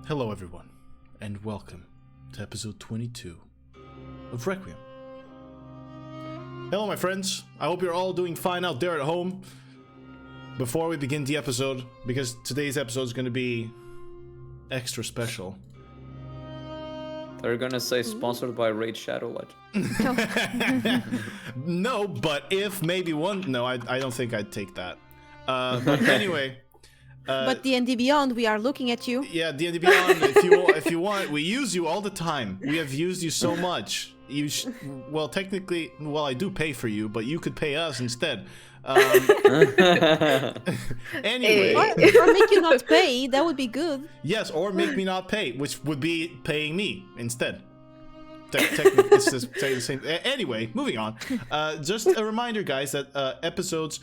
Hello everyone, and welcome to episode 22 of Requiem. Hello my friends, I hope you're all doing fine out there at home. Before we begin the episode, because today's episode is going to be extra special. They're gonna say sponsored by Raid Shadow Legend. No, but if maybe one... No, I don't think I'd take that. But anyway... but D&D Beyond, we are looking at you. Yeah, D&D Beyond, if you want, we use you all the time. We have used you so much. Well, technically, I do pay for you, but you could pay us instead. Anyway. Or make you not pay, that would be good. Yes, or make me not pay, which would be paying me instead. Technically, it's the same. Anyway, moving on. Just a reminder, guys, that episodes...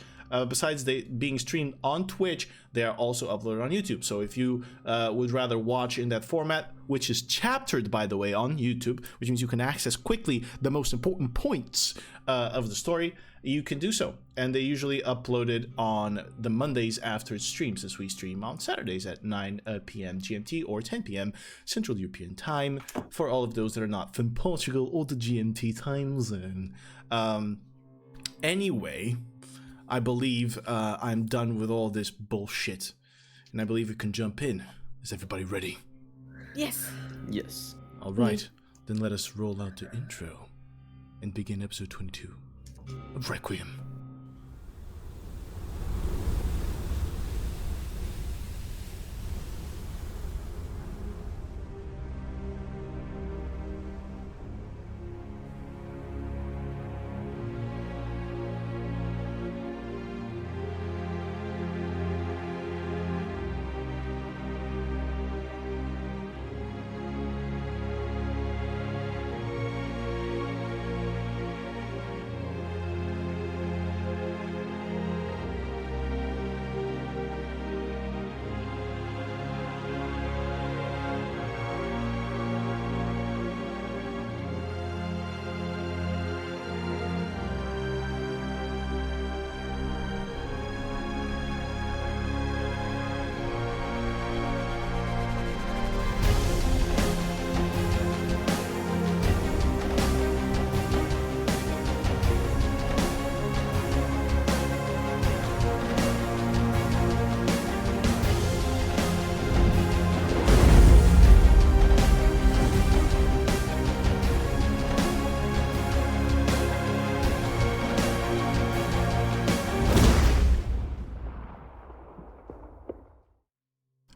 besides they being streamed on Twitch, they are also uploaded on YouTube. So if you would rather watch in that format, which is chaptered, by the way, on YouTube, which means you can access quickly the most important points of the story, you can do so. And they usually uploaded on the Mondays after it streams, as we stream on Saturdays at 9 p.m. GMT or 10 p.m. Central European Time, for all of those that are not from Portugal or the GMT time zone. Anyway... I believe I'm done with all this bullshit, and I believe we can jump in. Is everybody ready? Yes. Yes. All right, then let us roll out the intro and begin episode 22 of Requiem.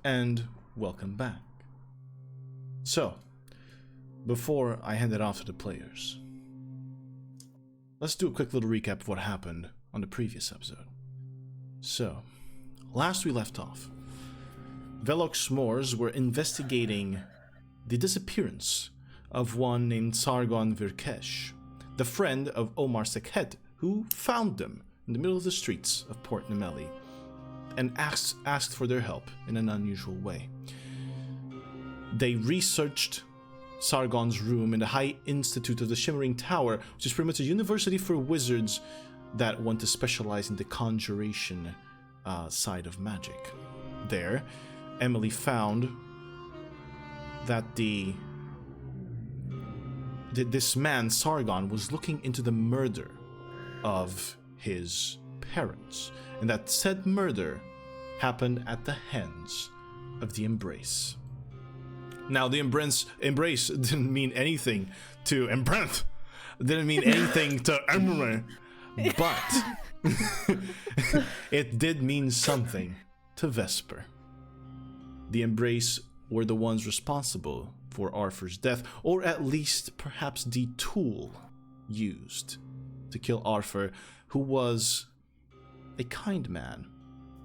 And welcome back. So, before I hand it off to the players, let's do a quick little recap of what happened on the previous episode. So, last we left off, Velox Mors were investigating the disappearance of one named Sargon Virkesh, the friend of Omar Sekhet, who found them in the middle of the streets of Port Nemeli, and asked for their help in an unusual way. They researched Sargon's room in the High Institute of the Shimmering Tower, which is pretty much a university for wizards that want to specialize in the conjuration side of magic. There, Emily found that this man, Sargon, was looking into the murder of his parents, and that said murder happened at the hands of the Embrace. Now, the Embrace didn't mean anything to Embranth, didn't mean anything to Emily, but it did mean something to Vesper. The Embrace were the ones responsible for Arthur's death, or at least perhaps the tool used to kill Arthur, who was a kind man,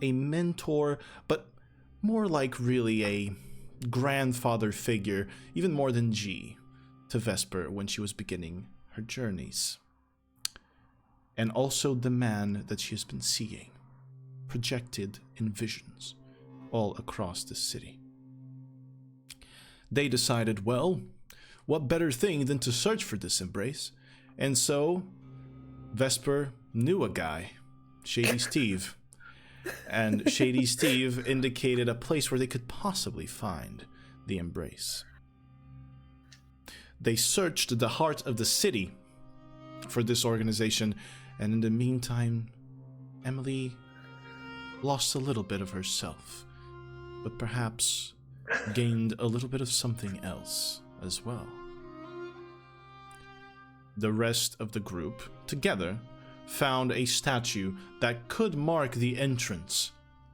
a mentor, but more like really a grandfather figure, even more than G, to Vesper when she was beginning her journeys. And also the man that she has been seeing, projected in visions all across the city. They decided, well, what better thing than to search for this Embrace? And so, Vesper knew a guy, Shady Steve. And Shady Steve indicated a place where they could possibly find the Embrace. They searched the heart of the city for this organization, and in the meantime, Emily lost a little bit of herself, but perhaps gained a little bit of something else as well. The rest of the group, together, found a statue that could mark the entrance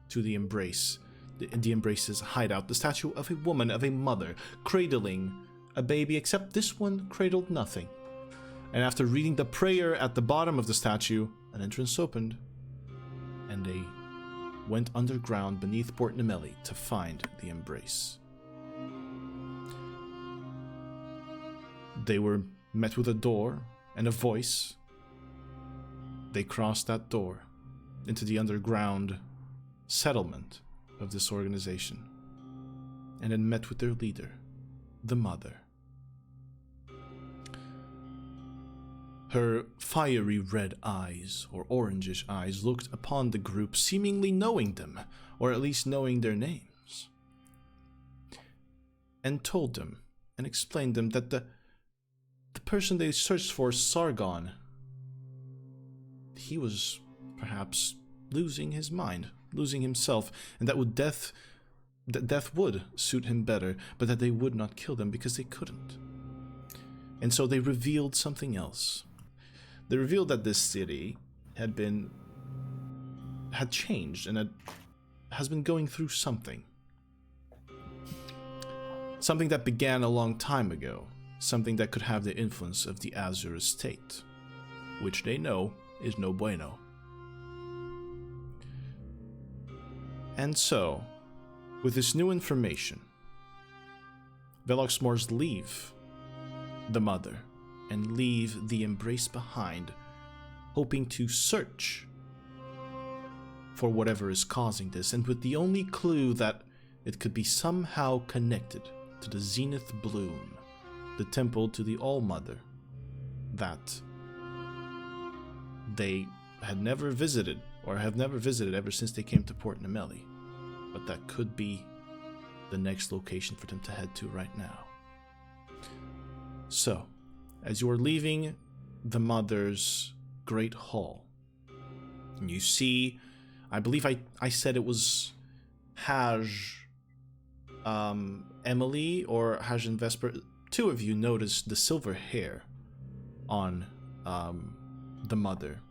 to the Embrace, the Embrace's hideout. The statue of a woman, of a mother, cradling a baby, except this one cradled nothing. And after reading the prayer at the bottom of the statue, an entrance opened, and they went underground beneath Port Nemelli to find the Embrace. They were met with a door and a voice. They crossed that door into the underground settlement of this organization, and then met with their leader, the mother. Her fiery red eyes, or orangish eyes, looked upon the group, seemingly knowing them, or at least knowing their names, and told them and explained them that the person they searched for, Sargon, he was perhaps losing his mind, losing himself, and that death would suit him better, but that they would not kill them because they couldn't. And so they revealed something else. They revealed that this city had changed and has been going through something. Something that began a long time ago. Something that could have the influence of the Azure Estate, which they know is no bueno. And so, with this new information, Velox Mors leave the mother and leave the Embrace behind, hoping to search for whatever is causing this, and with the only clue that it could be somehow connected to the Zenith Bloom, the temple to the All-Mother, that they had never visited, or have never visited ever since they came to Port Nemelli, but that could be the next location for them to head to right now. So, as you are leaving the Mother's Great Hall, you see, I believe I said it was Emily, or Haj and Vesper. Two of you noticed the silver hair on the Mother.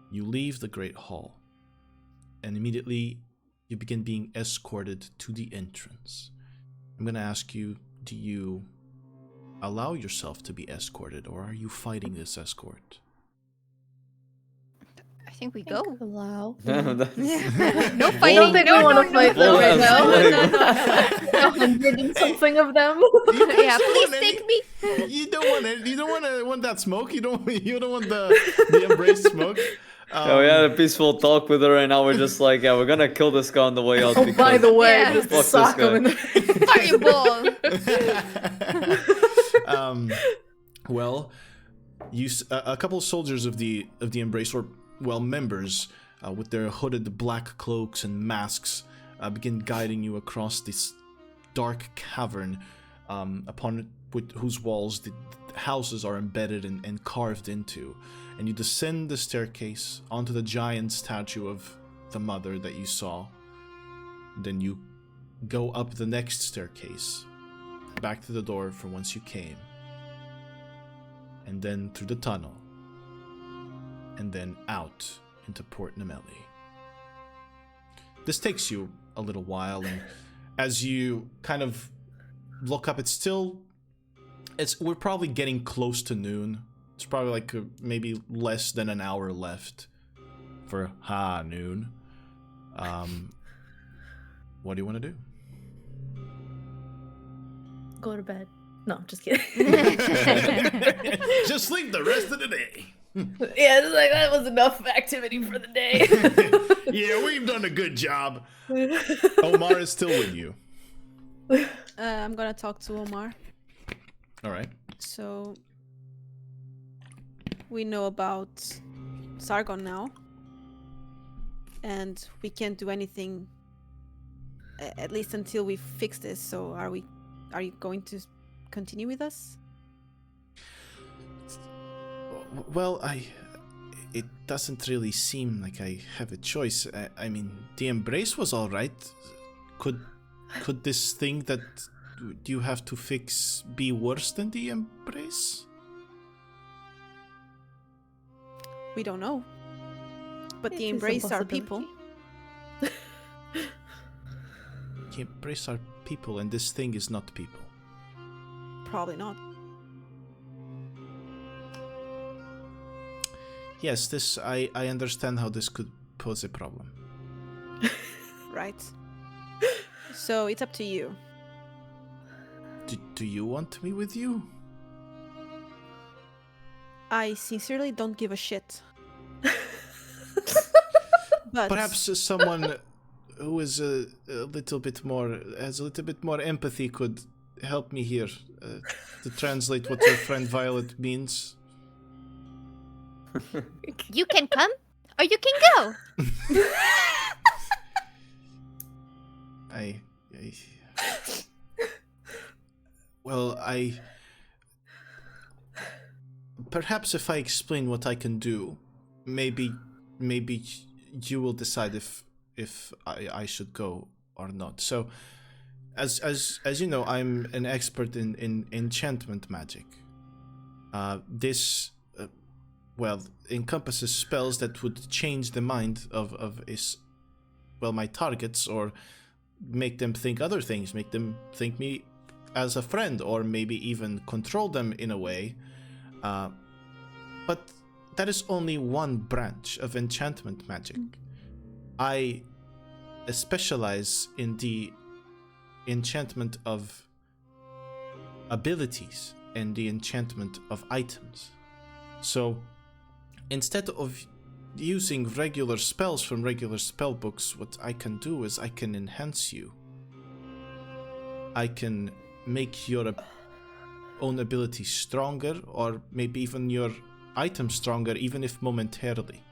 You leave the Great Hall, and immediately you begin being escorted to the entrance. I'm going to ask you, do you allow yourself to be escorted, or are you fighting this escort? I think we go. Allow. No I fighting. don't think we want to fight them no. right now. No. 100 and something of them. Yeah, please take me. You don't want that smoke. You don't want the Embrace smoke. Yeah, we had a peaceful talk with her, and now we're just like, yeah, we're gonna kill this guy on the way out. Oh, by the way, Yeah. just Fuck this sock guy. him in the Fireball. Well, a couple of soldiers of the Embrace, or members, with their hooded black cloaks and masks, begin guiding you across this dark cavern, upon whose walls the houses are embedded and carved into. And you descend the staircase onto the giant statue of the Mother that you saw. Then you go up the next staircase, back to the door from whence you came, and then through the tunnel, and then out into Port Nemelli. This takes you a little while, and as you kind of look up, we're probably getting close to noon. It's probably like maybe less than an hour left for noon. What do you want to do? Go to bed. No, I'm just kidding. Just sleep the rest of the day. Yeah, it's like that was enough activity for the day. Yeah, we've done a good job. Omar is still with you. I'm gonna talk to Omar. All right. So we know about Sargon now, and we can't do anything, at least until we fix this. So are we Are you going to continue with us? Well, it doesn't really seem like I have a choice. I mean, the embrace was all right. Could this thing that you have to fix be worse than the embrace? We don't know. But It the is a embrace are people. The embrace are people, and this thing is not people. Probably not. Yes, this I understand how this could pose a problem. Right. So it's up to you. Do you want me with you? I sincerely don't give a shit. But Perhaps someone who is a little bit more has a little bit more empathy could help me here to translate what your friend Violet means. You can come, or you can go. Perhaps if I explain what I can do, maybe you will decide if I should go or not. So, as you know, I'm an expert in enchantment magic. This encompasses spells that would change the mind of my targets, or make them think other things, make them think me as a friend, or maybe even control them in a way. But that is only one branch of enchantment magic. I specialize in the enchantment of abilities and the enchantment of items. So instead of using regular spells from regular spell books, what I can do is I can enhance you. I can make your own ability stronger, or maybe even your item stronger, even if momentarily.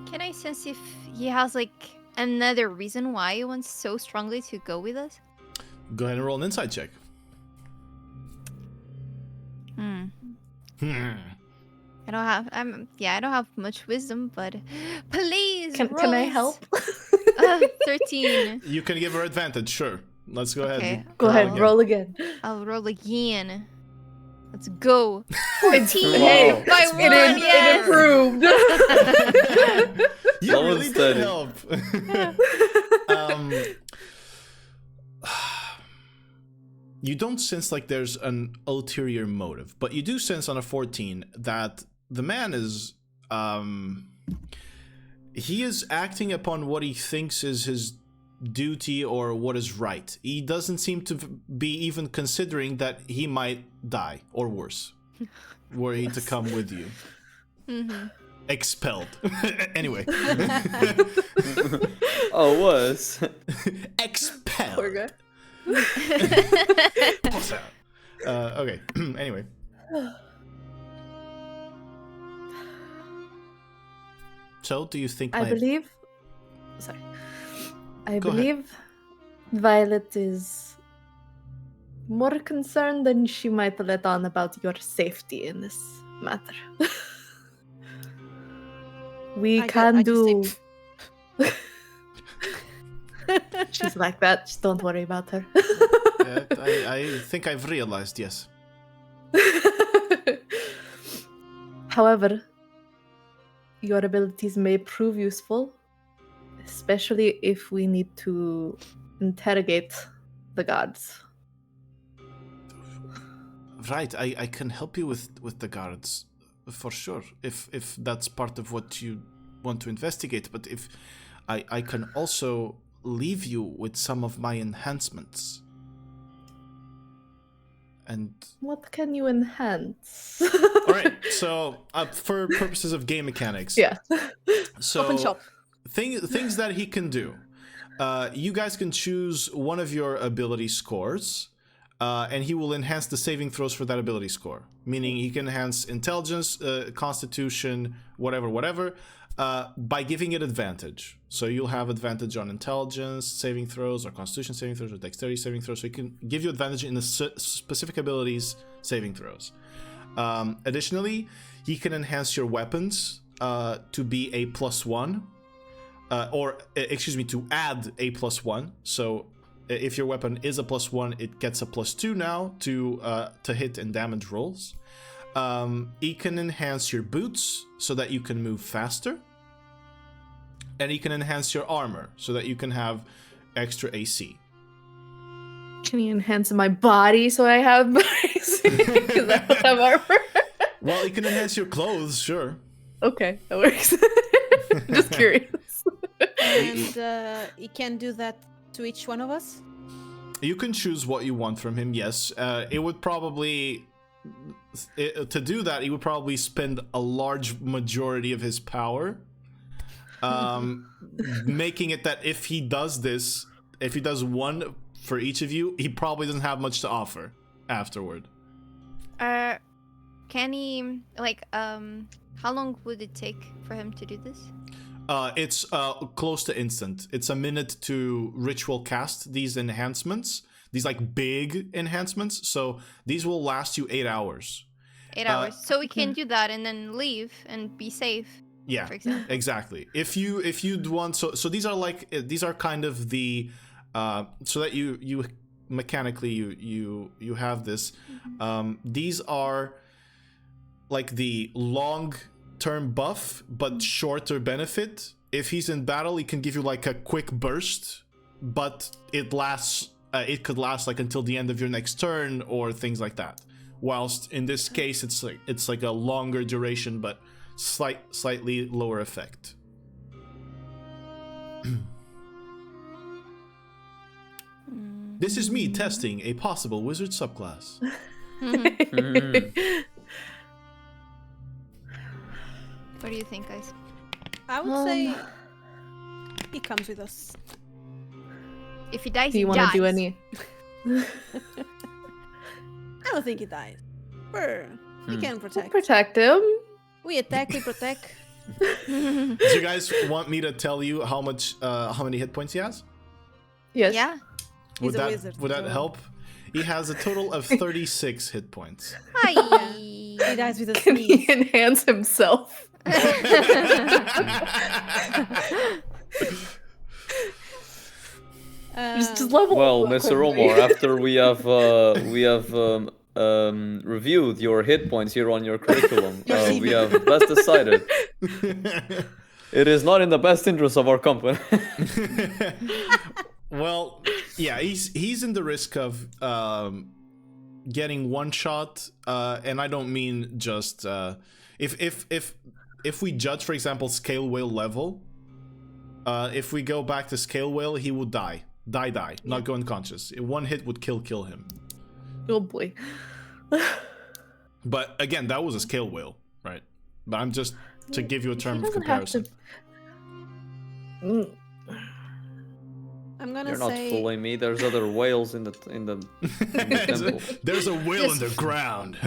Can I sense if he has like another reason why he wants so strongly to go with us? Go ahead and roll an insight check. I don't have. I don't have much wisdom, but please. Can I help? 13. You can give her advantage, sure. Let's go Okay. ahead. Go ahead, again. roll again. I'll roll again. Let's go. It's 14 Hey, by it's 1. it Yes. improved. You That really was did steady. help. You don't sense like there's an ulterior motive, but you do sense on a 14 that the man is he is acting upon what he thinks is his duty or what is right. He doesn't seem to be even considering that he might die, or worse, were he to come with you. Expelled. Anyway. Oh, was. Expelled. Poor guy. Pause out. Okay. Anyway. So, do you think I my... believe. Sorry. I Go ahead. believe Violet is more concerned than she might let on about your safety in this matter. We I can just do. say, She's like that. Just don't worry about her. I think I've realized, yes. However, your abilities may prove useful, especially if we need to interrogate the guards. Right, I can help you with the guards, for sure, if that's part of what you want to investigate. But if I can also leave you with some of my enhancements. And What can you enhance? all right, so for purposes of game mechanics, Yeah. so Open shop. things that he can do. You guys can choose one of your ability scores, and he will enhance the saving throws for that ability score. Meaning he can enhance intelligence, constitution, whatever. by giving it advantage. So you'll have advantage on intelligence saving throws, or constitution saving throws, or dexterity saving throws. So it can give you advantage in the specific abilities saving throws. Additionally, he can enhance your weapons to be a +1, to add a +1. So if your weapon is a +1, it gets a +2 now to hit and damage rolls. He can enhance your boots so that you can move faster. And he can enhance your armor so that you can have extra AC. Can you enhance my body so I have AC? Because I don't have armor. Well, he can enhance your clothes, sure. Okay, that works. Just curious. And he can do that to each one of us? You can choose what you want from him, yes. It would probably... to do that, he would probably spend a large majority of his power. Making it that if he does this, if he does one for each of you, he probably doesn't have much to offer afterward. Can he, how long would it take for him to do this? It's close to instant. It's a minute to ritual cast these enhancements, these like big enhancements. So these will last you 8 hours. 8 hours. So we can do that and then leave and be safe. Yeah, for example. exactly. If you want, so these are kind of the so that you mechanically you have this. These are like the long-term buff but shorter benefit. If he's in battle, he can give you like a quick burst, but it lasts. It could last like until the end of your next turn or things like that. Whilst in this case, it's like a longer duration but slightly lower effect. This is me testing a possible wizard subclass. What do you think, guys? I would say he comes with us. If he dies, Do you want to do any? I don't think he dies. We can protect. Protect him. We attack, we protect. Do you guys want me to tell you how many hit points he has? Yes. Yeah. He's a wizard, Would that so- help? He has a total of 36 hit points. Hi. He dies with a Can he sneeze. enhance himself? Just level Well, up real Mr. quickly. Omar, after we have reviewed your hit points here on your curriculum, we have best decided it is not in the best interest of our company. Well, yeah, he's in the risk of getting one shot, and I don't mean just if we judge, for example, Scale Whale level. If we go back to Scale Whale, he would die, not go unconscious. One hit would kill him. Oh boy. But again, that was a Scale Whale, right? But I'm just to give you a term He of doesn't have to- comparison. I'm gonna You're not say fooling me. There's other whales in the temple. There's a whale underground.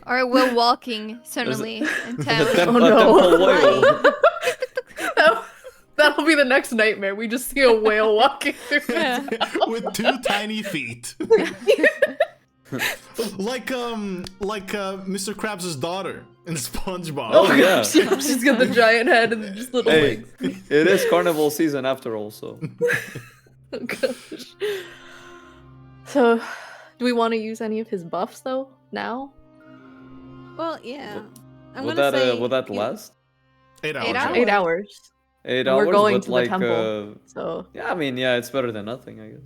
Or we're walking suddenly in A town. temple no. whale. That'll be the next nightmare. We just see a whale walking through. With 2 tiny feet. like Mr. Krabs' daughter in SpongeBob. Oh yeah. She's got the giant head and just little Hey, legs. it is carnival season after all, so. Oh gosh. So, do we want to use any of his buffs though now? well, yeah. I'm Would gonna that say would that you- last 8 hours. 8 hours? 8 hours. 8 We're hours? going but to the like, temple. So yeah, I mean, yeah, it's better than nothing, I guess.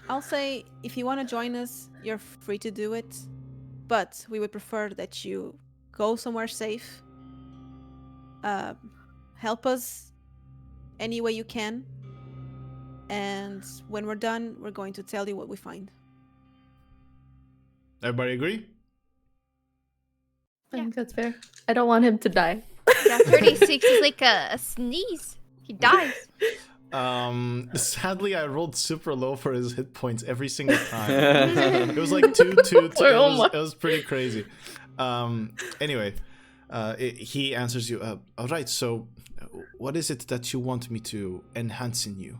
I'll say if you want to join us, you're free to do it, but we would prefer that you go somewhere safe. Help us any way you can, and when we're done, we're going to tell you what we find. Everybody agree? I think that's fair. I don't want him to die. Yeah, 36 is like a sneeze. He dies. Sadly, I rolled super low for his hit points every single time. It was like 2, 2, 2. Poor Omar. It was pretty crazy. Anyway, he answers you, all right, so what is it that you want me to enhance in you?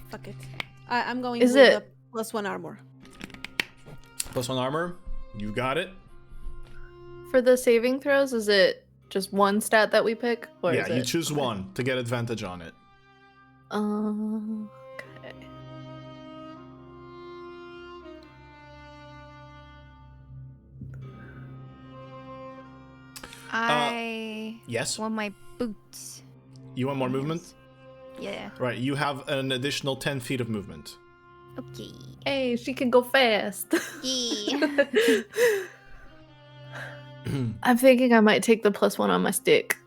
Fuck it. I'm going Is with it- a +1 armor. +1 armor, you got it. For the saving throws, is it just one stat that we pick? Or Yeah, is you it... choose okay. one to get advantage on it. Okay. I Yes? want my boots. You want more movement? Yeah. Right, you have an additional 10 feet of movement. Okay. Hey, she can go fast. Yeah. I'm thinking I might take the +1 on my stick.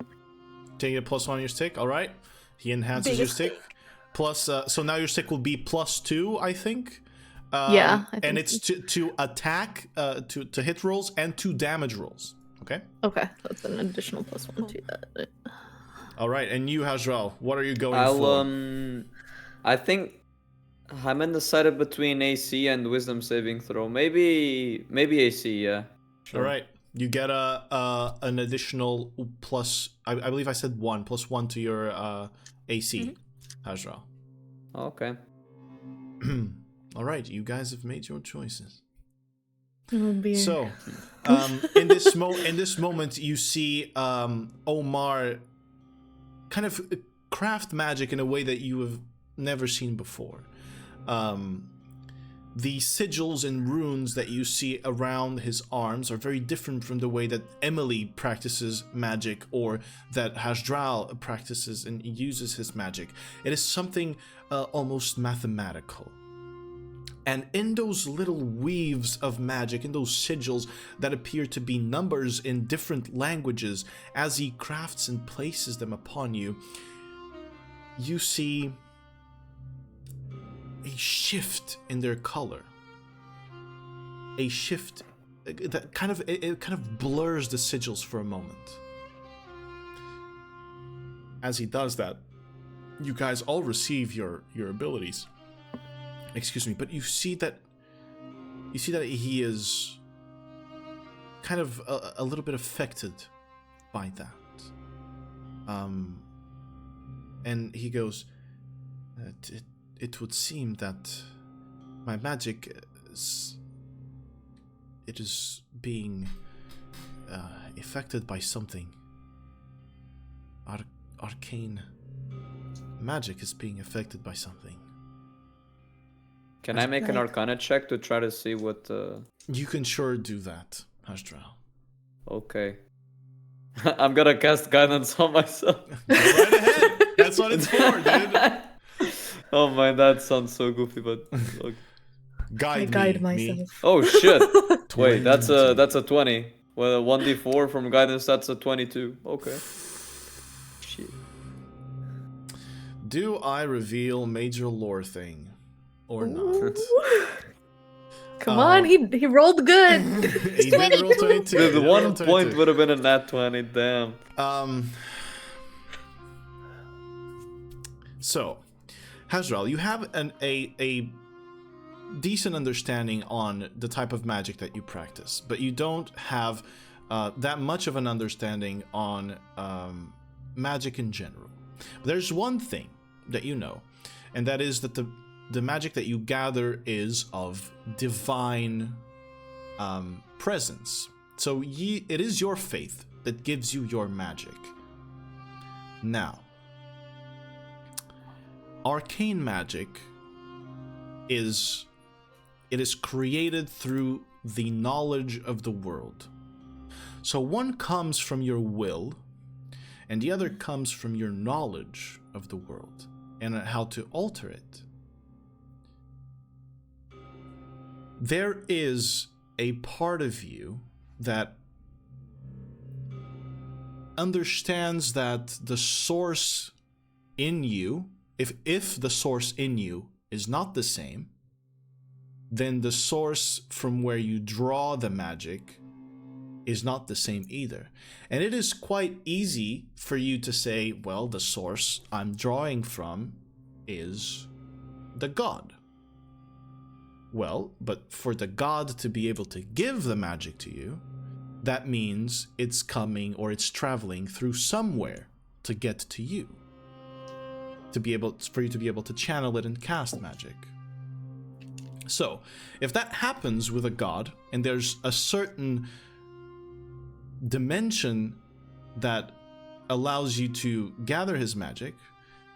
Take a +1 on your stick, alright. He enhances your Biggest- stick. Plus, so now your stick will be +2, I think. Yeah, I think and it's to attack, to hit rolls and to damage rolls. Okay? Okay, that's an additional +1 to that. Alright, and you, Haj'Draal, what are you going I'll for? I think I'm undecided between AC and Wisdom saving throw. Maybe AC. Yeah. Sure. Alright, you get an additional plus, I believe I said +1 to your AC, Haj'Draal. Okay. Alright, you guys have made your choices. Oh, dear. So, in this moment, you see Omar kind of craft magic in a way that you have never seen before. The sigils and runes that you see around his arms are very different from the way that Emily practices magic or that Haj'Draal practices and uses his magic. It is something almost mathematical. And in those little weaves of magic, in those sigils that appear to be numbers in different languages, as he crafts and places them upon you, you see a shift in their color. A shift that kind of blurs the sigils for a moment. As he does that, you guys all receive your abilities. Excuse me, but you see that he is kind of a little bit affected by that. And he goes, it would seem that my magic is being affected by something. Arcane magic is being affected by something. Can I make an Arcana check to try to see what? You can sure do that, Haj'Draal. Okay. I'm gonna cast guidance on myself. Go right ahead. That's what it's for, dude. Oh man, that sounds so goofy, but look. Guide me. Oh shit! Wait, 20. that's a 20. Well, 1d4 from guidance, that's a 22. Okay. Shit. Do I reveal major lore thing or not? Come on, he rolled good. He did roll 22. Dude, He the did 1 roll point 22. would have been a nat 20. Damn. So, Haj'Draal, you have a decent understanding on the type of magic that you practice, but you don't have that much of an understanding on magic in general. But there's one thing that you know, and that is that the magic that you gather is of divine presence. So it is your faith that gives you your magic. Now, arcane magic is created through the knowledge of the world. So one comes from your will, and the other comes from your knowledge of the world and how to alter it. There is a part of you that understands that the source in you, if the source in you is not the same, then the source from where you draw the magic is not the same either. And it is quite easy for you to say, well, the source I'm drawing from is the god. Well, but for the god to be able to give the magic to you, that means it's coming or it's traveling through somewhere to get to you. For you to be able to channel it and cast magic. So, if that happens with a god, and there's a certain dimension that allows you to gather his magic,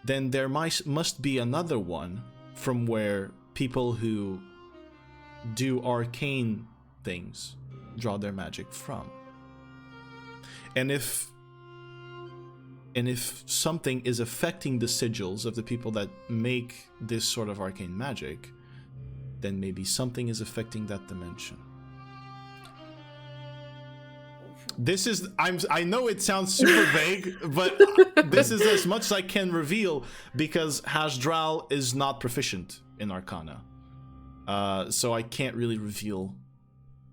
then there must be another one from where people who do arcane things draw their magic from. And if something is affecting the sigils of the people that make this sort of arcane magic, then maybe something is affecting that dimension. This is, I know it sounds super vague, but this is as much as I can reveal because Haj'Draal is not proficient in Arcana. So I can't really reveal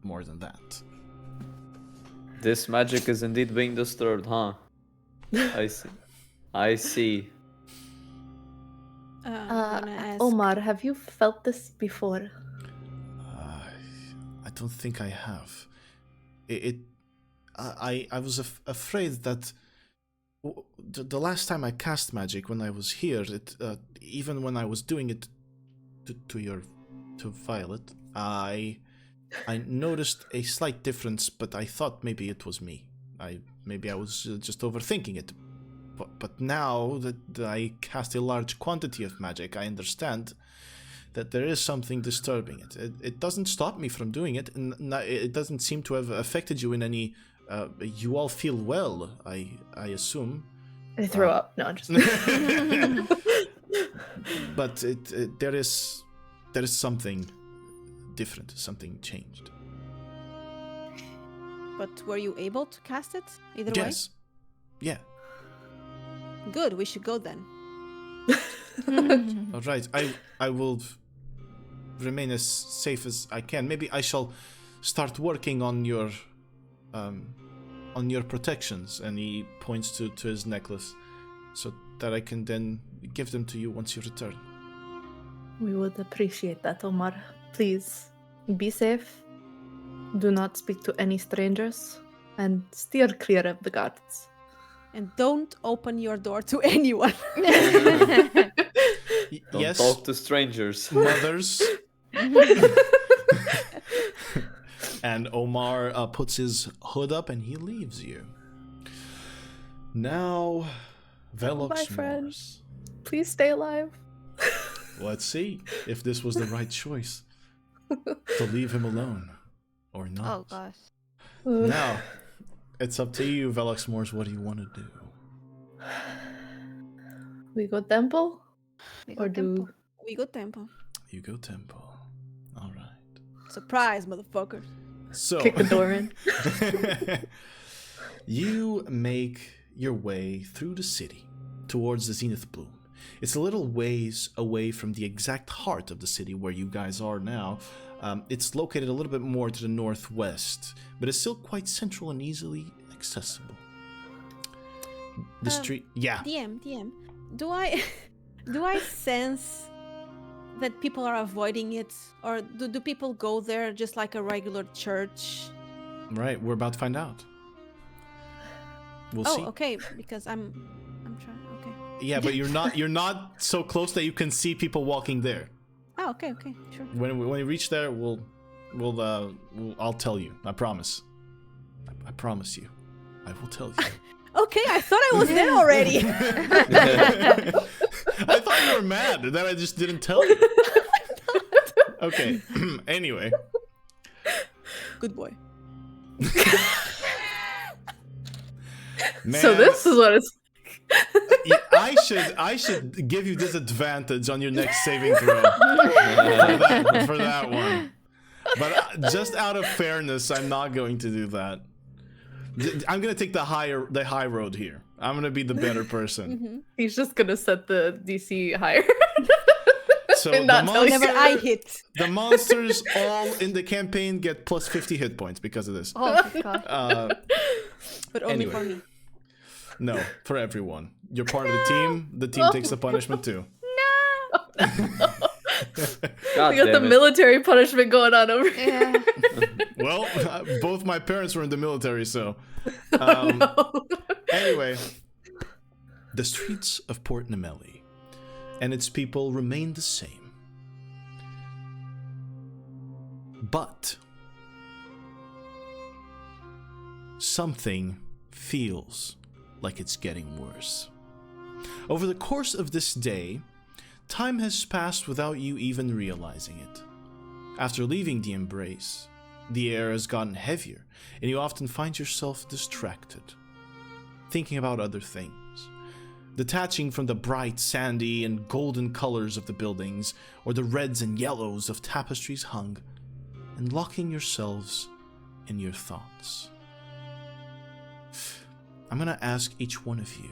more than that. This magic is indeed being disturbed, huh? I see. I see. I'm gonna ask. Omar, have you felt this before? I don't think I have. I was afraid that the last time I cast magic when I was here, even when I was doing it to Violet, I noticed a slight difference, but I thought maybe it was me. Maybe I was just overthinking it. But now that I cast a large quantity of magic, I understand that there is something disturbing it. It doesn't stop me from doing it, and it doesn't seem to have affected you in any. You all feel well, I assume. I throw up. No, I'm just. But there is something different. Something changed. But were you able to cast it either Yes. Yeah. way? Good. We should go then. All right. I will remain as safe as I can. Maybe I shall start working on your protections. And he points to his necklace, so that I can then give them to you once you return. We would appreciate that, Omar. Please, be safe. Do not speak to any strangers. And steer clear of the guards. And don't open your door to anyone. Don't Yes, talk to strangers. mothers. And Omar puts his hood up and he leaves you. Now, Velox Bye, friend. Mors. Please stay alive. Let's see if this was the right choice to leave him alone or not. Oh gosh. Now, it's up to you, Velox Mors. What do you want to do? We go temple? We Or got do... temple. We go temple. You go temple. All right. Surprise, motherfucker. So, Kick the door in. you make your way through the city towards the Zenith Bloom. It's a little ways away from the exact heart of the city where you guys are now. It's located a little bit more to the northwest, but it's still quite central and easily accessible. The street, yeah. DM. Do I sense that people are avoiding it, or do people go there just like a regular church? Right, we're about to find out. We'll see. Oh, okay. Because I'm trying. Okay. Yeah, but you're not so close that you can see people walking there. Oh, okay. Sure. When we reach there, I'll tell you. I promise. I promise you. I will tell you. Okay, I thought I was there already. I thought you were mad that I just didn't tell you. Okay. Anyway. Good boy. Man, So this is what it's... I should give you disadvantage on your next saving throw for that one. But just out of fairness, I'm not going to do that. I'm gonna take the high road here. I'm gonna be the better person. He's just gonna set the DC higher. So And not tell you. Whenever I hit. the monsters all in the campaign get plus 50 hit points because of this. Oh my god. But only Anyway. for me. No, for everyone. You're part of the team. The team takes the punishment too. God We got the damn it. military punishment going on over here. Yeah. Well, both my parents were in the military, so. Oh, no. Anyway, the streets of Port Nemelli and its people remain the same. But something feels like it's getting worse. Over the course of this day, time has passed without you even realizing it. After leaving the embrace, the air has gotten heavier, and you often find yourself distracted, thinking about other things, detaching from the bright, sandy, and golden colors of the buildings, or the reds and yellows of tapestries hung, and locking yourselves in your thoughts. I'm gonna ask each one of you,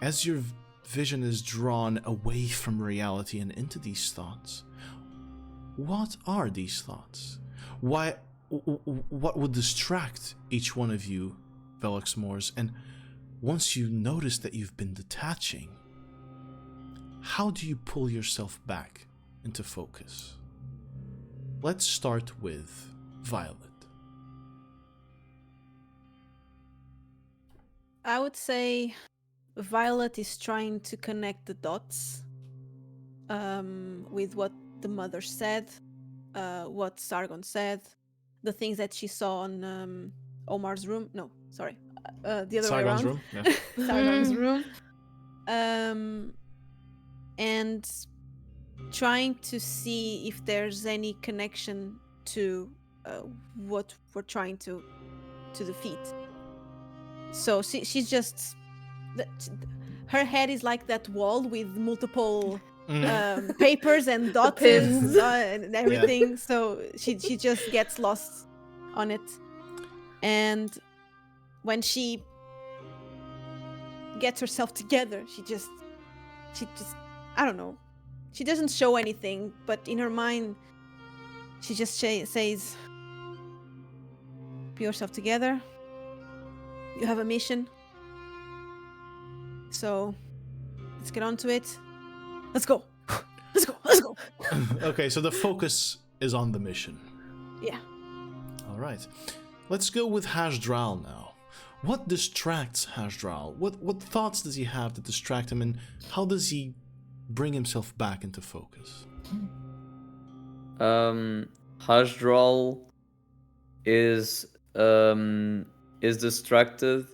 as your vision is drawn away from reality and into these thoughts, what are these thoughts? What would distract each one of you, Velox Mors? And once you notice that you've been detaching, how do you pull yourself back into focus? Let's start with Violet. I would say Violet is trying to connect the dots with what the mother said, what Sargon said, the things that she saw on Omar's room. No, sorry, the other way Sargon's around. room? Yeah. Sargon's room. And trying to see if there's any connection to what we're trying to defeat. So she's just her head is like that wall with multiple papers and dots pins. and everything. So she just gets lost on it. And when she gets herself together, she just I don't know. She doesn't show anything, but in her mind, she just says, "Put yourself together. You have a mission. So let's get on to it. Let's go. Let's go. Let's go." Okay, so the focus is on the mission. Yeah. All right. Let's go with Haj'Draal now. What distracts Haj'Draal? What thoughts does he have that distract him, and how does he bring himself back into focus? Haj'Draal is distracted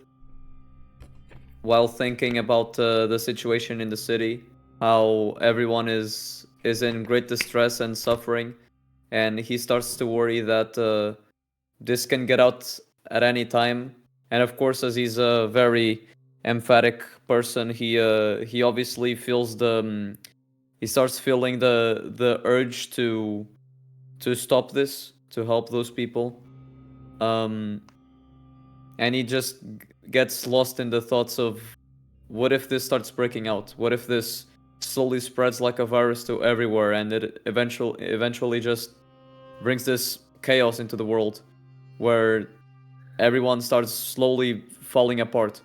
while thinking about the situation in the city, how everyone is in great distress and suffering, and he starts to worry that this can get out at any time. And of course, as he's a very emphatic person, he obviously feels he starts feeling the urge to stop this, to help those people, and he just gets lost in the thoughts of, what if this starts breaking out? What if this slowly spreads like a virus to everywhere, and it eventually just brings this chaos into the world, where everyone starts slowly falling apart.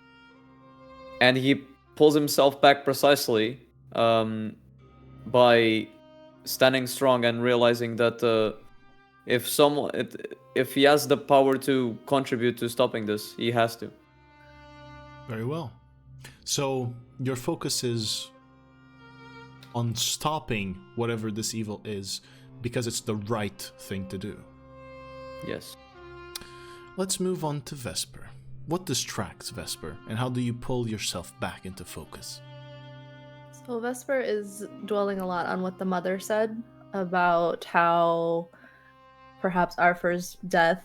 And he pulls himself back precisely by standing strong and realizing that if he has the power to contribute to stopping this, he has to. Very well. So your focus is on stopping whatever this evil is, because it's the right thing to do. Yes. Let's move on to Vesper. What distracts Vesper, and how do you pull yourself back into focus? So Vesper is dwelling a lot on what the mother said about how perhaps Arthur's death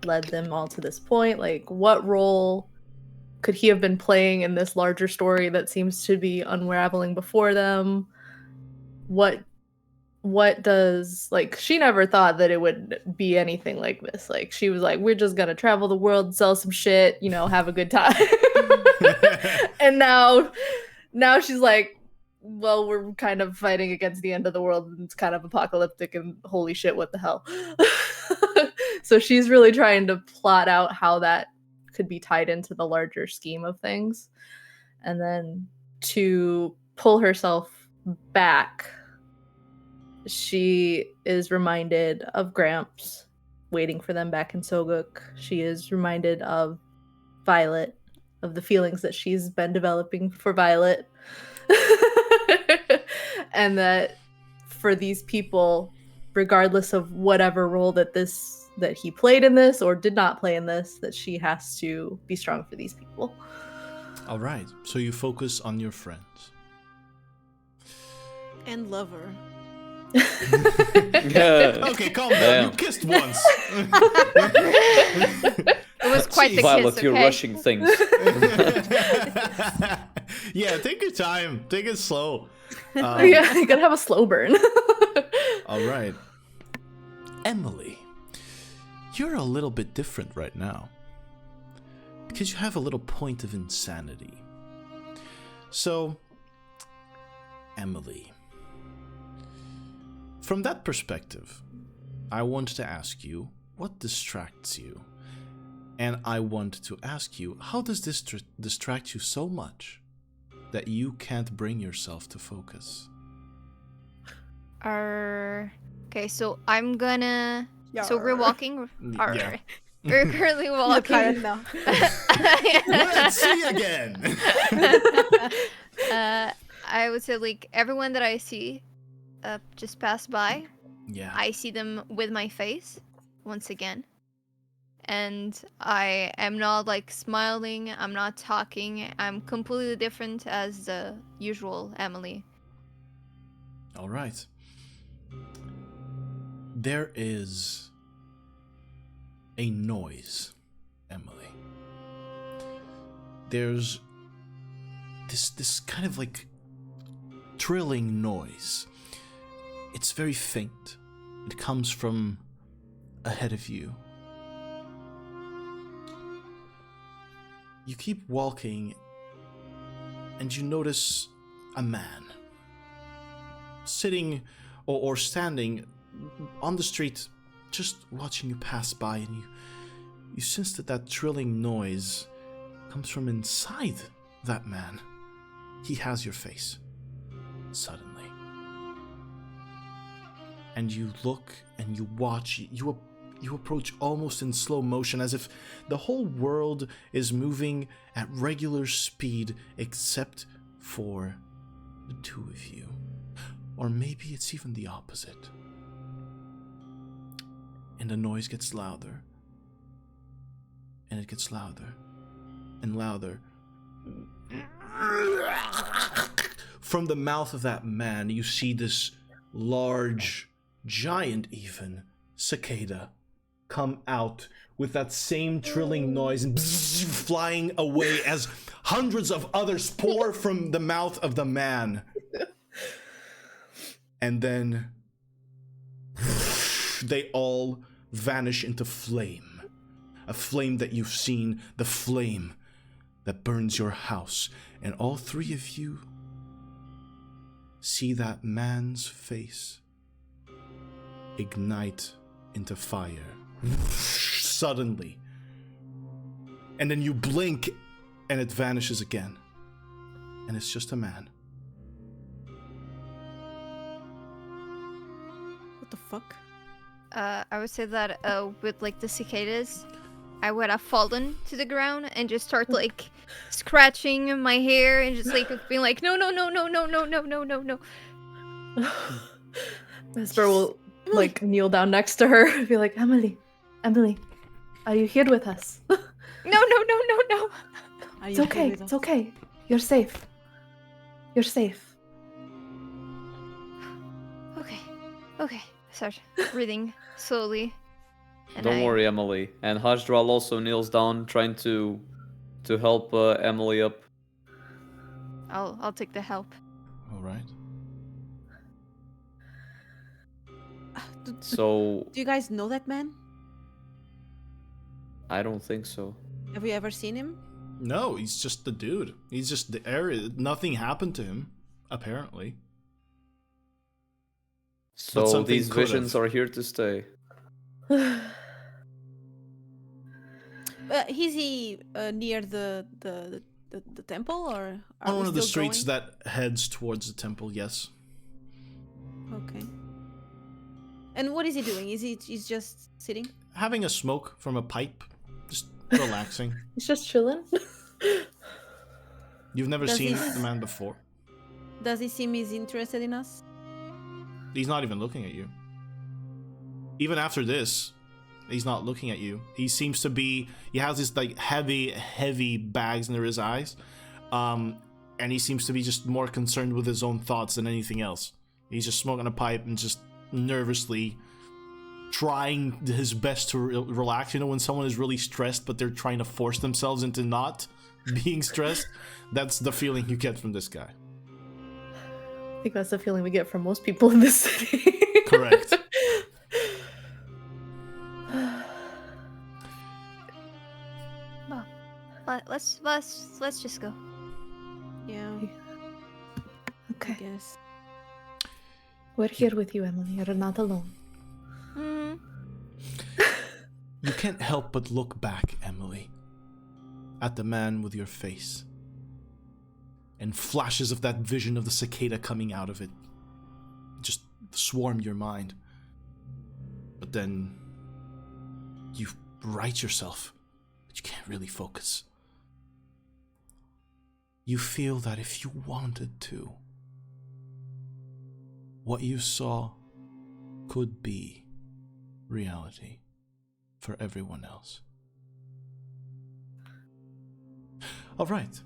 led them all to this point. Like, what role could he have been playing in this larger story that seems to be unraveling before them? What does, like, she never thought that it would be anything like this. Like, she was like, we're just gonna travel the world, sell some shit, have a good time. And now she's like, well, we're kind of fighting against the end of the world, and it's kind of apocalyptic, and holy shit, what the hell. So she's really trying to plot out how that could be tied into the larger scheme of things, and then to pull herself back she is reminded of Gramps waiting for them back in Soguk. She is reminded of Violet, of the feelings that she's been developing for Violet. And that for these people, regardless of whatever role that he played in this or did not play in this, that she has to be strong for these people. All right, so you focus on your friends. And lover. Okay, calm down. Damn. You kissed once. It was quite the Violet, kiss, you're okay? rushing things. Yeah, take your time. Take it slow. Yeah, you gotta have a slow burn. All right. Emily, you're a little bit different right now. Because you have a little point of insanity. So, Emily, from that perspective, I want to ask you, what distracts you? And I want to ask you, how does this distract you so much that you can't bring yourself to focus? Okay, so I'm gonna. So we're walking. Yeah. We're currently Look walking. at it now. Let's see again. I would say like everyone that I see, just pass by. Yeah. I see them with my face, once again. And I am not like smiling, I'm not talking, I'm completely different as the usual Emily. All right. There is a noise, Emily. There's this kind of like trilling noise. It's very faint. It comes from ahead of you. You keep walking, and you notice a man sitting or standing on the street, just watching you pass by, and you sense that trilling noise comes from inside that man. He has your face, suddenly. And you look and you watch, you approach almost in slow motion, as if the whole world is moving at regular speed except for the two of you. Or maybe it's even the opposite. And the noise gets louder. And it gets louder. And louder. From the mouth of that man, you see this large, giant even, cicada come out with that same trilling noise and flying away as hundreds of others pour from the mouth of the man. And then they all vanish into flame. A flame that you've seen, the flame that burns your house. And all three of you see that man's face ignite into fire. Suddenly. And then you blink and it vanishes again. And it's just a man. What the fuck? I would say that with like the cicadas, I would have fallen to the ground and just start like scratching my hair and just like being like, no, no, no, no, no, no, no, no, no, no. Vesper will like kneel down next to her and be like, Emily, are you here with us? No, no, no, no, no. Are It's you okay, with it's us? okay. You're safe. You're safe. Okay. Start breathing slowly. And Don't worry, Emily. And Haj'Draal also kneels down, trying to help Emily up. I'll take the help. All right. So Do you guys know that man? I don't think so. Have you ever seen him? No, he's just the dude. He's just the area. Nothing happened to him, apparently. So something these could have. visions are here to stay. Is he near the temple, or On one of the streets that heads towards the temple, yes. Okay. And what is he doing? He's just sitting? Having a smoke from a pipe, just relaxing. He's just chilling. You've never Does seen he- the man before. Does he seem he's interested in us? He's not even looking at you. Even after this, he's not looking at you. He seems to be... He has this like heavy bags under his eyes. And he seems to be just more concerned with his own thoughts than anything else. He's just smoking a pipe and just nervously trying his best to relax. You know, when someone is really stressed, but they're trying to force themselves into not being stressed? That's the feeling you get from this guy. I think that's the feeling we get from most people in this city. Correct. Well, let's just go. Yeah, I Okay. guess. We're here with you, Emily. You're not alone. Mm. You can't help but look back, Emily, at the man with your face. And flashes of that vision of the cicada coming out of it just swarm your mind. But then you right yourself, but you can't really focus. You feel that if you wanted to, what you saw could be reality for everyone else. All right.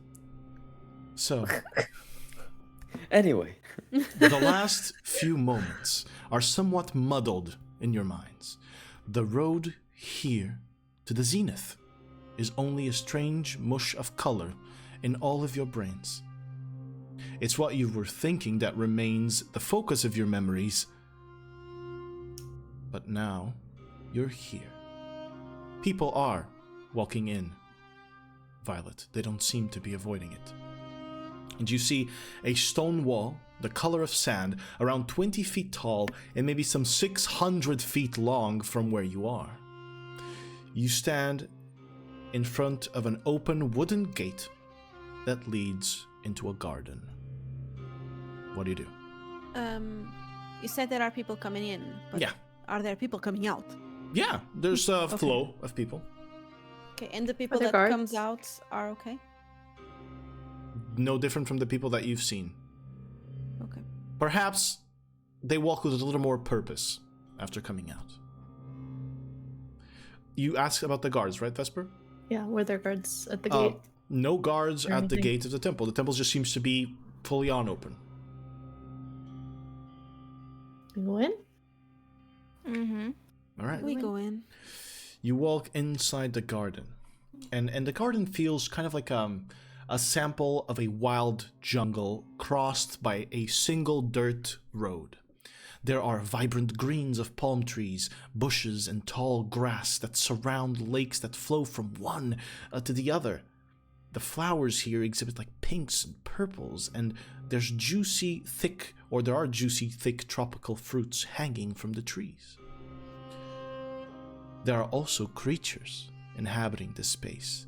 So, Anyway, the last few moments are somewhat muddled in your minds. The road here to the Zenith is only a strange mush of color in all of your brains. It's what you were thinking that remains the focus of your memories. But now, you're here. People are walking in, Violet. They don't seem to be avoiding it. And you see a stone wall, the color of sand, around 20 feet tall and maybe some 600 feet long from where you are. You stand in front of an open wooden gate that leads into a garden. What do you do? You said there are people coming in, but Yeah. are there people coming out? Yeah, there's a flow of people. Okay, and the people there that guards? comes out are okay? No different from the people that you've seen. Okay. Perhaps they walk with a little more purpose after coming out. You asked about the guards, right, Vesper? Yeah, were there guards at the gate? No guards Or at the anything? gate of the temple. The temple just seems to be fully on open. We go in? Mm-hmm. All right. We go in. You walk inside the garden, and the garden feels kind of like a sample of a wild jungle crossed by a single dirt road. There are vibrant greens of palm trees, bushes, and tall grass that surround lakes that flow from one to the other. The flowers here exhibit like pinks and purples, and there are juicy, thick tropical fruits hanging from the trees. There are also creatures inhabiting this space.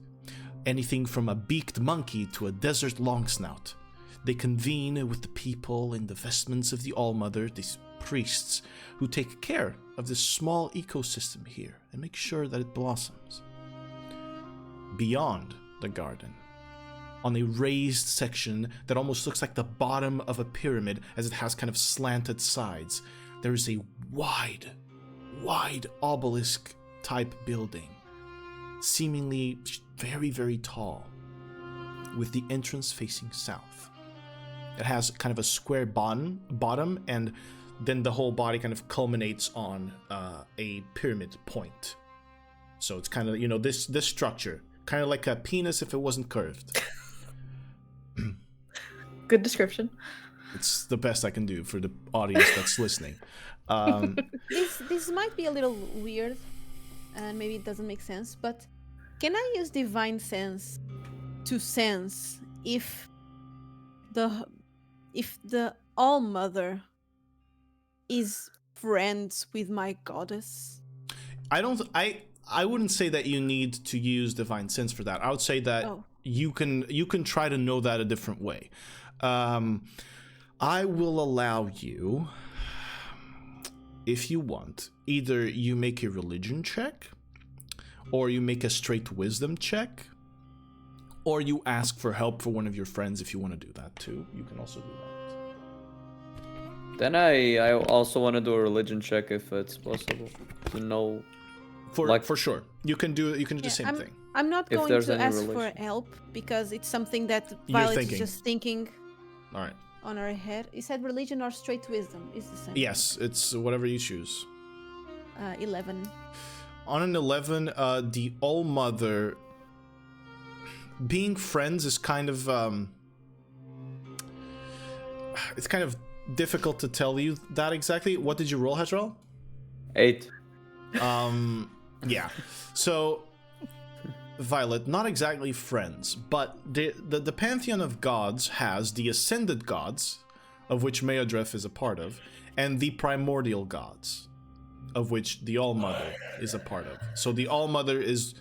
Anything from a beaked monkey to a desert longsnout. They convene with the people in the vestments of the All-Mother, these priests, who take care of this small ecosystem here and make sure that it blossoms. Beyond the garden, on a raised section that almost looks like the bottom of a pyramid as it has kind of slanted sides, there is a wide obelisk-type building, seemingly very, very tall, with the entrance facing south. It has kind of a square bottom, and then the whole body kind of culminates on a pyramid point. So it's kind of, this structure, kind of like a penis if it wasn't curved. Good description. It's the best I can do for the audience that's listening. This might be a little weird, and maybe it doesn't make sense, but can I use divine sense to sense if the All-Mother is friends with my goddess? I wouldn't say that you need to use divine sense for that. I would say that you can try to know that a different way. I will allow you if you want, either you make a religion check, or you make a straight wisdom check, or you ask for help for one of your friends if you want to do that too. You can also do that. Then I also want to do a religion check if it's possible to know. For sure, you can do the same thing. I'm not If going there's to any ask relation. for help because it's something that You're Violet thinking. is just thinking All right. on her head. You said religion or straight wisdom is the same. Yes, it's whatever you choose. 11. On an 11, the All Mother. Being friends is kind of it's kind of difficult to tell you that exactly. What did you roll, Haj'Draal? 8. Yeah. So, Violet, not exactly friends, but the pantheon of gods has the ascended gods, of which Haj'Draal is a part of, and the primordial gods, of which the All Mother is a part of. So the All Mother is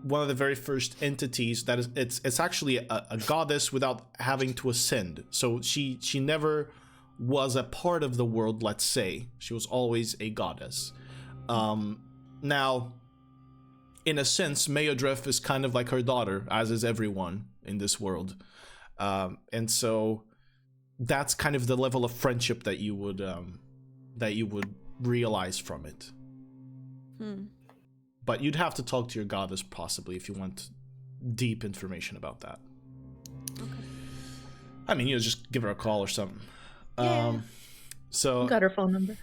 one of the very first entities that is it's actually a goddess without having to ascend. So she never was a part of the world, let's say. She was always a goddess. Now, in a sense, Haj'Draal is kind of like her daughter, as is everyone in this world. And so that's kind of the level of friendship that you would realize from it. But you'd have to talk to your goddess possibly if you want deep information about that. Okay. I mean, just give her a call or something. Yeah. So Got her phone number.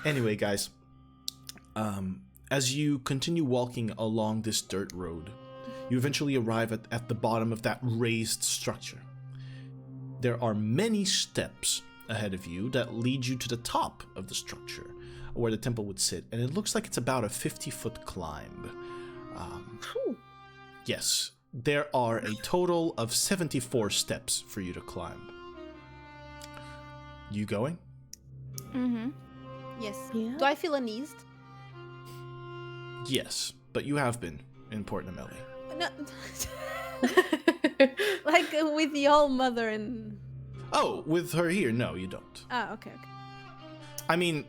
anyway, guys, as you continue walking along this dirt road, you eventually arrive at the bottom of that raised structure. There are many steps ahead of you that lead you to the top of the structure, where the temple would sit, and it looks like it's about a 50-foot climb. Yes, there are a total of 74 steps for you to climb. You going? Mm-hmm. Yes. Yeah. Do I feel uneased? Yes, but you have been in Port Namelli. No. Like with the All Mother and... Oh, with her here? No, you don't. Ah, okay. I mean,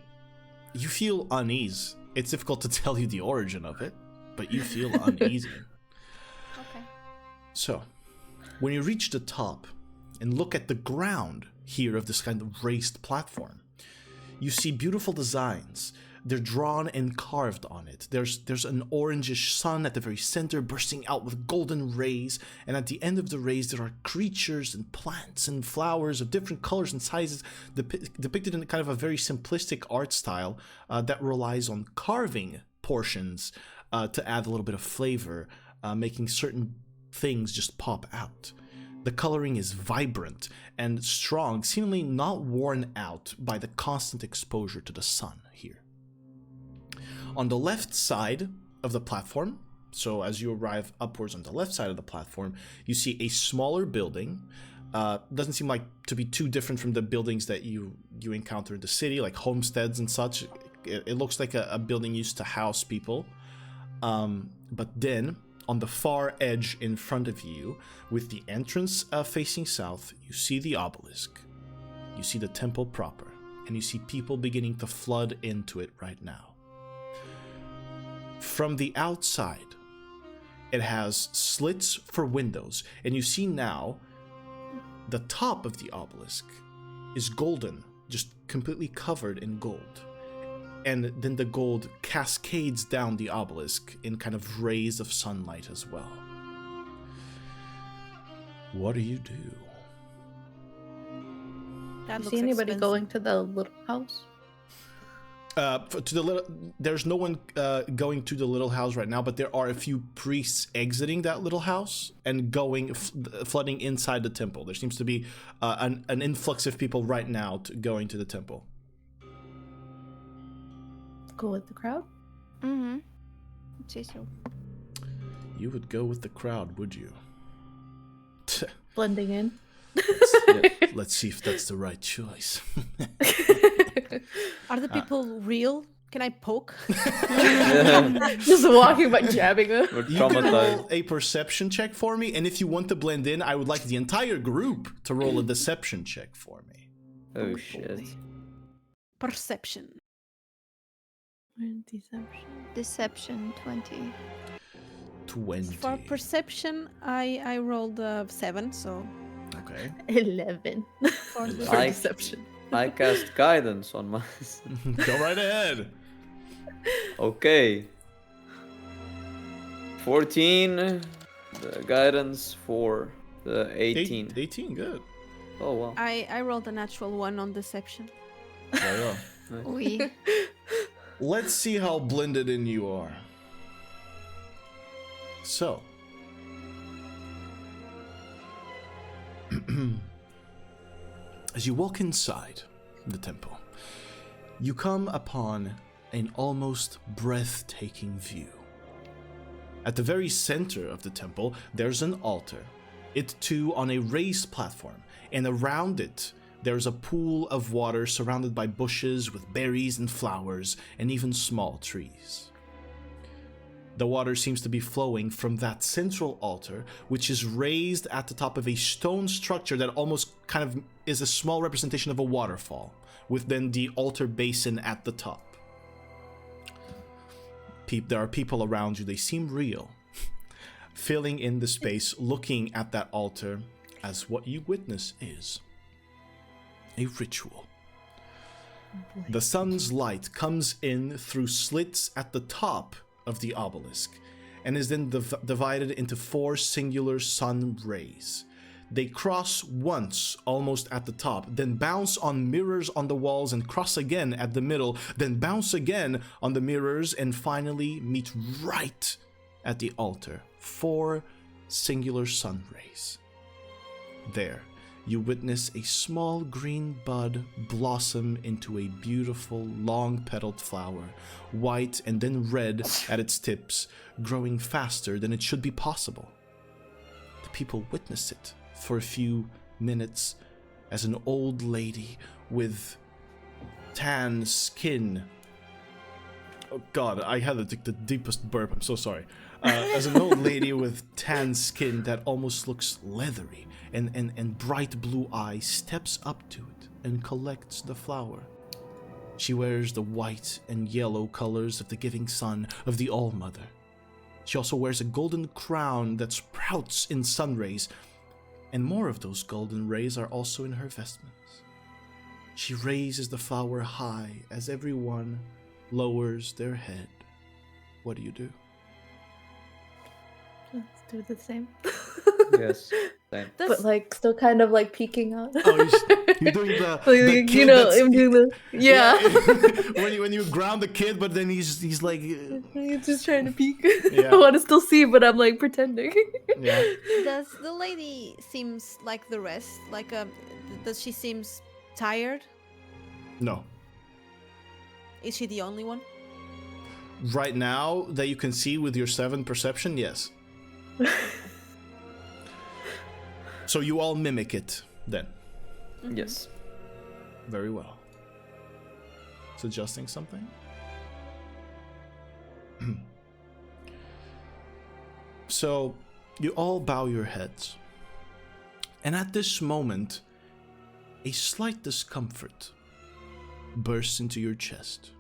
you feel unease. It's difficult to tell you the origin of it, but you feel uneasy. Okay. So, when you reach the top and look at the ground here of this kind of raised platform, you see beautiful designs. They're drawn and carved on it. There's an orangish sun at the very center bursting out with golden rays, and at the end of the rays there are creatures and plants and flowers of different colors and sizes depicted in kind of a very simplistic art style that relies on carving portions to add a little bit of flavor, making certain things just pop out. The coloring is vibrant and strong, seemingly not worn out by the constant exposure to the sun here. On the left side of the platform, so as you arrive upwards on the left side of the platform, you see a smaller building. Doesn't seem like to be too different from the buildings that you encounter in the city, like homesteads and such. It looks like a building used to house people. But then, on the far edge in front of you, with the entrance facing south, you see the obelisk. You see the temple proper, and you see people beginning to flood into it right now. From the outside, it has slits for windows, and you see now the top of the obelisk is golden, just completely covered in gold. And then the gold cascades down the obelisk in kind of rays of sunlight as well. What do you do? That You looks see anybody expensive. going to the little house? There's no one going to the little house right now, but there are a few priests exiting that little house and going flooding inside the temple. There seems to be an influx of people right now going to the temple. Go with the crowd? Mm-hmm. I'd say so. You would go with the crowd, would you? Blending in? Let's see if that's the right choice. Are the people real? Can I poke? Just walking by jabbing them. We're You can roll traumatized. a perception check for me, and if you want to blend in, I would like the entire group to roll a deception check for me. Oh shit. perception. Deception 20. 20. For perception, I rolled a 7, so Okay. 11 for for the I- deception. I cast guidance on my. Go right ahead. Okay. 14. The guidance for the 18. 18, good. Oh wow. I rolled a natural 1 on deception. Very well. Nice. We. Let's see how blended in you are. So. As you walk inside the temple, you come upon an almost breathtaking view. At the very center of the temple, there's an altar, it too on a raised platform, and around it, there's a pool of water surrounded by bushes with berries and flowers, and even small trees. The water seems to be flowing from that central altar, which is raised at the top of a stone structure that almost kind of is a small representation of a waterfall, with then the altar basin at the top. There are people around you, they seem real, filling in the space, looking at that altar as what you witness is a ritual. The sun's light comes in through slits at the top of the obelisk and is then divided into 4 singular sun rays. They cross once almost at the top, then bounce on mirrors on the walls and cross again at the middle, then bounce again on the mirrors and finally meet right at the altar. 4 singular sun rays. There, you witness a small green bud blossom into a beautiful long-petaled flower, white and then red at its tips, growing faster than it should be possible. The people witness it for a few minutes as an old lady with tan skin. Oh god, I had the deepest burp, I'm so sorry. As an old lady with tan skin that almost looks leathery and bright blue eyes steps up to it and collects the flower. She wears the white and yellow colors of the giving sun of the All-Mother. She also wears a golden crown that sprouts in sun rays, and more of those golden rays are also in her vestments. She raises the flower high as everyone lowers their head. What do you do? Let's do the same. Yes. Same. But like still kind of like peeking out. Oh, you're doing the like, kid that's... I'm doing the when you ground the kid, but then he's like... He's just trying to peek. Yeah. I want to still see, but I'm like pretending. Yeah. Does the lady seems like the rest? Like, does she seems tired? No. Is she the only one? Right now, that you can see with your 7 perception, yes. So you all mimic it, then. Mhm. Yes. Very well. It's adjusting something? So, you all bow your heads. And at this moment, a slight discomfort bursts into your chest,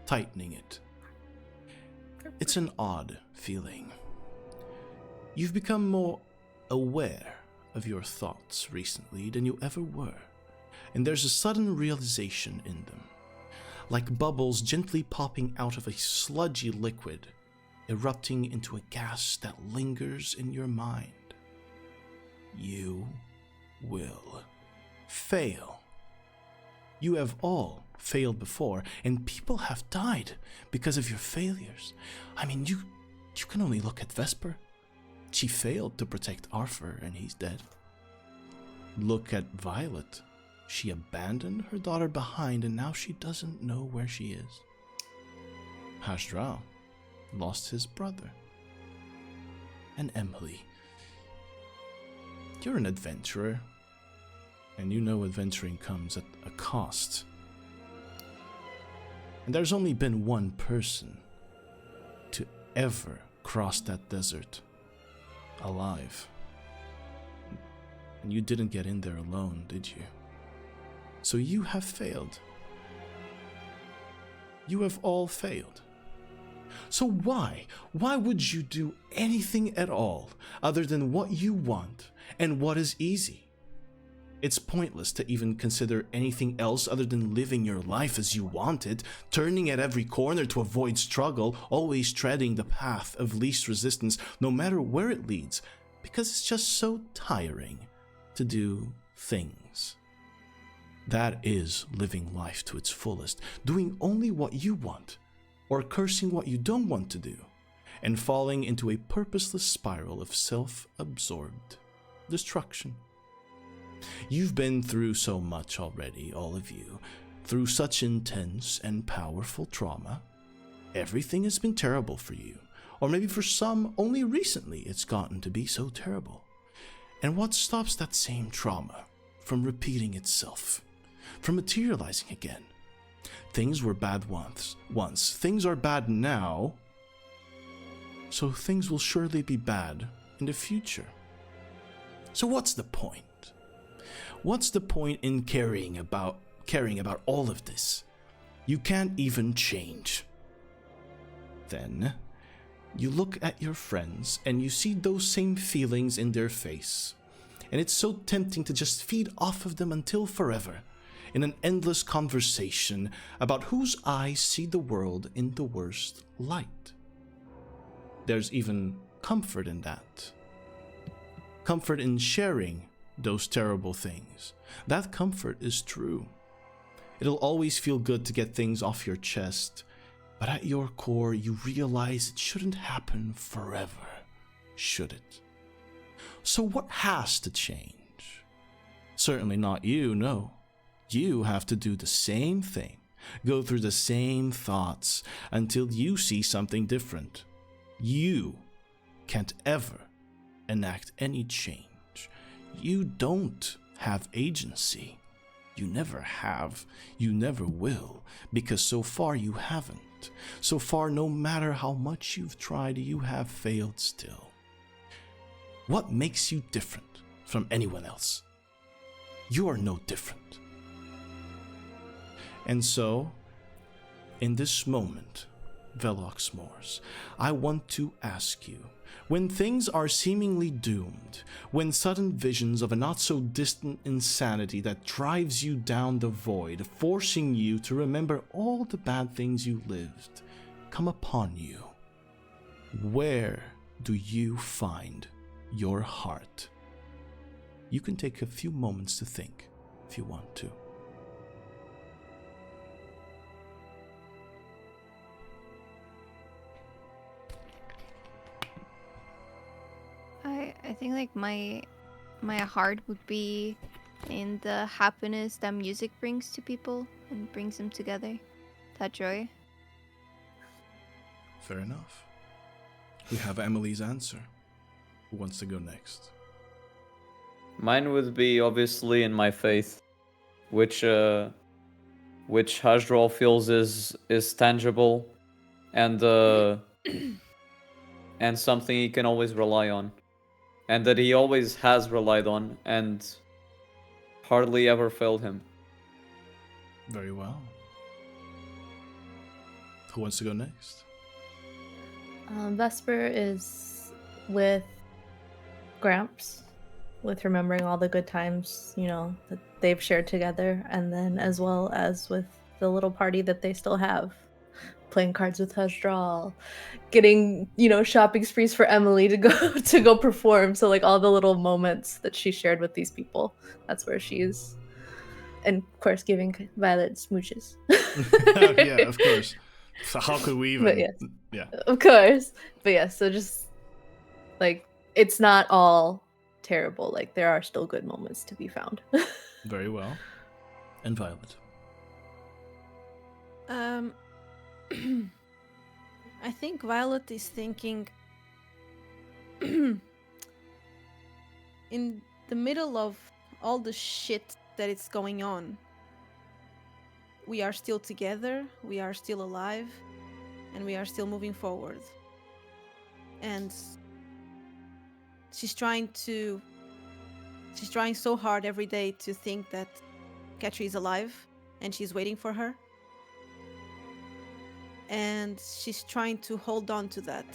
tightening it. It's an odd feeling. You've become more aware of your thoughts recently than you ever were, and there's a sudden realization in them, like bubbles gently popping out of a sludgy liquid, erupting into a gas that lingers in your mind. You will fail. You have all failed before, and people have died because of your failures. I mean, you can only look at Vesper. She failed to protect Arthur, and he's dead. Look at Violet. She abandoned her daughter behind, and now she doesn't know where she is. Haj'Draal lost his brother. And Emily, you're an adventurer, and you know adventuring comes at a cost. And there's only been one person to ever cross that desert alive. And you didn't get in there alone, did you? So you have failed. You have all failed. So why would you do anything at all other than what you want and what is easy? It's pointless to even consider anything else other than living your life as you want it, turning at every corner to avoid struggle, always treading the path of least resistance no matter where it leads, because it's just so tiring to do things. That is living life to its fullest, doing only what you want, or cursing what you don't want to do, and falling into a purposeless spiral of self-absorbed destruction. You've been through so much already, all of you, through such intense and powerful trauma. Everything has been terrible for you, or maybe for some, only recently it's gotten to be so terrible. And what stops that same trauma from repeating itself, from materializing again? Things were bad once. Things are bad now, so things will surely be bad in the future. So what's the point? What's the point in caring about all of this? You can't even change. Then, you look at your friends and you see those same feelings in their face. And it's so tempting to just feed off of them until forever, in an endless conversation about whose eyes see the world in the worst light. There's even comfort in that. Comfort in sharing those terrible things. That comfort is true. It'll always feel good to get things off your chest, but at your core you realize it shouldn't happen forever, should it? So what has to change? Certainly not you, no. You have to do the same thing, go through the same thoughts until you see something different. You can't ever enact any change. You don't have agency. You never have. You never will, because so far you haven't. So far, no matter how much you've tried, you have failed still. What makes you different from anyone else? You are no different. And so, in this moment, Velox Mors, I want to ask you, when things are seemingly doomed, when sudden visions of a not-so-distant insanity that drives you down the void, forcing you to remember all the bad things you lived, come upon you, where do you find your heart? You can take a few moments to think, if you want to. I think like my heart would be in the happiness that music brings to people and brings them together. That joy. Fair enough. We have Emily's answer. Who wants to go next? Mine would be obviously in my faith, which Haj'Draal feels is tangible and and something he can always rely on, and that he always has relied on and hardly ever failed him. Very well. Who wants to go next? Vesper is with Gramps, with remembering all the good times, you know, that they've shared together, and then as well as with the little party that they still have, playing cards with Haj'Draal, getting, you know, shopping sprees for Emily to go perform. So like all the little moments that she shared with these people, that's where she's, and of course giving Violet smooches. Yeah, of course. So how could we even? But yes, yeah, of course. But yeah, so just like it's not all terrible. Like there are still good moments to be found. very well. And Violet. I think Violet is thinking in the middle of all the shit that is going on, we are still together, we are still alive, and we are still moving forward. And she's trying so hard every day to think that Ketri is alive and she's waiting for her. and she's trying to hold on to that,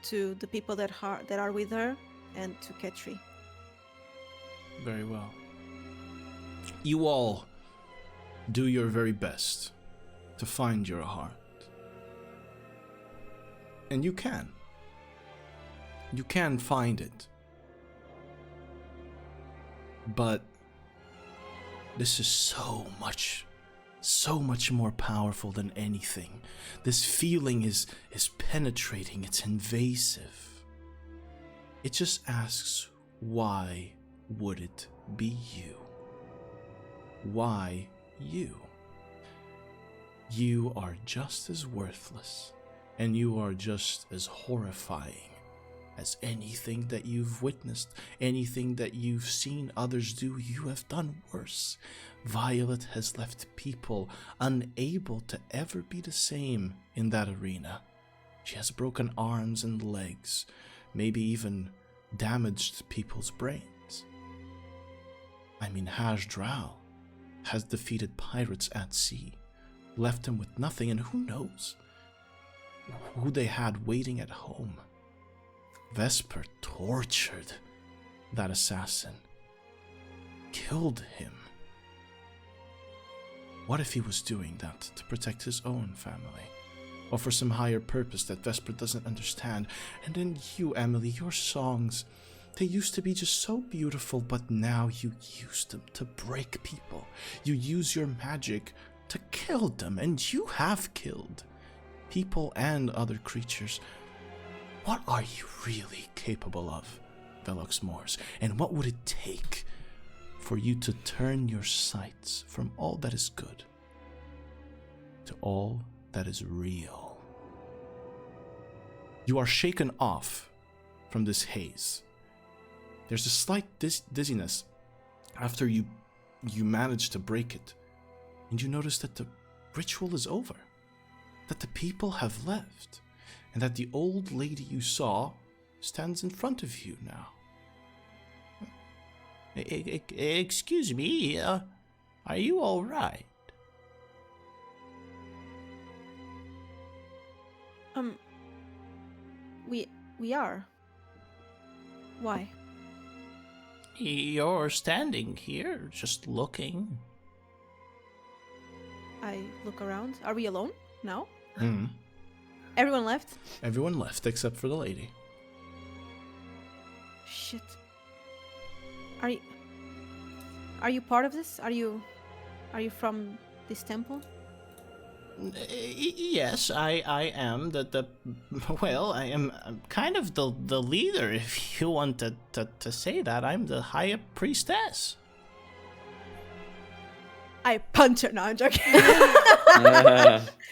to the people that are with her, and to Ketri. Very well. You all do your very best to find your heart. And you can. You can find it. But this is so much more powerful than anything. This feeling is penetrating, it's invasive. It just asks, why would it be you? Why you? You are just as worthless, and you are just as horrifying as anything that you've witnessed, anything that you've seen others do. You have done worse. Violet has left people unable to ever be the same in that arena. She has broken arms and legs, maybe even damaged people's brains. I mean, Haj'Draal has defeated pirates at sea, left them with nothing, and who knows who they had waiting at home. Vesper tortured that assassin, killed him. What if he was doing that to protect his own family, or for some higher purpose that Vesper doesn't understand? And then you, Emily, your songs, they used to be just so beautiful, but now you use them to break people. You use your magic to kill them, and you have killed people and other creatures. What are you really capable of, Velox Mors? And what would it take for you to turn your sights from all that is good to all that is real? You are shaken off from this haze. There's a slight dizziness after you manage to break it, and you notice that the ritual is over, that the people have left, and that the old lady you saw stands in front of you now. Excuse me, are you all right? We are. Why? You're standing here, just looking. I look around. Are we alone now? Mm. Everyone left? Everyone left except for the lady. Shit. Are you part of this? Are you from this temple? Yes, I am well, I am kind of the leader, if you want to say that. I'm the high priestess. I punch her. No, I'm joking.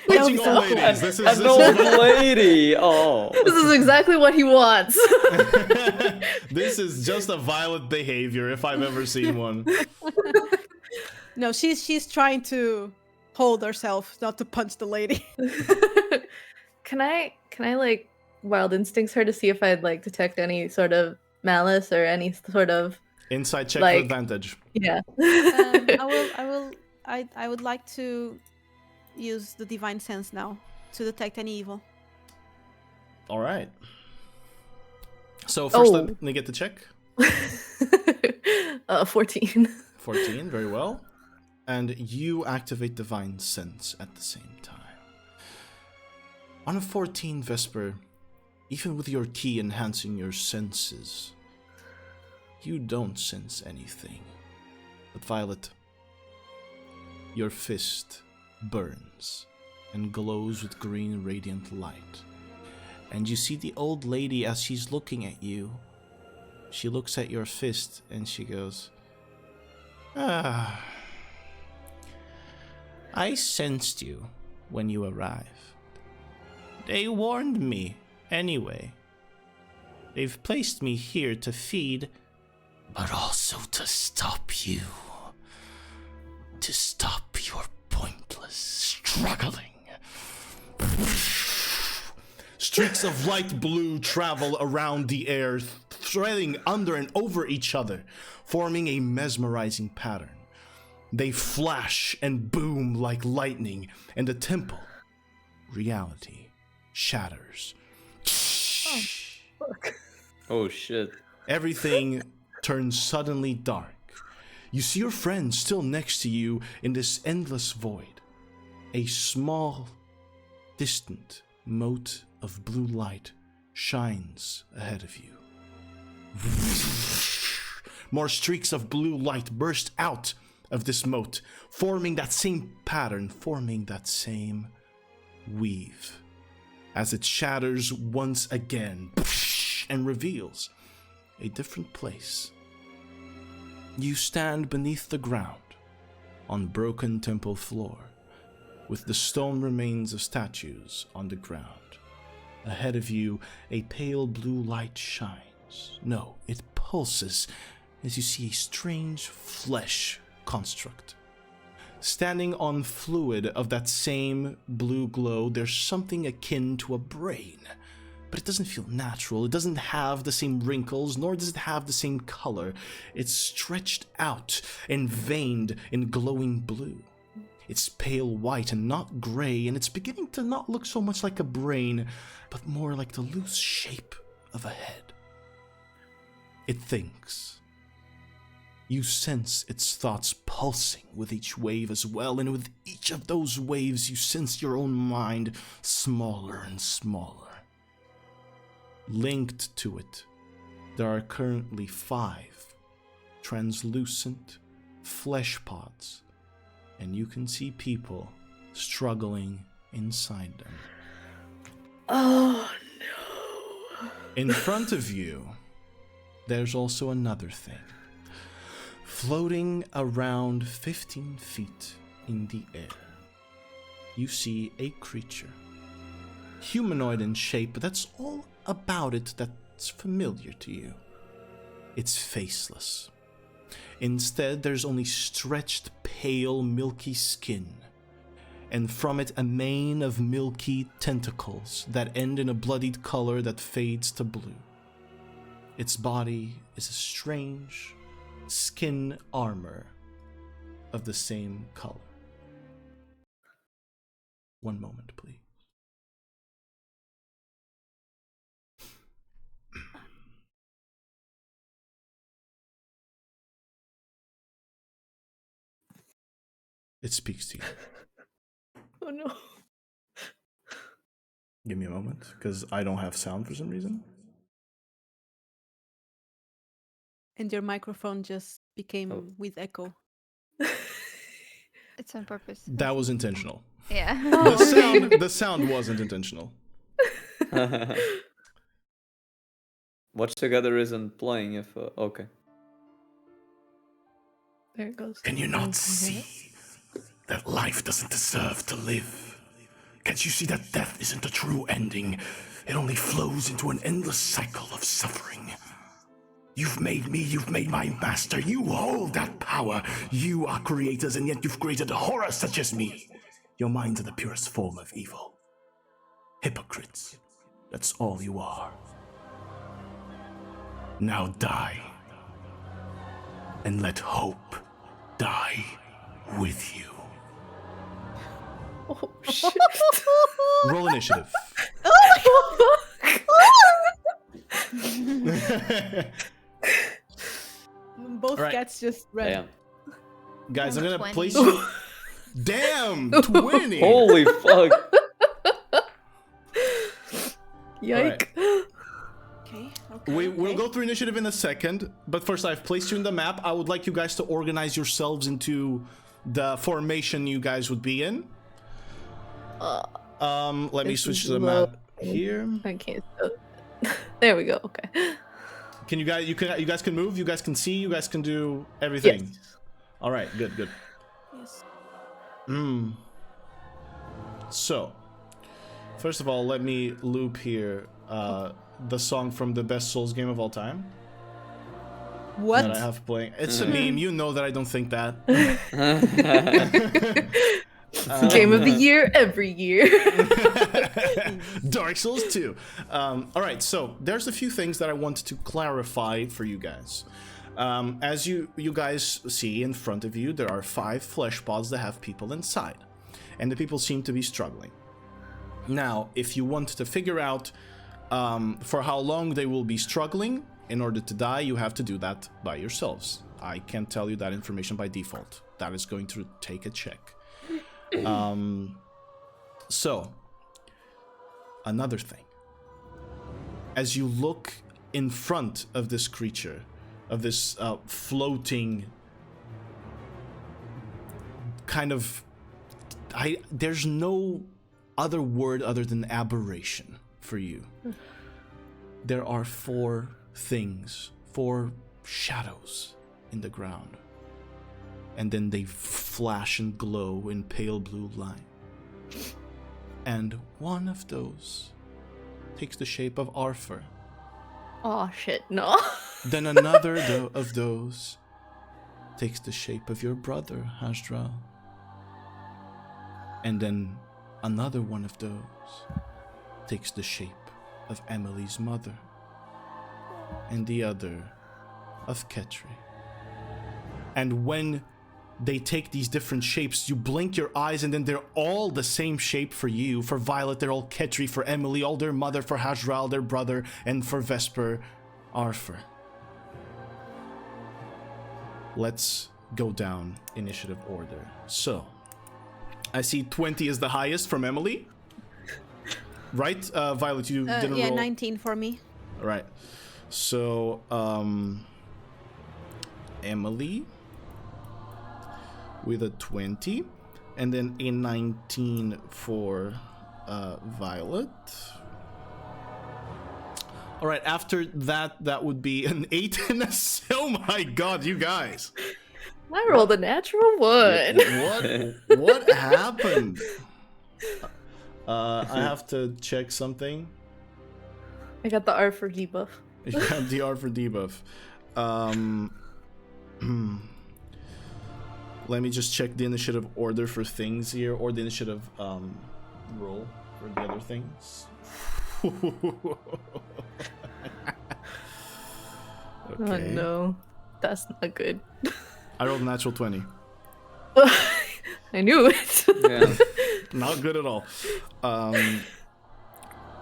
Punching old ladies. This is an old lady. Oh, This is exactly what he wants. This is just a violent behavior if I've ever seen one. No, she's trying to hold herself not to punch the lady. Can I like wild instincts her to see if I'd like detect any sort of malice or any sort of Inside check like, for advantage. yeah. I would like to use the divine sense now to detect any evil. All right. So first, let me get the check. 14. 14, very well. And you activate divine sense at the same time. On a 14, Vesper, even with your key enhancing your senses, you don't sense anything. But Violet, your fist burns and glows with green radiant light. And you see the old lady as she's looking at you. She looks at your fist and she goes, I sensed you when you arrived. They warned me anyway. They've placed me here to feed, but also to stop you. To stop your pointless struggling. Streaks of light blue travel around the air, threading under and over each other, forming a mesmerizing pattern. They flash and boom like lightning, and the temple reality shatters. Oh shit. Everything turns suddenly dark. You see your friend still next to you in this endless void. A small, distant mote of blue light shines ahead of you. More streaks of blue light burst out of this mote, forming that same pattern, forming that same weave, as it shatters once again and reveals a different place. You stand beneath the ground, on broken temple floor, with the stone remains of statues on the ground. Ahead of you, a pale blue light shines. No, it pulses as you see a strange flesh construct. Standing on fluid of that same blue glow, there's something akin to a brain, but it doesn't feel natural. It doesn't have the same wrinkles, nor does it have the same color. It's stretched out and veined in glowing blue. It's pale white and not gray, and it's beginning to not look so much like a brain, but more like the loose shape of a head. It thinks. You sense its thoughts pulsing with each wave as well, and with each of those waves you sense your own mind smaller and smaller. Linked to it, there are currently 5 translucent flesh pods, and you can see people struggling inside them. Oh no. In front of you, there's also another thing. Floating around 15 feet in the air, you see a creature. Humanoid in shape, but that's all about it that's familiar to you. It's faceless. Instead, there's only stretched, pale, milky skin, and from it a mane of milky tentacles that end in a bloodied color that fades to blue. Its body is a strange skin armor of the same color. One moment, please. It speaks to you. Oh no. Give me a moment, because I don't have sound for some reason. And your microphone just became with echo. It's on purpose. That was intentional. Yeah. The sound wasn't intentional. Watch Together isn't playing if... okay. There it goes. Can you not see that life doesn't deserve to live? Can't you see that death isn't a true ending? It only flows into an endless cycle of suffering. You've made me, you've made my master, you hold that power. You are creators, and yet you've created a horror such as me. Your minds are the purest form of evil. Hypocrites, that's all you are. Now die, and let hope die with you. Oh shit. Roll initiative. Both Right. cats just ran. Damn. Guys, I'm gonna 20. place you. Damn! 20! Holy fuck. Yike. Okay. We'll go through initiative in a second, but first I've placed you in the map. I would like you guys to organize yourselves into the formation you guys would be in. Let me This switch is to the low. map here. I can't. There we go. Okay. Can you guys can move, you guys can see, you guys can do everything. Yes. All right, good. Yes. So, first of all, let me loop here the song from the best Souls game of all time What? that I have playing. It's a meme, you know that I don't think that. Game of the year every year. Dark Souls 2. All right, so there's a few things that I wanted to clarify for you guys. As you guys see in front of you, there are 5 flesh pods that have people inside, and the people seem to be struggling. Now, if you want to figure out for how long they will be struggling in order to die, you have to do that by yourselves. I can't tell you that information by default. That is going to take a check. So, another thing. As you look in front of this creature, of this floating kind of... there's no other word other than aberration for you. There are 4 things, 4 shadows in the ground. And then they flash and glow in pale blue light. And one of those takes the shape of Arthur. Oh shit, no. Then another of those takes the shape of your brother, Haj'Draal. And then another one of those takes the shape of Emily's mother. And the other of Ketri. And when they take these different shapes, you blink your eyes and then they're all the same shape for you. For Violet, they're all Ketri. For Emily, all their mother. For Haj'Draal, their brother. And for Vesper, Arthur. Let's go down initiative order. So, I see 20 is the highest from Emily. Right? Violet, you didn't roll? 19 for me. All right. So, Emily with a 20, and then a 19 for Violet. All right, after that, that would be an 8 and a... Oh my god, you guys. I rolled a natural 1. What happened? I have to check something. I got the R for debuff. You got the R for debuff. Let me just check the initiative order for things here, or the initiative roll for the other things. Okay. Oh no, that's not good. I rolled a natural 20. I knew it. Yeah. Not good at all.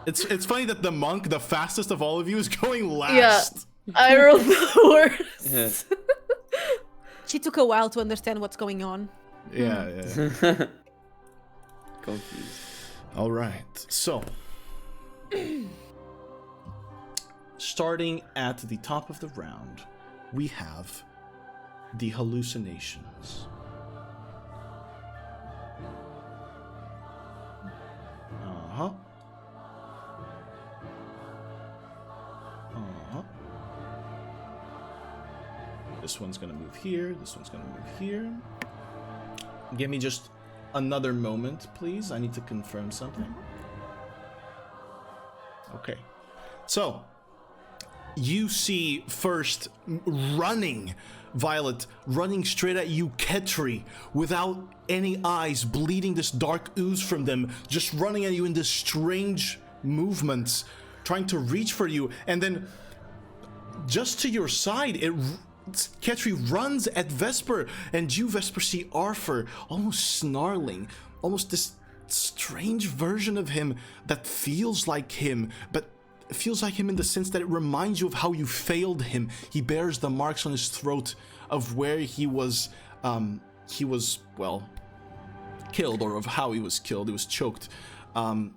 It's funny that the monk, the fastest of all of you, is going last. Yeah, I rolled the worst. Yeah. She took a while to understand what's going on. Yeah. Confused. All right. So, starting at the top of the round, we have the hallucinations. This one's gonna move here. This one's gonna move here. Give me just another moment, please. I need to confirm something. Okay. So, you see first running, Violet, running straight at you, Ketri, without any eyes, bleeding this dark ooze from them, just running at you in this strange movements, trying to reach for you, and then just to your side, Ketri runs at Vesper, and you, Vesper, see Arthur almost snarling, almost this strange version of him that feels like him, but feels like him in the sense that it reminds you of how you failed him. He bears the marks on his throat of where he was, well, killed, or of how he was killed. He was choked. And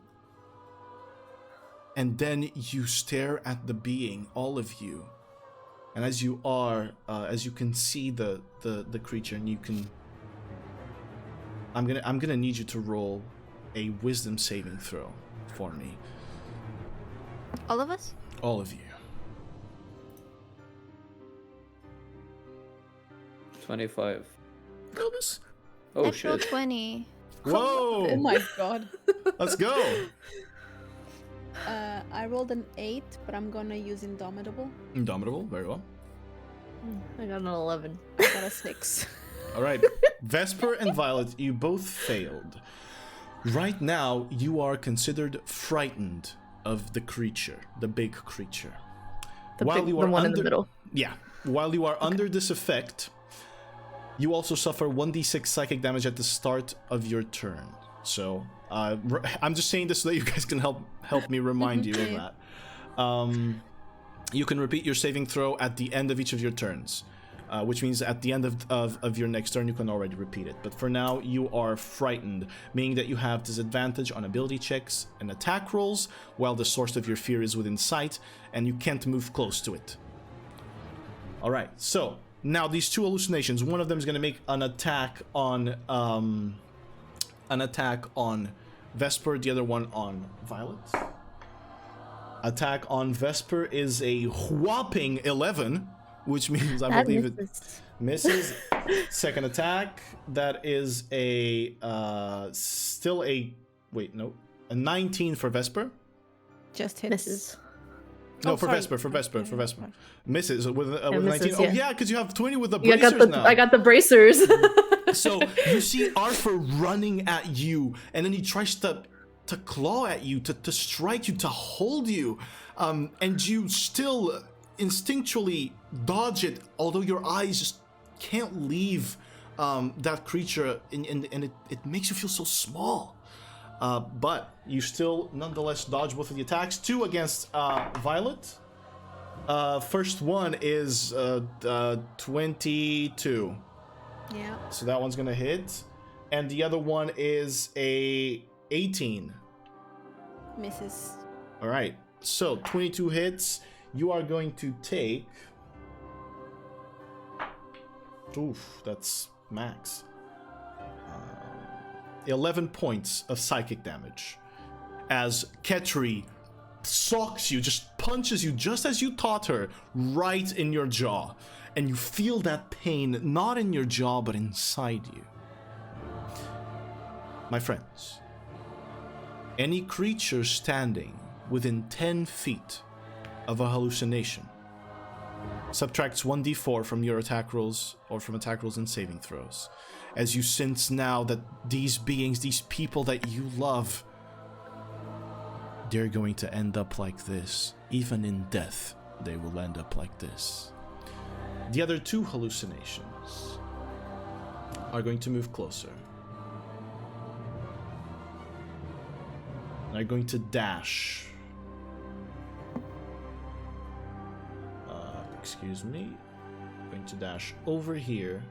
then you stare at the being, all of you. And as you can see the creature, and you can... I'm gonna need you to roll a wisdom saving throw for me. All of us? All of you. 25. Elvis? Oh Natural shit. 20. Whoa! Oh my god. Let's go! I rolled an 8, but I'm gonna use Indomitable. Indomitable, very well. I got an 11. I got a 6. All right, Vesper and Violet, you both failed. Right now, you are considered frightened of the creature, the big creature. The one in the middle. Yeah. While you are under this effect, you also suffer 1d6 psychic damage at the start of your turn. So, I'm just saying this so that you guys can help me remind you of that. You can repeat your saving throw at the end of each of your turns, which means at the end of your next turn you can already repeat it. But for now, you are frightened, meaning that you have disadvantage on ability checks and attack rolls, while the source of your fear is within sight, and you can't move close to it. Alright, so now these two hallucinations, one of them is going to make an attack on Vesper, the other one on Violet. Attack on Vesper is a whopping 11, which means I believe it misses. Second attack, that is a still a a 19 for Vesper. Just hits. Misses. No, for sorry. Vesper. Misses with misses, 19. yeah. Oh yeah, because you have 20 with the Yeah, bracers now. I got the bracers. So you see Arthur running at you, and then he tries to claw at you, to strike you, to hold you, and you still instinctually dodge it, although your eyes just can't leave that creature, and it makes you feel so small. But you still nonetheless dodge both of the attacks. 2 against Violet. First one is 22. Yeah. So that one's gonna hit. And the other one is a 18. Misses. Alright, so 22 hits. You are going to take... Oof, that's max. 11 points of psychic damage. As Ketri socks you, just punches you, just as you taught her, right in your jaw. And you feel that pain, not in your jaw, but inside you. My friends, any creature standing within 10 feet of a hallucination subtracts 1d4 from your attack rolls or from attack rolls and saving throws. As you sense now that these beings, these people that you love, they're going to end up like this. Even in death, they will end up like this. The other 2 hallucinations are going to move closer. They're going to dash. Excuse me. Going to dash over here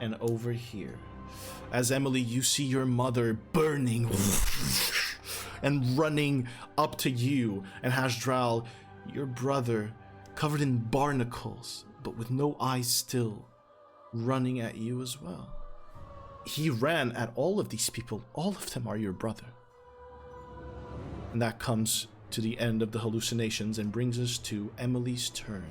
and over here. As Emily, you see your mother burning and running up to you, and Haj'Draal, your brother, covered in barnacles, but with no eyes still, running at you as well. He ran at all of these people. All of them are your brother. And that comes to the end of the hallucinations and brings us to Emily's turn.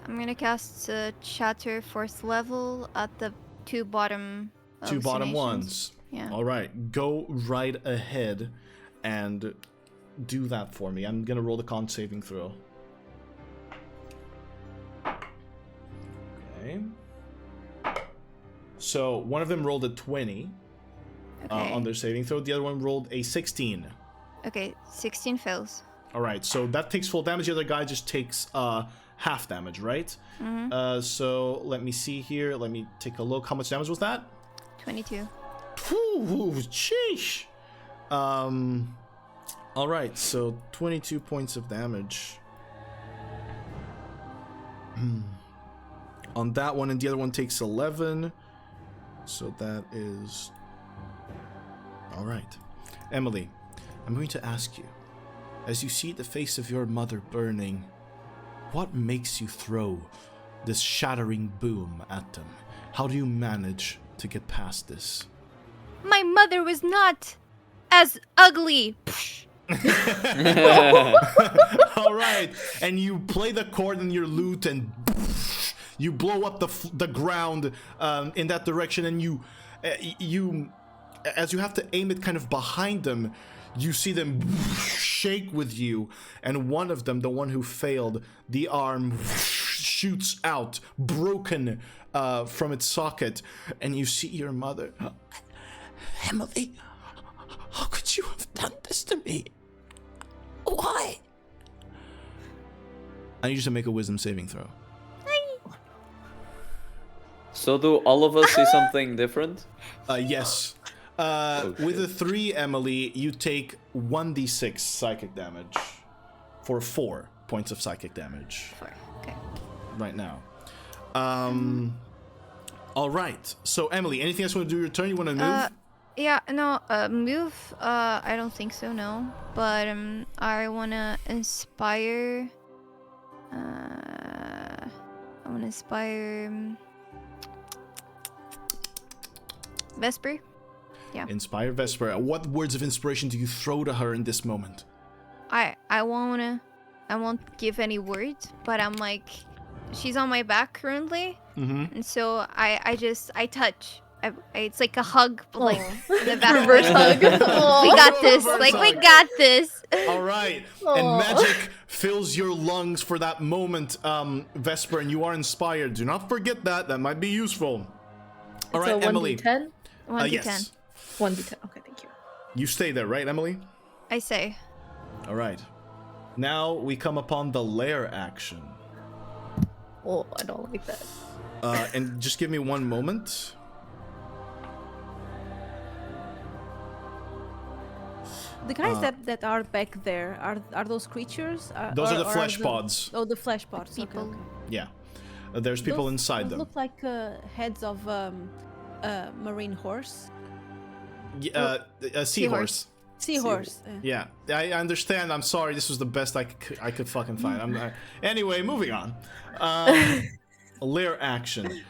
I'm gonna cast Shatter 4th level at the 2 bottom. 2 bottom hallucinations. ones. Yeah. All right, go right ahead and do that for me. I'm gonna roll the con saving throw. Okay. So one of them rolled a 20 Okay. on their saving throw. The other one rolled a 16. Okay, 16 fails. All right, so that takes full damage. The other guy just takes half damage, right? Mm-hmm. So let me see here. Let me take a look. How much damage was that? 22. Ooh, sheesh. All right, so 22 points of damage. On that one, and the other one takes 11. So that is... All right. Emily, I'm going to ask you, as you see the face of your mother burning, what makes you throw this shattering boom at them? How do you manage to get past this? My mother was not as ugly. All right, and you play the chord in your lute, and you blow up the ground in that direction, and you as you have to aim it kind of behind them, you see them shake with you, and one of them, the one who failed, the arm shoots out, broken from its socket, and you see your mother. Emily, how could you have done this to me? Why? I need you to make a wisdom saving throw. So do all of us see something different? Yes. With a 3, Emily, you take 1d6 psychic damage for 4 points of psychic damage. 4. Okay. Right now. All right. So, Emily, anything else you want to do your turn? You want to move? Yeah, no, move, I don't think so, no. But, I wanna inspire... I wanna inspire... Vesper? Yeah. Inspire Vesper. What words of inspiration do you throw to her in this moment? I won't give any words, but I'm like, she's on my back currently, and so I touch. It's like a hug, but like in the back. Reverse hug. We got this. Like we got this. All right. And magic fills your lungs for that moment, Vesper, and you are inspired. Do not forget that. That might be useful. All right, so Emily. 1d10? 1d10. Yes. 1d10. Okay, thank you. You stay there, right, Emily? I say. All right. Now we come upon the Lair Action. Oh, I don't like that. And just give me one moment. The guys that are back there, are those creatures? Those are the or flesh pods. Oh, the flesh pods. People. Okay. Yeah. There's people Those- inside those them. look like heads of marine horse. A seahorse. Seahorse. Yeah, I understand. I'm sorry. This was the best I could fucking find. Anyway, moving on. Lair Action.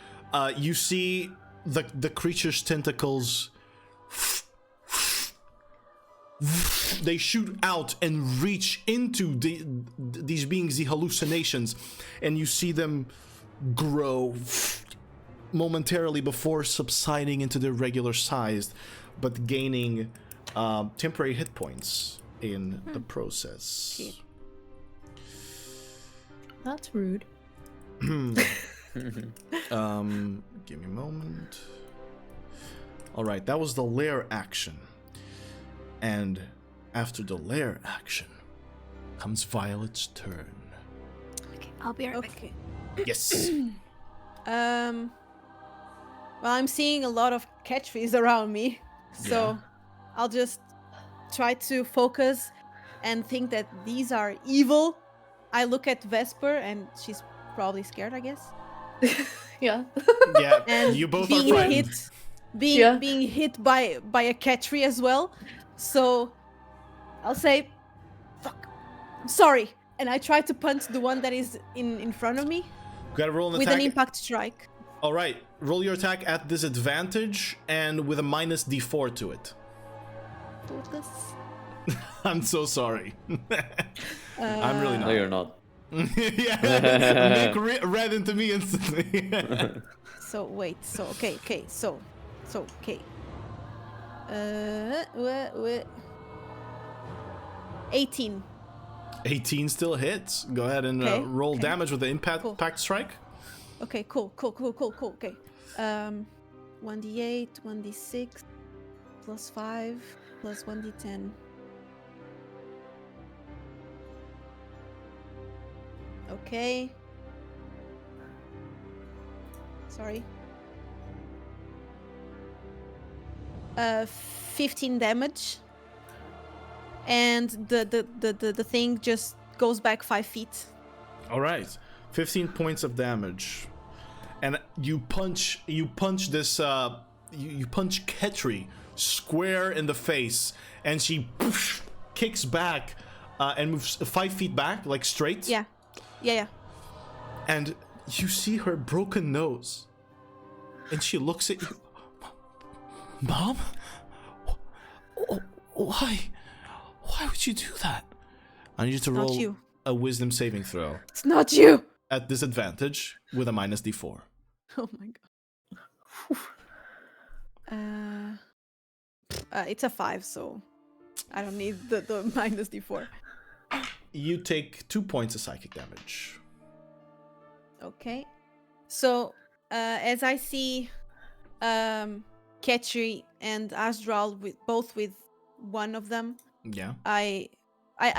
You see the creature's tentacles. They shoot out and reach into these beings, the hallucinations, and you see them grow momentarily before subsiding into their regular size, but gaining temporary hit points in the process. Shit. That's rude. Give me a moment. All right, that was the Lair Action. And after the Lair Action comes Violet's turn. Okay, I'll be right back. Okay. Yes. Well, I'm seeing a lot of catchphrase around me, so Yeah. I'll just try to focus and think that these are evil. I look at Vesper, and she's probably scared, I guess. Yeah. Yeah, And you both are being frightened. being hit by a catchery as well. So I'll say, "Fuck, I'm sorry," and I try to punch the one that is in front of me Gotta roll an with attack. an impact strike. All right, roll your attack at disadvantage and with a minus D4 to it. Do this. I'm so sorry. I'm really No, not. you're not. Yeah, Nick read into me instantly. So wait. So okay. So okay. 18. 18 still hits. Go ahead and Okay, roll okay. damage with the impact Cool. strike. Okay, cool. Okay. 1d8, 1d6, plus 5, plus 1d10. Okay. Sorry. 15 damage. And the thing just goes back 5 feet. All right, 15 points of damage, and you punch this you punch Ketri square in the face, and she kicks back and moves 5 feet back, like straight. Yeah. And you see her broken nose, and she looks at you. Mom, why would you do that? I need you to Not roll you. a wisdom saving throw It's not you. at disadvantage with a minus D4. Oh my god. It's a 5, so I don't need the minus d4. You take 2 points of psychic damage. Okay. So as I see Ketri and Haj'Draal both with one of them, Yeah. I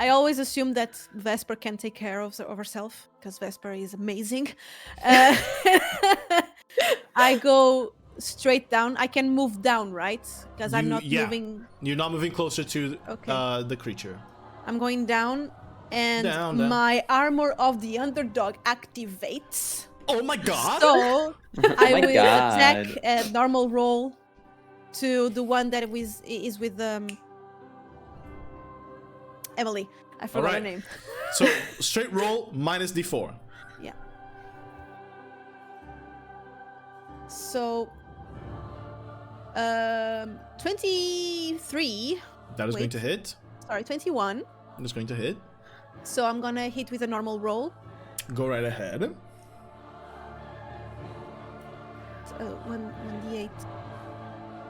always assume that Vesper can take care of herself because Vesper is amazing. I go straight down. I can move down, right? Because I'm not Yeah. moving. You're not moving closer to Okay. the creature. I'm going down, and Down. my Armour of the Underdog activates. Oh my god! So I my will attack God. a normal roll to the one that is with Emily. I forgot her Alright. name. So straight roll minus d4. Yeah. So 23. That is going Wait. to hit. Sorry, 21. That is going to hit. So I'm gonna hit with a normal roll. Go right ahead. 1d8.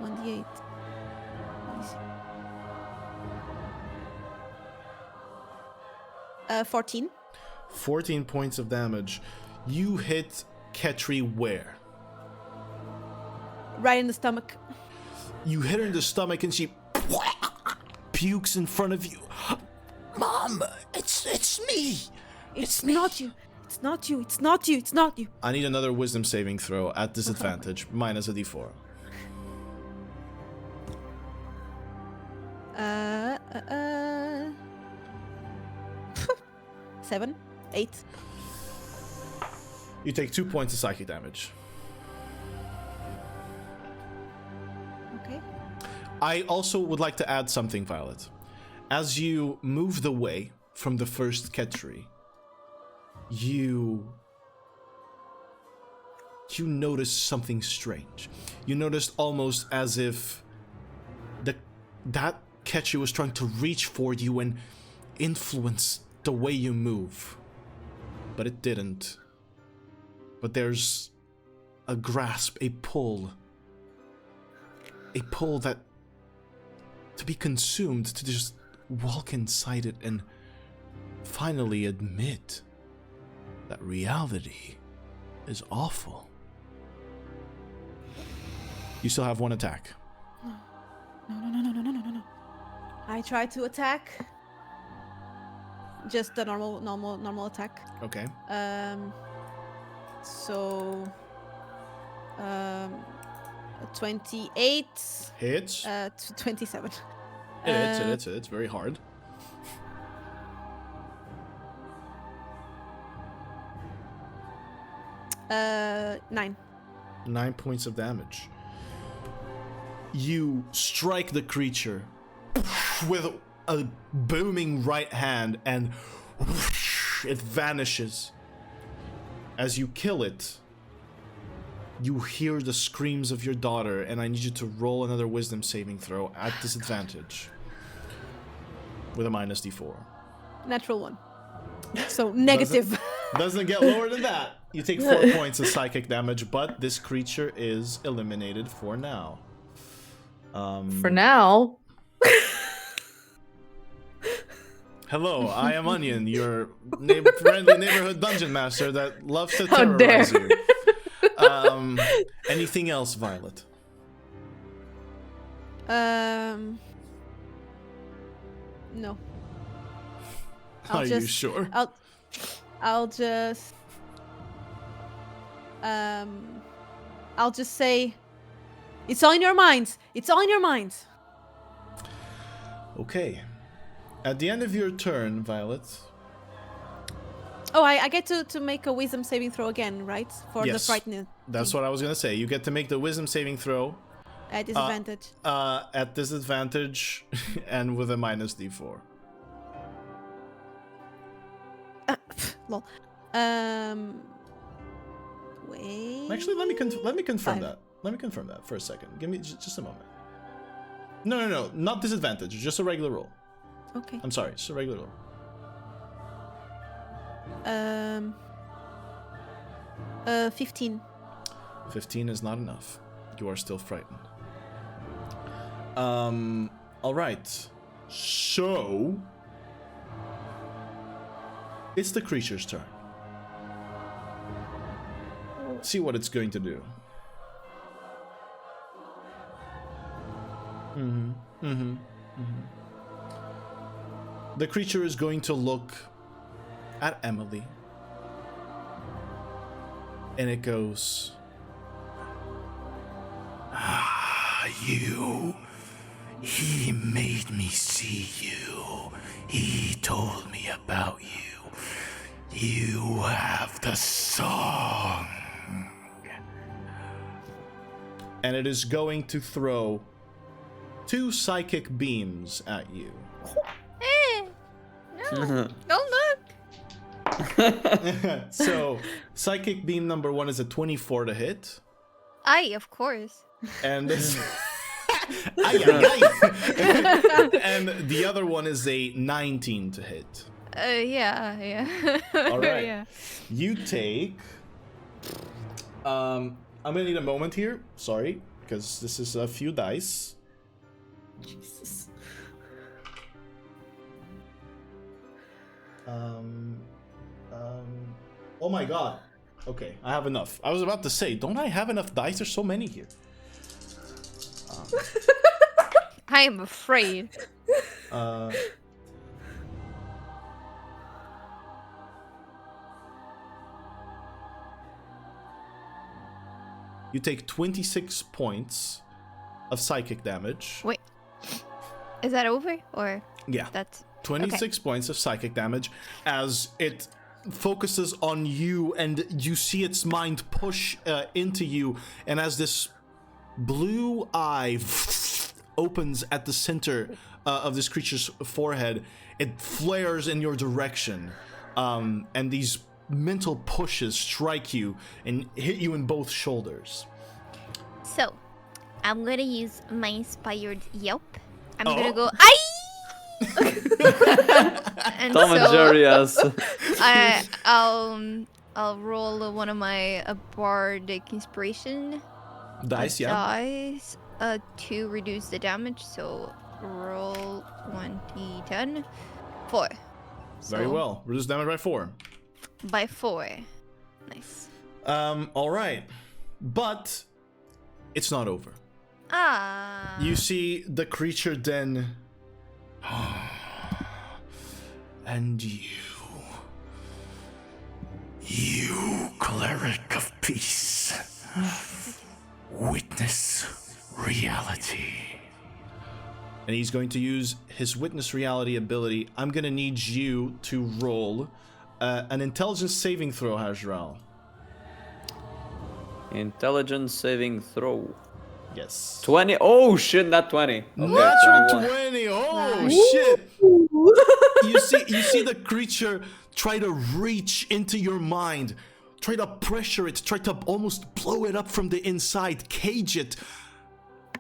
1d8. 14. 14 points of damage. You hit Ketri where? Right in the stomach. You hit her in the stomach and she pukes in front of you. Mom, it's me. It's not you. It's not you. It's not you. It's not you. I need another wisdom saving throw at disadvantage, minus a d4. 7, 8. You take 2 points of psychic damage. Okay. I also would like to add something, Violet. As you moved away from the first Ketri, you noticed something strange. You noticed almost as if that Ketri was trying to reach for you and influence the way you move. But it didn't. But there's a grasp, a pull that to be consumed, to just walk inside it and finally admit that reality is awful. You still have one attack. No. I try to attack. Just the normal attack. Okay. So 28 Hits. to 27. It's very hard. Uh, 9. 9 points of damage. You strike the creature with a booming right hand and it vanishes. As you kill it, you hear the screams of your daughter, and I need you to roll another wisdom saving throw at disadvantage with a minus d4. Natural 1. So negative. Doesn't get lower than that. You take 4 points of psychic damage, but this creature is eliminated for now. For now. Hello, I am Onion, your friendly neighborhood dungeon master that loves to How dare. terrorize you. Anything else, Violet? No. Are you sure? I'll just say it's all in your minds. It's all in your minds. Okay. At the end of your turn, Violet. Oh, I get to make a wisdom saving throw again, right? For the Yes. frightening. That's what I was gonna say. You get to make the wisdom saving throw At disadvantage. at disadvantage and with a minus d4. Lol. Wait. Actually, let me confirm 5. that. Let me confirm that for a second. Give me just a moment. No, not disadvantage. Just a regular roll. Okay. I'm sorry, just a regular roll. 15. 15 is not enough. You are still frightened. All right. So it's the creature's turn. See what it's going to do. The creature is going to look at Emily. And it goes, you. He made me see you. He told me about you. You have the song. And it is going to throw 2 psychic beams at you. No, don't look. So, psychic beam number 1 is a 24 to hit. Aye, of course. And this... And the other one is a 19 to hit. Yeah. All right. Yeah. You take... I'm gonna need a moment here. Sorry, because this is a few dice. Jesus. Oh my god. Okay, I have enough. I was about to say, don't I have enough dice? There's so many here. I am afraid. You take 26 points of psychic damage. Wait. Is that over? Or Yeah. that's 26 points of psychic damage as it focuses on you and you see its mind push into you, and as this blue eye opens at the center of this creature's forehead, it flares in your direction, and these mental pushes strike you and hit you in both shoulders. So, I'm gonna use my inspired yelp. I'm Oh. gonna go aye. And Tom and Jerry as I'll roll one of my bardic inspiration Dice, yeah. dice to reduce the damage. So roll 1d10. 4. Very So, well. Reduce damage by 4. By 4. Nice. All right. But it's not over. Ah. You see the creature then... And you cleric of peace, witness reality. And he's going to use his witness reality ability. I'm going to need you to roll an intelligence saving throw, Haj'Draal. intelligence saving throw. Yes. 20. Oh shit, not 20. Okay, Natural 21. 20. Oh Nice. shit. You see the creature try to reach into your mind, try to pressure it, try to almost blow it up from the inside, cage it.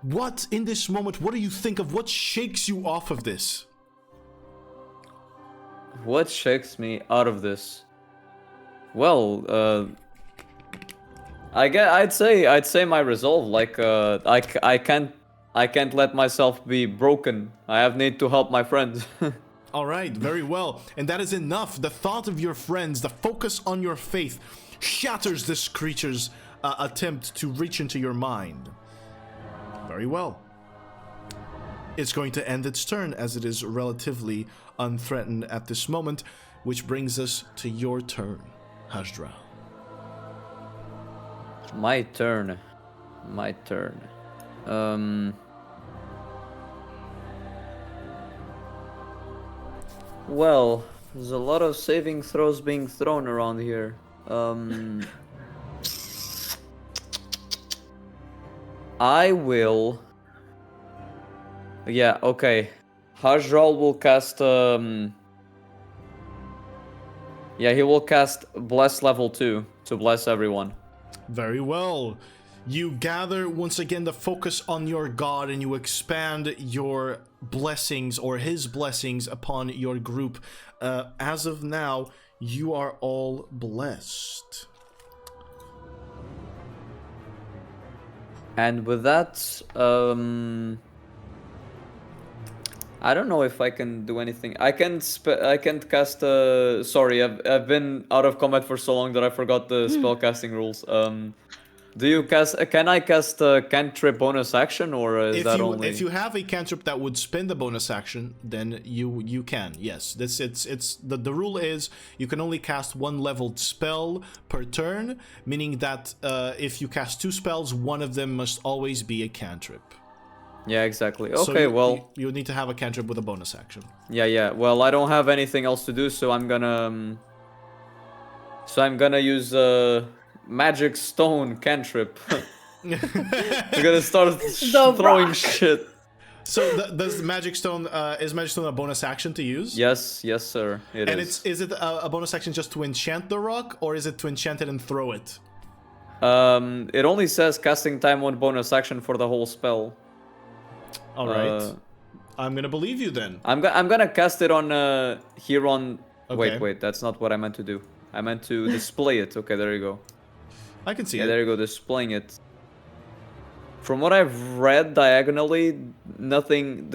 What in this moment, what do you think of? What shakes you off of this? What shakes me out of this? Well, I'd say my resolve. Like, I can't let myself be broken. I have need to help my friends. All right, very well. And that is enough. The thought of your friends, the focus on your faith, shatters this creature's attempt to reach into your mind. Very well. It's going to end its turn as it is relatively unthreatened at this moment, which brings us to your turn, Haj'Draal. My turn. Well, there's a lot of saving throws being thrown around here. I will... Yeah, okay. Haj'Draal will cast... Yeah, he will cast Bless level 2 to bless everyone. Very well. You gather once again the focus on your god and you expand your blessings or his blessings upon your group. As of now, you are all blessed. And with that, I don't know if I can do anything. I can't cast. Sorry, I've been out of combat for so long that I forgot the spellcasting rules. Do you cast? Can I cast cantrip bonus action, or is that only? If you have a cantrip that would spend the bonus action, then you can. Yes, the rule is you can only cast one leveled spell per turn, meaning that if you cast 2 spells, one of them must always be a cantrip. Yeah, exactly. So Okay, well, you need to have a cantrip with a bonus action. yeah. Well, I don't have anything else to do, so I'm gonna use magic stone cantrip. I'm gonna start throwing rock. shit. So does the magic stone is magic stone a bonus action to use? Yes, sir. It And is. is it a bonus action just to enchant the rock, or is it to enchant it and throw it? It only says casting time 1 bonus action for the whole spell. All right. I'm gonna believe you then. I'm gonna cast it on here on. Okay. Wait. That's not what I meant to do. I meant to display it. Okay, there you go. I can see Yeah, it. there you go. Displaying it. From what I've read diagonally, nothing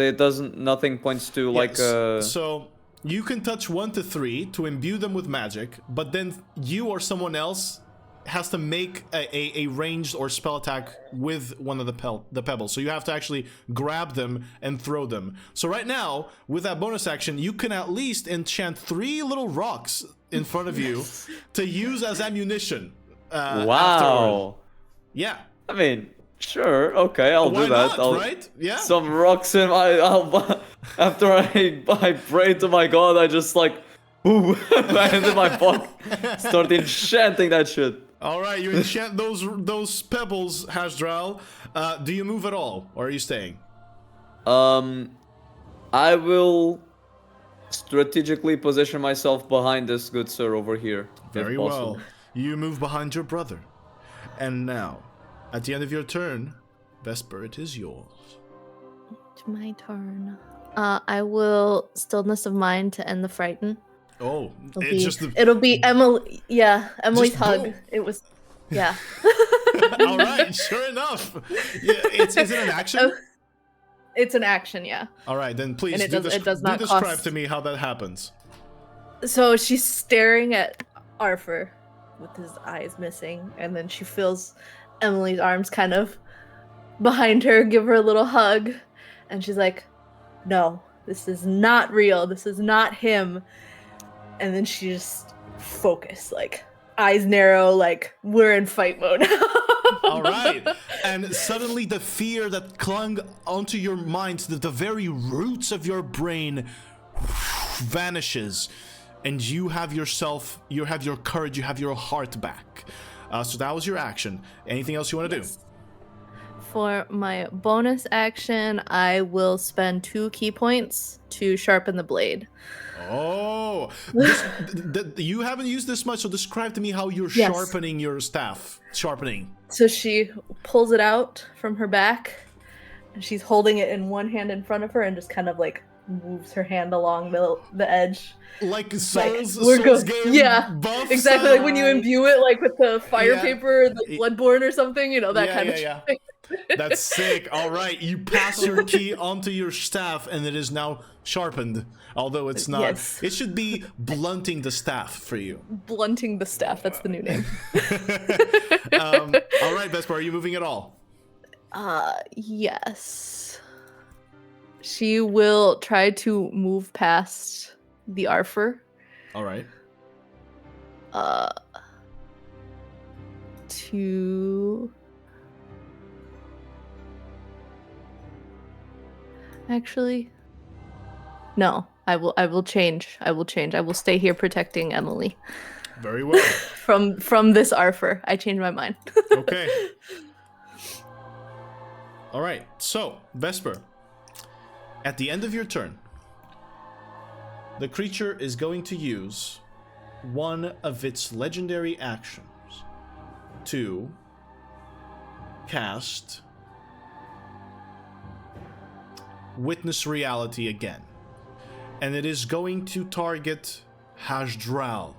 points to like So you can touch 1 to 3 to imbue them with magic, but then you or someone else has to make a ranged or spell attack with one of the pebbles. So you have to actually grab them and throw them. So right now, with that bonus action, you can at least enchant 3 little rocks in front of you to use as ammunition. wow. Afterward. Yeah. I mean, sure. Okay, I'll Why do that. not, right? Yeah. Some rocks in my. After I pray to my god, I just like, boom, my hand in my pocket, start enchanting that shit. All right, you enchant those pebbles, Haj'Draal. Do you move at all, or are you staying? I will strategically position myself behind this good sir over here. if Very possible. well. You move behind your brother. And now, at the end of your turn, Vesper, it is yours. It's my turn. I will Stillness of Mind to end the frighten. Oh, It'll be Emily. Yeah, Emily's Just hug. boom. It was. Yeah. All right, sure enough. Yeah, is it an action? It's an action, yeah. All right, then please And it do does not describe cost- to me how that happens. So she's staring at Arthur with his eyes missing, and then she feels Emily's arms kind of behind her, give her a little hug, and she's like, "No, this is not real. This is not him." And then she just focus, like eyes narrow, like we're in fight mode. All right. And suddenly the fear that clung onto your mind, the very roots of your brain vanishes. And you have your courage, you have your heart back. So that was your action. Anything else you want to do? For my bonus action, I will spend 2 key points to sharpen the blade. Oh, you haven't used this much, so describe to me how you're Yes. sharpening your staff. Sharpening. So she pulls it out from her back, and she's holding it in one hand in front of her and just kind of like moves her hand along the edge. Like Like, Souls, we're Souls good. game Yeah, buff exactly, style? like when you imbue it like with the fire Yeah. paper, the Bloodborne or something, you know, that kind of yeah. shit. That's sick. All right, you pass your key onto your staff, and it is now sharpened. Although it's not. Yes. It should be blunting the staff for you. Blunting the staff, that's the new name. All right, Vesper, are you moving at all? Yes. She will try to move past the Arthur. All right. To actually no, I will change. I will stay here protecting Emily Very well. from this Arthur. I changed my mind. Okay. All right. So, Vesper, at the end of your turn, the creature is going to use one of its legendary actions to cast Witness Reality again. And it is going to target Haj'Draal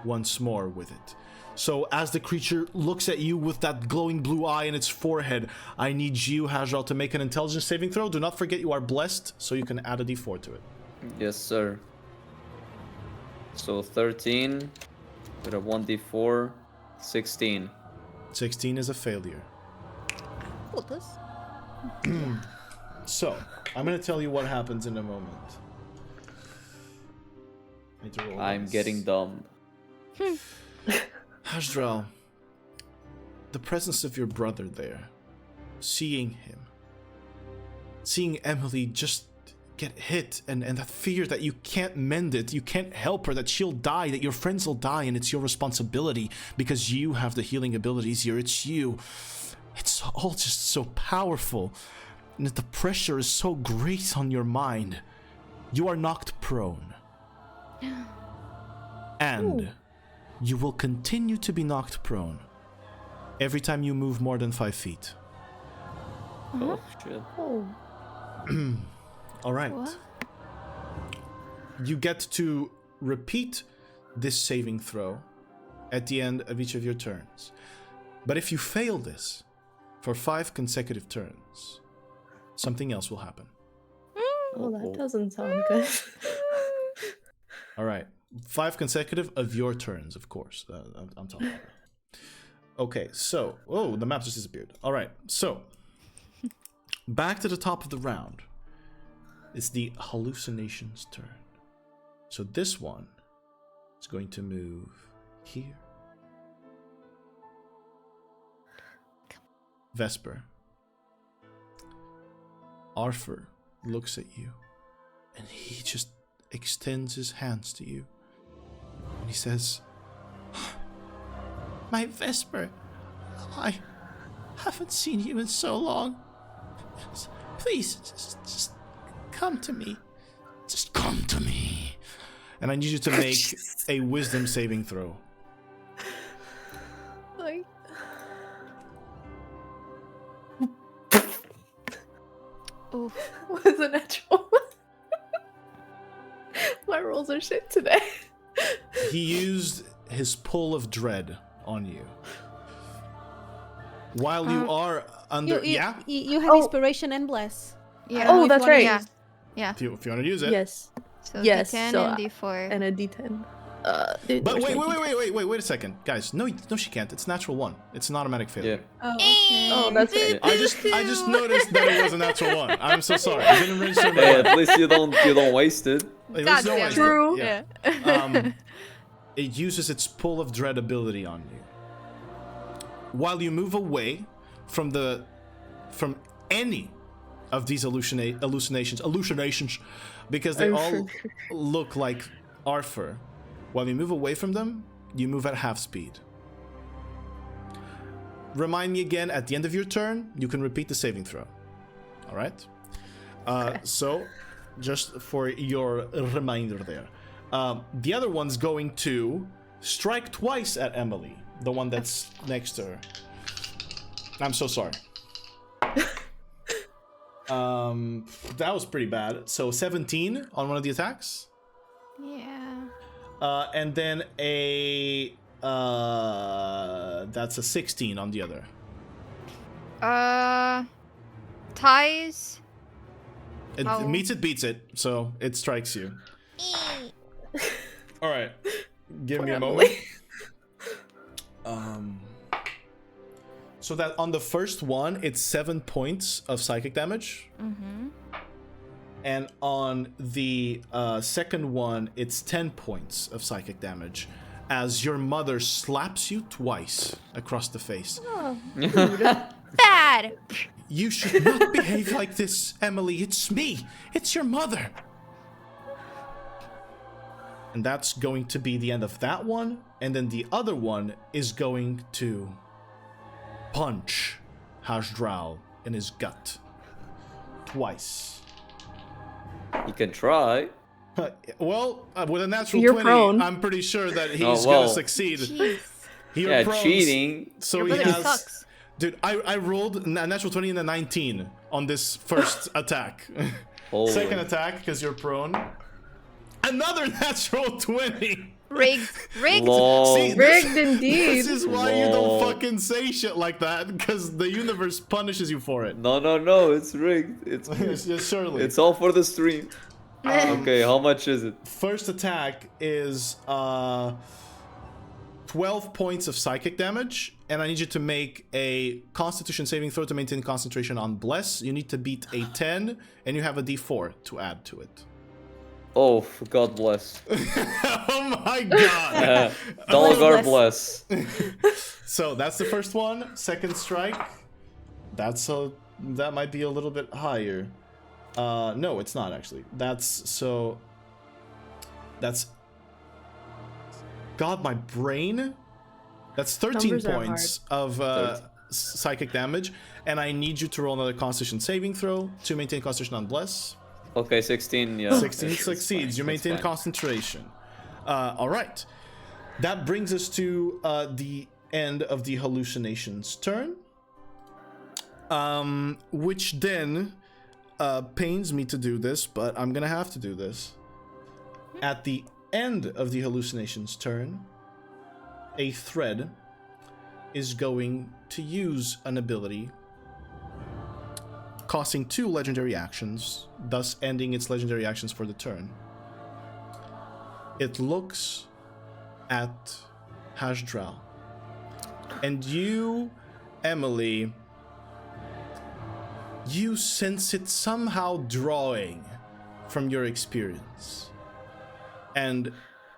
once more with it. So as the creature looks at you with that glowing blue eye in its forehead, I need you, Haj'Draal, to make an intelligence saving throw. Do not forget you are blessed, so you can add a d4 to it. Yes, sir. So 13 with a 1d4, 16. 16 is a failure. So, I'm going to tell you what happens in a moment. I need to roll I'm this. getting dumb. Haj'Draal, the presence of your brother there, seeing him, seeing Emily just get hit, and that fear that you can't mend it, you can't help her, that she'll die, that your friends will die, and it's your responsibility because you have the healing abilities here. It's you. It's all just so powerful, and the pressure is so great on your mind. You are knocked prone. And you will continue to be knocked prone every time you move more than 5 feet. Oh, shit. Oh. All right. What? You get to repeat this saving throw at the end of each of your turns. But if you fail this for 5 consecutive turns, something else will happen. Oh, that doesn't sound good. All right. 5 consecutive of your turns, of course. I'm talking about. Okay, so... Oh, the map just disappeared. All right, so... Back to the top of the round. It's the Hallucinations' turn. So this one is going to move here. Vesper. Arthur looks at you, and he just extends his hands to you. And he says, "My Vesper, I haven't seen you in so long. Please, just come to me. Just come to me." And I need you to make a wisdom saving throw. Like... Oof. Was a natural. My rolls are shit today. He used his pull of dread on you. While you are under... You have inspiration and bless. Yeah. Oh, if that's you wanna right. Yeah. use- Yeah. If you want to use it. Yes. So Yes, D10 so and D4. And a D10. Dude, But where's wait my D10? a second. Guys, no, she can't. It's natural 1. It's an automatic failure. Yeah. Oh, okay. Oh, that's right. I just noticed that it was a natural 1. I'm so sorry. I didn't register my Hey, at least you don't waste it. It God was no damn it. idea. True. Yeah. It uses its pull of dread ability on you. While you move away from any of these hallucinations, because they all look like Arthur. While you move away from them, you move at half speed. Remind me again, at the end of your turn, you can repeat the saving throw. All right? So, just for your reminder there. The other one's going to strike twice at Emily, the one that's next to her. I'm so sorry. That was pretty bad. So 17 on one of the attacks. Yeah. And then that's a 16 on the other. Ties. It Oh. meets it, beats it, so it strikes you. All right, give me a moment. So that on the first one, it's 7 points of psychic damage. Mm-hmm. And on the second one, it's 10 points of psychic damage as your mother slaps you twice across the face. Oh, Bad. You should not behave like this, Emily. It's me. It's your mother. And that's going to be the end of that one. And then the other one is going to punch Haj'Draal in his gut. Twice. You can try. Well, with a natural You're 20, prone. I'm pretty sure that he's Oh, gonna well. succeed. Jeez. You're Yeah, prone, cheating. So Your he brother has... sucks. Dude, I rolled a natural 20 and a 19 on this first attack. Holy. Second attack, because you're prone. Another natural 20! Rigged. Rigged. Lol. See, rigged indeed. This is why you Lol. don't fucking say shit like that, because the universe punishes you for it. No, it's rigged. It's Yes, surely. it's all for the stream. Okay, how much is it? First attack is 12 points of psychic damage, and I need you to make a Constitution saving throw to maintain concentration on Bless. You need to beat a 10, and you have a D4 to add to it. Oh, God bless. Oh my god! Dolgar bless. So that's the first one. Second strike. That might be a little bit higher. No, it's not actually. That's God, my brain. That's 13 Numbers are points of psychic damage, and I need you to roll another Constitution saving throw to maintain Constitution on Bless. Okay, 16, yeah. 16 it's succeeds. fine, You maintain it's fine. concentration. All right. That brings us to the end of the Hallucinations turn. Which then pains me to do this, but I'm gonna have to do this. At the end of the Hallucinations turn, a thread is going to use an ability costing 2 legendary actions, thus ending its legendary actions for the turn. It looks at Haj'Draal. And you, Emily, you sense it somehow drawing from your experience and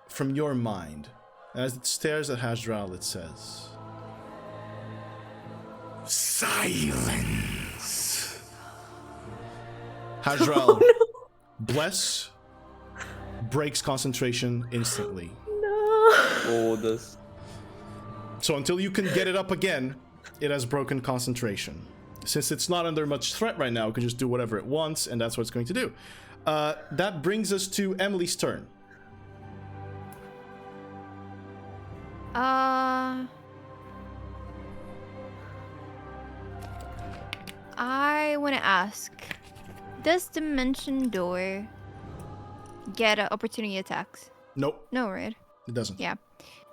from your mind. As it stares at Haj'Draal, it says, Silence. Haj'Draal, bless, breaks concentration instantly. Oh, this. So until you can get it up again, it has broken concentration. Since it's not under much threat right now, it can just do whatever it wants, and that's what it's going to do. That brings us to Emily's turn. I want to ask, does Dimension Door get opportunity attacks? Nope, No, right? it doesn't. Yeah.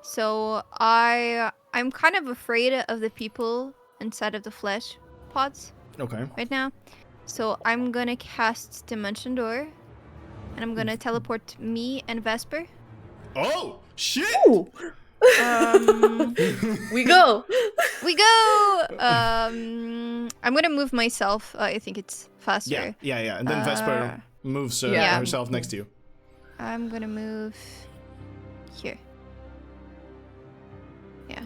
So I'm kind of afraid of the people inside of the flesh pods Okay. right now. So I'm gonna cast Dimension Door, and I'm gonna teleport me and Vesper. Oh, shit! Ooh. We go. We go. I'm gonna move myself. I think it's faster. Yeah. And then Vesper moves Yeah. herself next to you. I'm gonna move here. Yeah.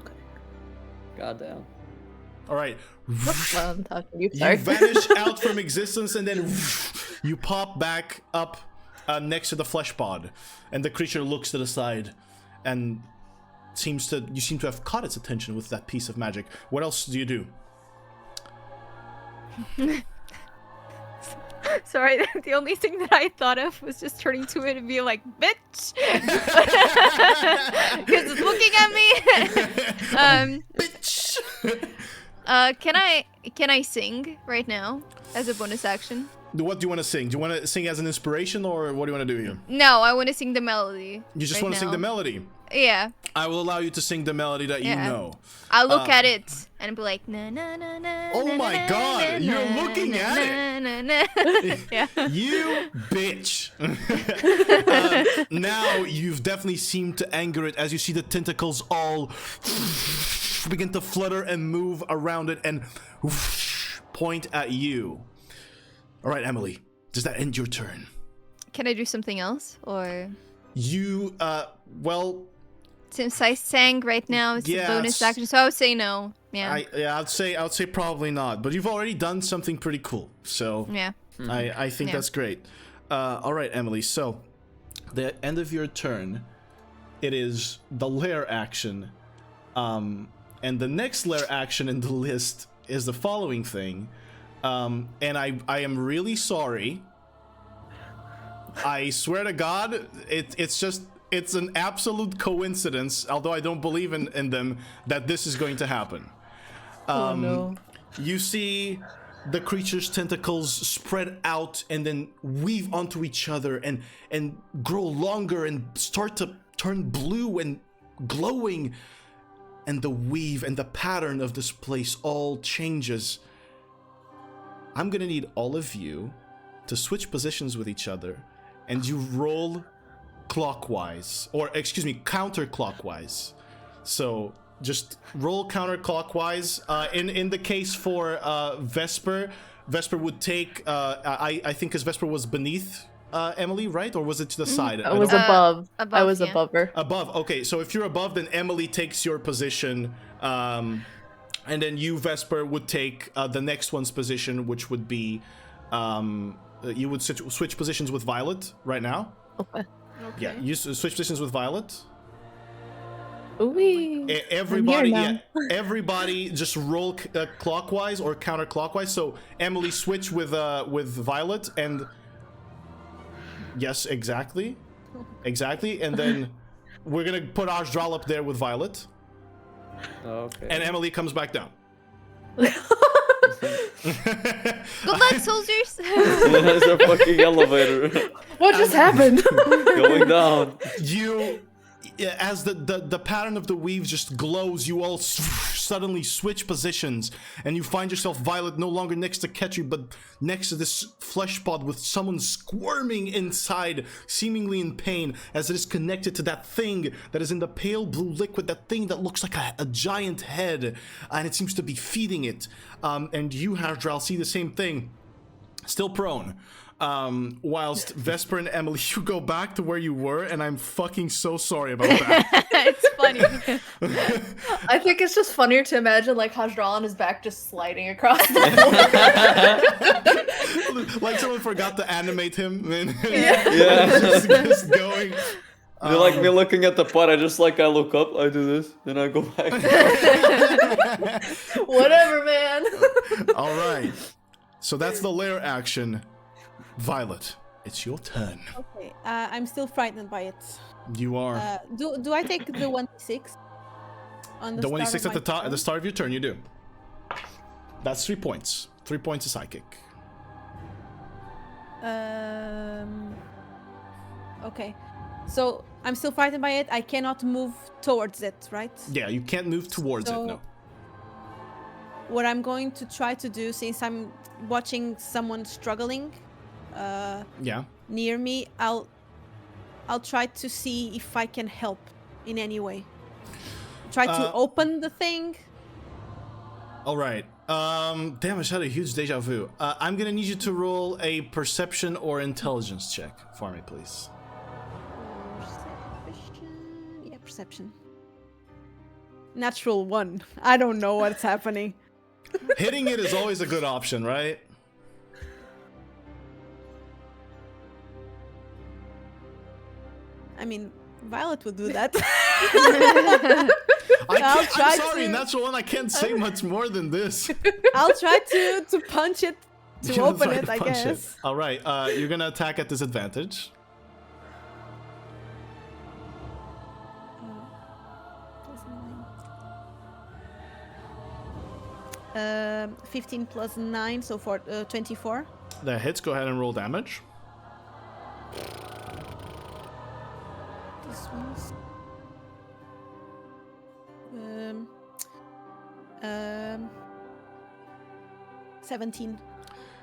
Goddamn. All right. I'm talking to you. You Sorry. vanish out from existence, and then you pop back up next to the flesh pod, and the creature looks to the side, and you seem to have caught its attention with that piece of magic. What else do you do? Sorry, the only thing that I thought of was just turning to it and being like, bitch! Because it's looking at me! Bitch! Can I sing right now as a bonus action? What do you want to sing? Do you want to sing as an inspiration, or what do you want to do here? No, I want to sing the melody. You just right want to sing now. the melody. Yeah. I will allow you to sing the melody that you Yeah. know. I'll look at it and be like, na na na na. Oh na, my na, God, na, you're na, looking na, at it. na, na, na. Yeah. You bitch. Now you've definitely seemed to anger it as you see the tentacles all begin to flutter and move around it and point at you. All right, Emily, does that end your turn? Can I do something else, or You, well, since I sang right now, it's Yes. a bonus action, so I would say no. Yeah. I'd say probably not. But you've already done something pretty cool, so Yeah. I think Yeah. that's great. All right, Emily. So, the end of your turn, it is the Lair Action, and the next Lair Action in the list is the following thing. And I am really sorry. I swear to God, it's an absolute coincidence, although I don't believe in them, that this is going to happen. Oh no. You see the creature's tentacles spread out and then weave onto each other and grow longer and start to turn blue and glowing. And the weave and the pattern of this place all changes. I'm gonna need all of you to switch positions with each other, and you roll clockwise, or excuse me, counterclockwise. So just roll counterclockwise. In the case for Vesper would take. I think because Vesper was beneath Emily, right? Or was it to the side? I was don't- above. I above, was yeah. above her. Above. Okay, so if you're above, then Emily takes your position, and then you, Vesper, would take the next one's position, which would be you would switch positions with Violet right now. Okay. Yeah, you switch positions with Violet. Ooh. Everybody, everybody, just roll clockwise or counterclockwise. So Emily, switch with Violet, and yes, exactly, and then we're gonna put Haj'Draal up there with Violet. Okay. And Emily comes back down. Good luck, soldiers. There's a fucking elevator What just happened? going down. As the pattern of the weave just glows, you all suddenly switch positions, and you find yourself, Violet, no longer next to Ketri, but next to this flesh pod with someone squirming inside, seemingly in pain, as it is connected to that thing that is in the pale blue liquid, that thing that looks like a giant head, and it seems to be feeding it. And you, Haj'Draal, see the same thing, still prone. Whilst Vesper and Emily, you go back to where you were, and I'm fucking so sorry about that. It's funny. I think it's just funnier to imagine like Haj'Draal on his back just sliding across the floor. Like someone forgot to animate him. And Yeah. just going. You're like me looking at the pot. I look up, I do this, then I go back. Whatever, man. All right. So that's the Lair action. Violet, it's your turn. Okay, I'm still frightened by it. You are. Do I take the 1d6? On The 1d6 at the top, at turn? the start of your turn, you do. That's 3 points. 3 points of psychic. Okay. So I'm still frightened by it. I cannot move towards it, right? Yeah, you can't move towards it, no. What I'm going to try to do, since I'm watching someone struggling near me, I'll try to see if I can help in any way. Try to open the thing. All right. Damn, I just had a huge deja vu. I'm gonna need you to roll a perception or intelligence check for me, please. Perception. Yeah, perception. Natural 1. I don't know what's happening. Hitting it is always a good option, right? I mean, Violet would do that. I'm sorry, natural 1, I can't say much more than this. I'll try to punch it, to You're gonna open try it, to I punch it. guess. All right, you're gonna attack at disadvantage. 15 plus 9, so for 24. That hits. Go ahead and roll damage. This one's 17.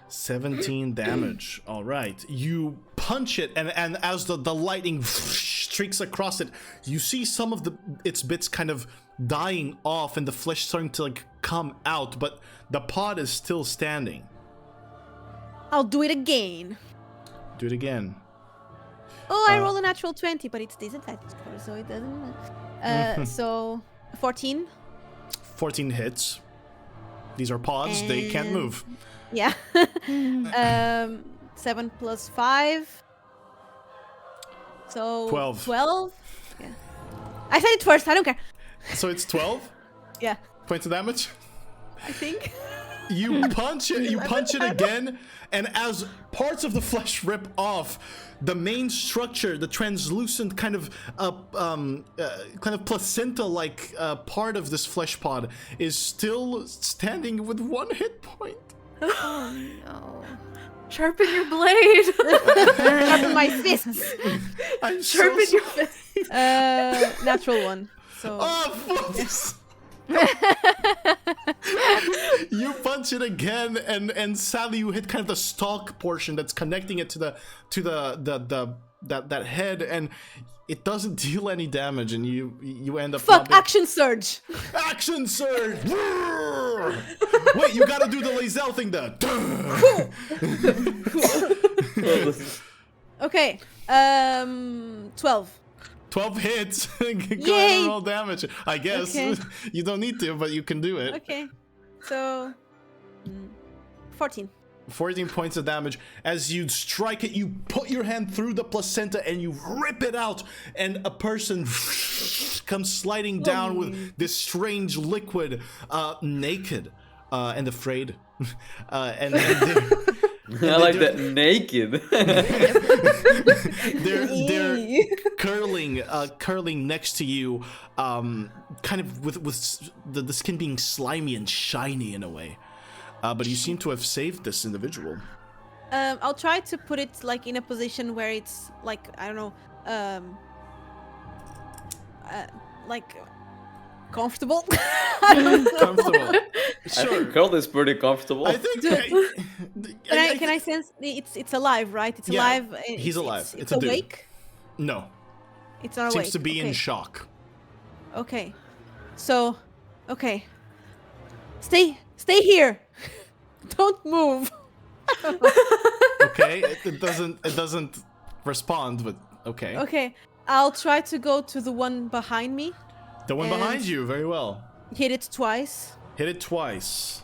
17 damage. All right. You punch it, and as the lightning streaks across it, you see some of its bits kind of dying off and the flesh starting to like come out, but the pod is still standing. I'll do it again. Do it again. Oh, I roll a natural 20, but it's disadvantage, so it doesn't. So 14. 14 hits. These are pods. They can't move. Yeah. 7 plus 5. So 12. 12. Yeah. I said it first. I don't care. So it's 12 Yeah, points of damage. I think. You punch it. You punch it again, and as parts of the flesh rip off, the main structure, the translucent kind of placenta-like part of this flesh pod, is still standing with 1 hit point. Oh no. Sharpen your blade. Sharpen my fists. I'm Sharpen so your fist. Natural 1. So. Oh, fuck. You punch it again, and sadly you hit kind of the stalk portion that's connecting it to that head, and it doesn't deal any damage, and you end up. Fuck! Action surge. Action surge. Wait, you gotta do the Lae'zel thing then. Okay. 12. 12 hits. Go ahead Yay! and roll damage. I guess Okay. you don't need to, but you can do it. Okay. So 14. 14 points of damage. As you strike it, you put your hand through the placenta and you rip it out, and a person comes sliding down with this strange liquid, naked and afraid. And I like that naked. they're curling next to you, kind of with the skin being slimy and shiny in a way. But you seem to have saved this individual. I'll try to put it like in a position where it's like, I don't know, like comfortable. Comfortable. I think Curl is pretty comfortable. I think. Can I sense it's alive, right? It's alive. He's alive. It's a dude. awake. No. It's not awake. Seems to be in shock. Okay. So, okay. Stay here. Don't move. Okay. It doesn't respond, but okay. Okay. I'll try to go to the one behind me. The one behind you, very well. Hit it twice. Hit it twice.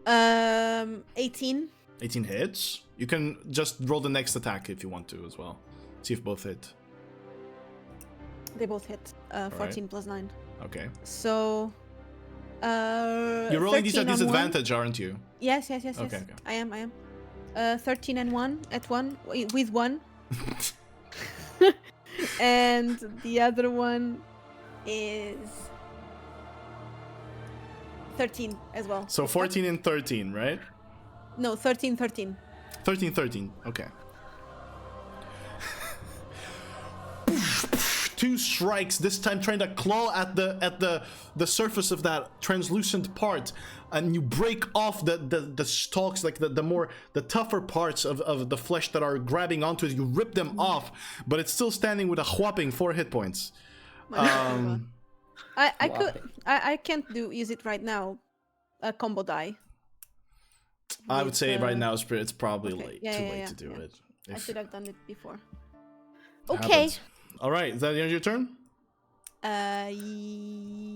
18. 18 hits. You can just roll the next attack if you want to as well. See if both hit. They both hit. 14 plus 9. Okay. So, you're rolling these at disadvantage, aren't you? Yes. Okay. I am. 13 and 1 at 1 with 1. And the other one is 13 as well. So 14 and 13, right? No, 13. 13, okay. 2 strikes, this time trying to claw at the surface of that translucent part, and you break off the stalks, like the tougher parts of the flesh that are grabbing onto it. You rip them off, but it's still standing with a whopping 4 hit points. I can't use it right now. A combo die. I would say right now it's probably okay. too late to do it. I should have done it before. Happens. Okay. All right, is that the end of your turn?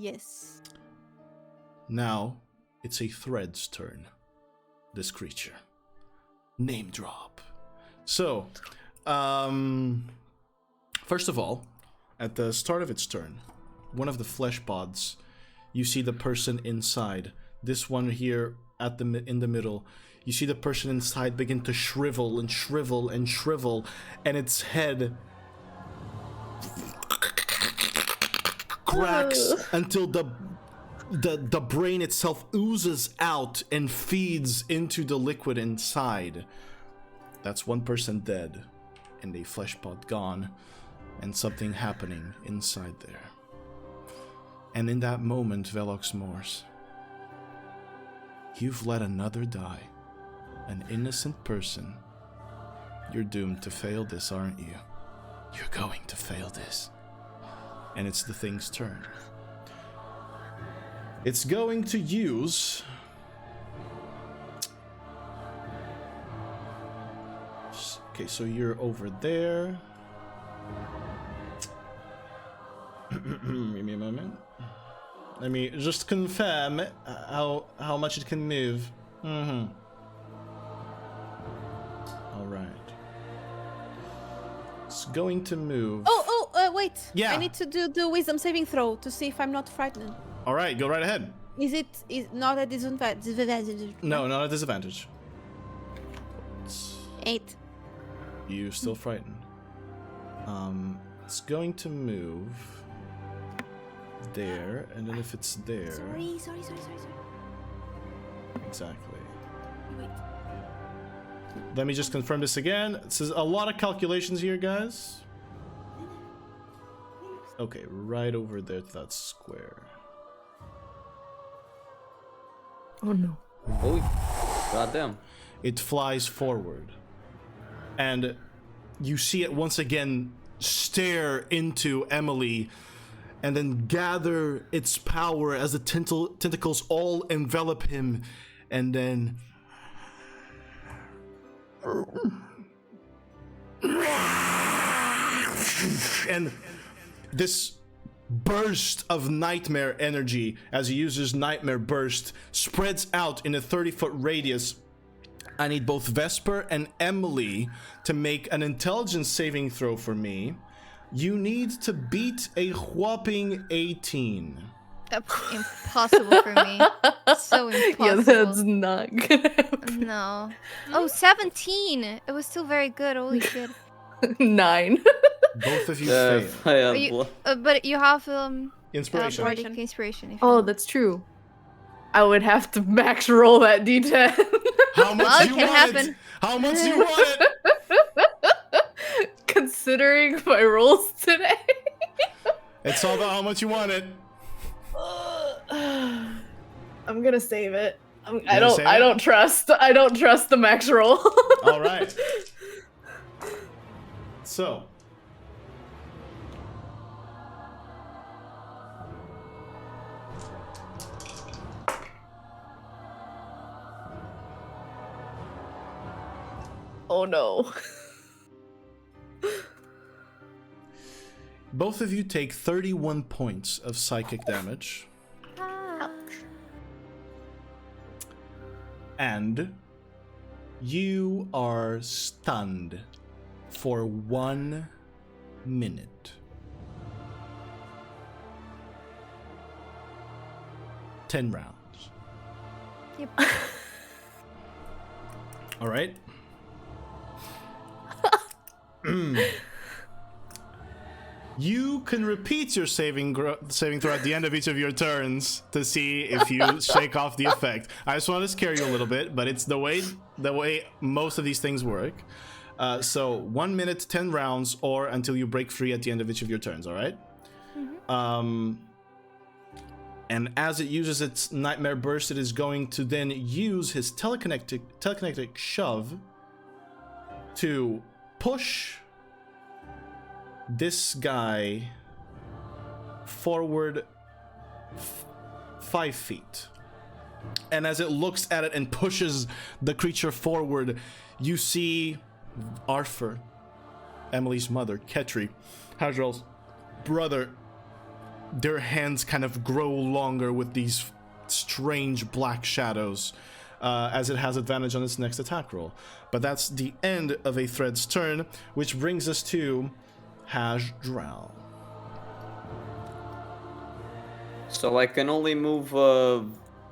Yes. Now it's a Thread's turn. This creature. Name drop. So, first of all, at the start of its turn, one of the flesh pods, you see the person inside. This one here in the middle. You see the person inside begin to shrivel and shrivel and shrivel, and its head cracks until the brain itself oozes out and feeds into the liquid inside. That's one person dead, and a flesh pod gone, and something happening inside there. And in that moment, Velox Mors, you've let another die. An innocent person. You're doomed to fail this, aren't you? You're going to fail this. And it's the thing's turn. It's going to use... Okay, so you're over there. Give me a moment. Let me just confirm how much it can move. Alright. It's going to move. Wait. Yeah. I need to do the wisdom saving throw to see if I'm not frightened. Alright, go right ahead. Is not a disadvantage? No, not a disadvantage. 8. You're still frightened. It's going to move there, and then if it's there... Sorry. Exactly. Wait. Let me just confirm this again. It says a lot of calculations here, guys. Okay, right over there to that square. Oh no. Oh, goddamn. It flies forward. And you see it once again stare into Emily and then gather its power as the tentacles all envelop him, and then... And this burst of nightmare energy as he uses Nightmare Burst spreads out in a 30-foot radius. I need both Vesper and Emily to make an intelligence saving throw for me. You need to beat a whopping 18. That's impossible for me. So impossible. Yeah, that's not gonna happen. No. Oh, 17. It was still very good. Holy shit. 9. Both of you fail. Are you, but you have Inspiration. bardic inspiration. If Oh, that's true. I would have to max roll that d10. How much Well, do it you can want happen. it? How much do you want it? Considering my rolls today. It's all about how much you want it. I'm gonna save it. I save it? don't trust the max roll. All right. So. Oh no. Both of you take 31 points of psychic damage. And you are stunned for 1 minute. 10 rounds. Yep. All right. You can repeat your saving throw at the end of each of your turns to see if you shake off the effect. I just want to scare you a little bit, but it's the way most of these things work. So 1 minute, 10 rounds, or until you break free at the end of each of your turns. All right. And as it uses its Nightmare Burst, it is going to then use his telekinetic shove to push this guy forward 5 feet. And as it looks at it and pushes the creature forward, you see Arthur, Emily's mother, Ketri, Haj'Draal's brother, their hands kind of grow longer with these strange black shadows as it has advantage on its next attack roll. But that's the end of a thread's turn, which brings us to Haj'Draal. So I can only move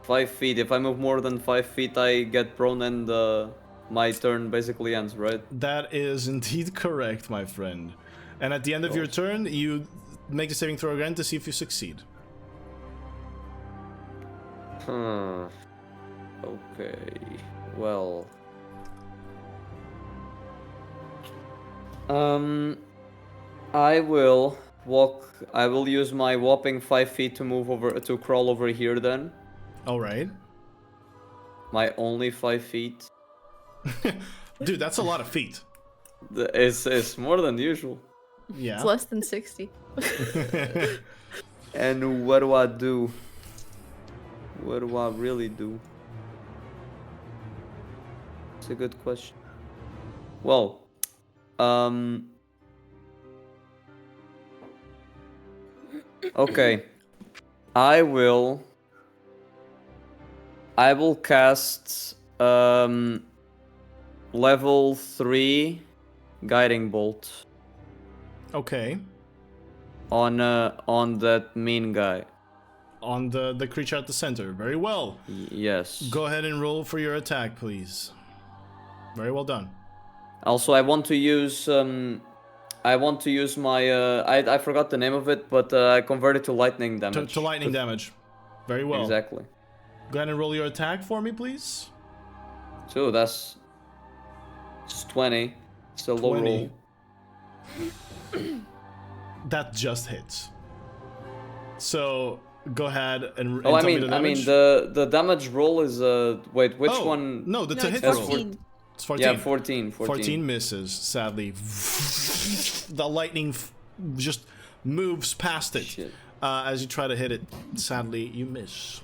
5 feet. If I move more than 5 feet, I get prone and my turn basically ends, right? That is indeed correct, my friend. And at the end of your turn, you make a saving throw again to see if you succeed. Okay. Well. I will use my whopping 5 feet to crawl over here then. Alright. My only 5 feet. Dude, that's a lot of feet. It's more than usual. Yeah. It's less than 60. And what do I do? What do I really do? It's a good question. Well, okay. I will cast level 3 guiding bolt Okay. on that mean guy. On the creature at the center. Very well. Yes. Go ahead and roll for your attack, please. Very well done. Also, I want to use my I forgot the name of it, but I converted to lightning damage. To lightning damage. Very well. Exactly. Go ahead and roll your attack for me, please. So that's 20. It's a low 20. roll. That just hits. So go ahead and Oh, tell me the damage. the damage roll is wait, which one? No, the No, to it's hit roll. 14. It's 14. Yeah, 14. 14 misses, sadly. The lightning just moves past it. Shit. As you try to hit it. Sadly, you miss.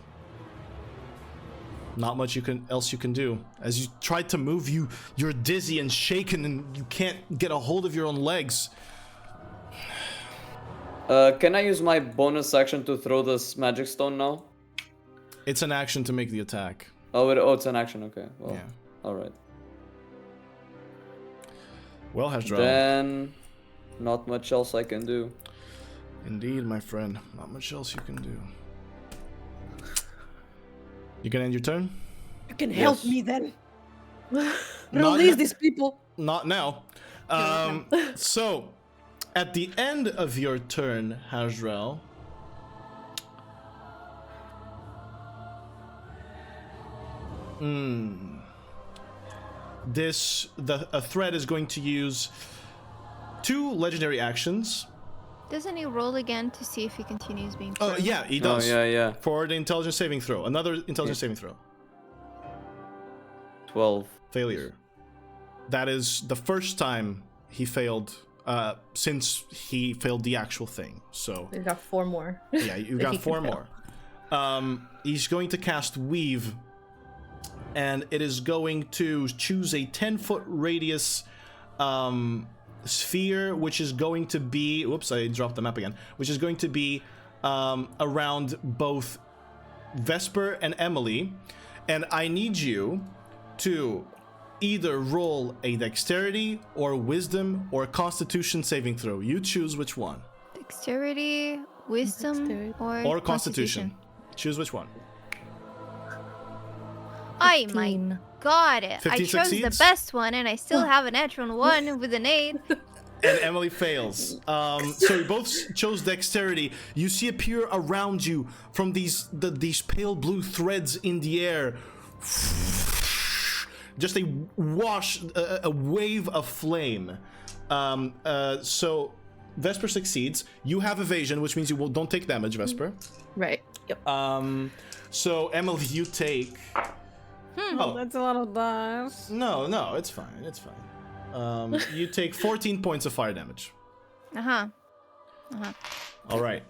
Not much else you can do. As you try to move, you're dizzy and shaken, and you can't get a hold of your own legs. Can I use my bonus action to throw this magic stone now? It's an action to make the attack. Oh, it's an action. Okay. Well, Yeah. all right. Well, Haj'Draal. Then, not much else I can do. Indeed, my friend. Not much else you can do. You can end your turn? You can help Yes. me then. Not Release na- these people. Not now. So, at the end of your turn, Haj'Draal, a threat is going to use 2 legendary actions. Doesn't he roll again to see if he continues being Oh, prone? yeah, he Oh, does. yeah. For the intelligence saving throw. Another intelligence saving throw. 12. Failure. That is the first time he failed since he failed the actual thing. So, We've got 4 more. yeah, you That got he 4 can more. He's going to cast Weave, and it is going to choose a 10-foot radius sphere, which is going to be... Whoops, I dropped the map again. Which is going to be around both Vesper and Emily. And I need you to either roll a dexterity or wisdom or constitution saving throw. You choose which one. Dexterity, wisdom, Dexterity. or Constitution. Choose which one. Oh my 15. god! I 15 chose succeeds? the best one, and I still have an natural 1 with an 8. And Emily fails. So you both chose dexterity. You see appear around you from these pale blue threads in the air. Just a wash, a wave of flame. So Vesper succeeds. You have evasion, which means you don't take damage, Vesper. Right. Yep. So Emily, you take. Oh That's a lot of dice. no, it's fine. It's fine. You take 14 points of fire damage. All right.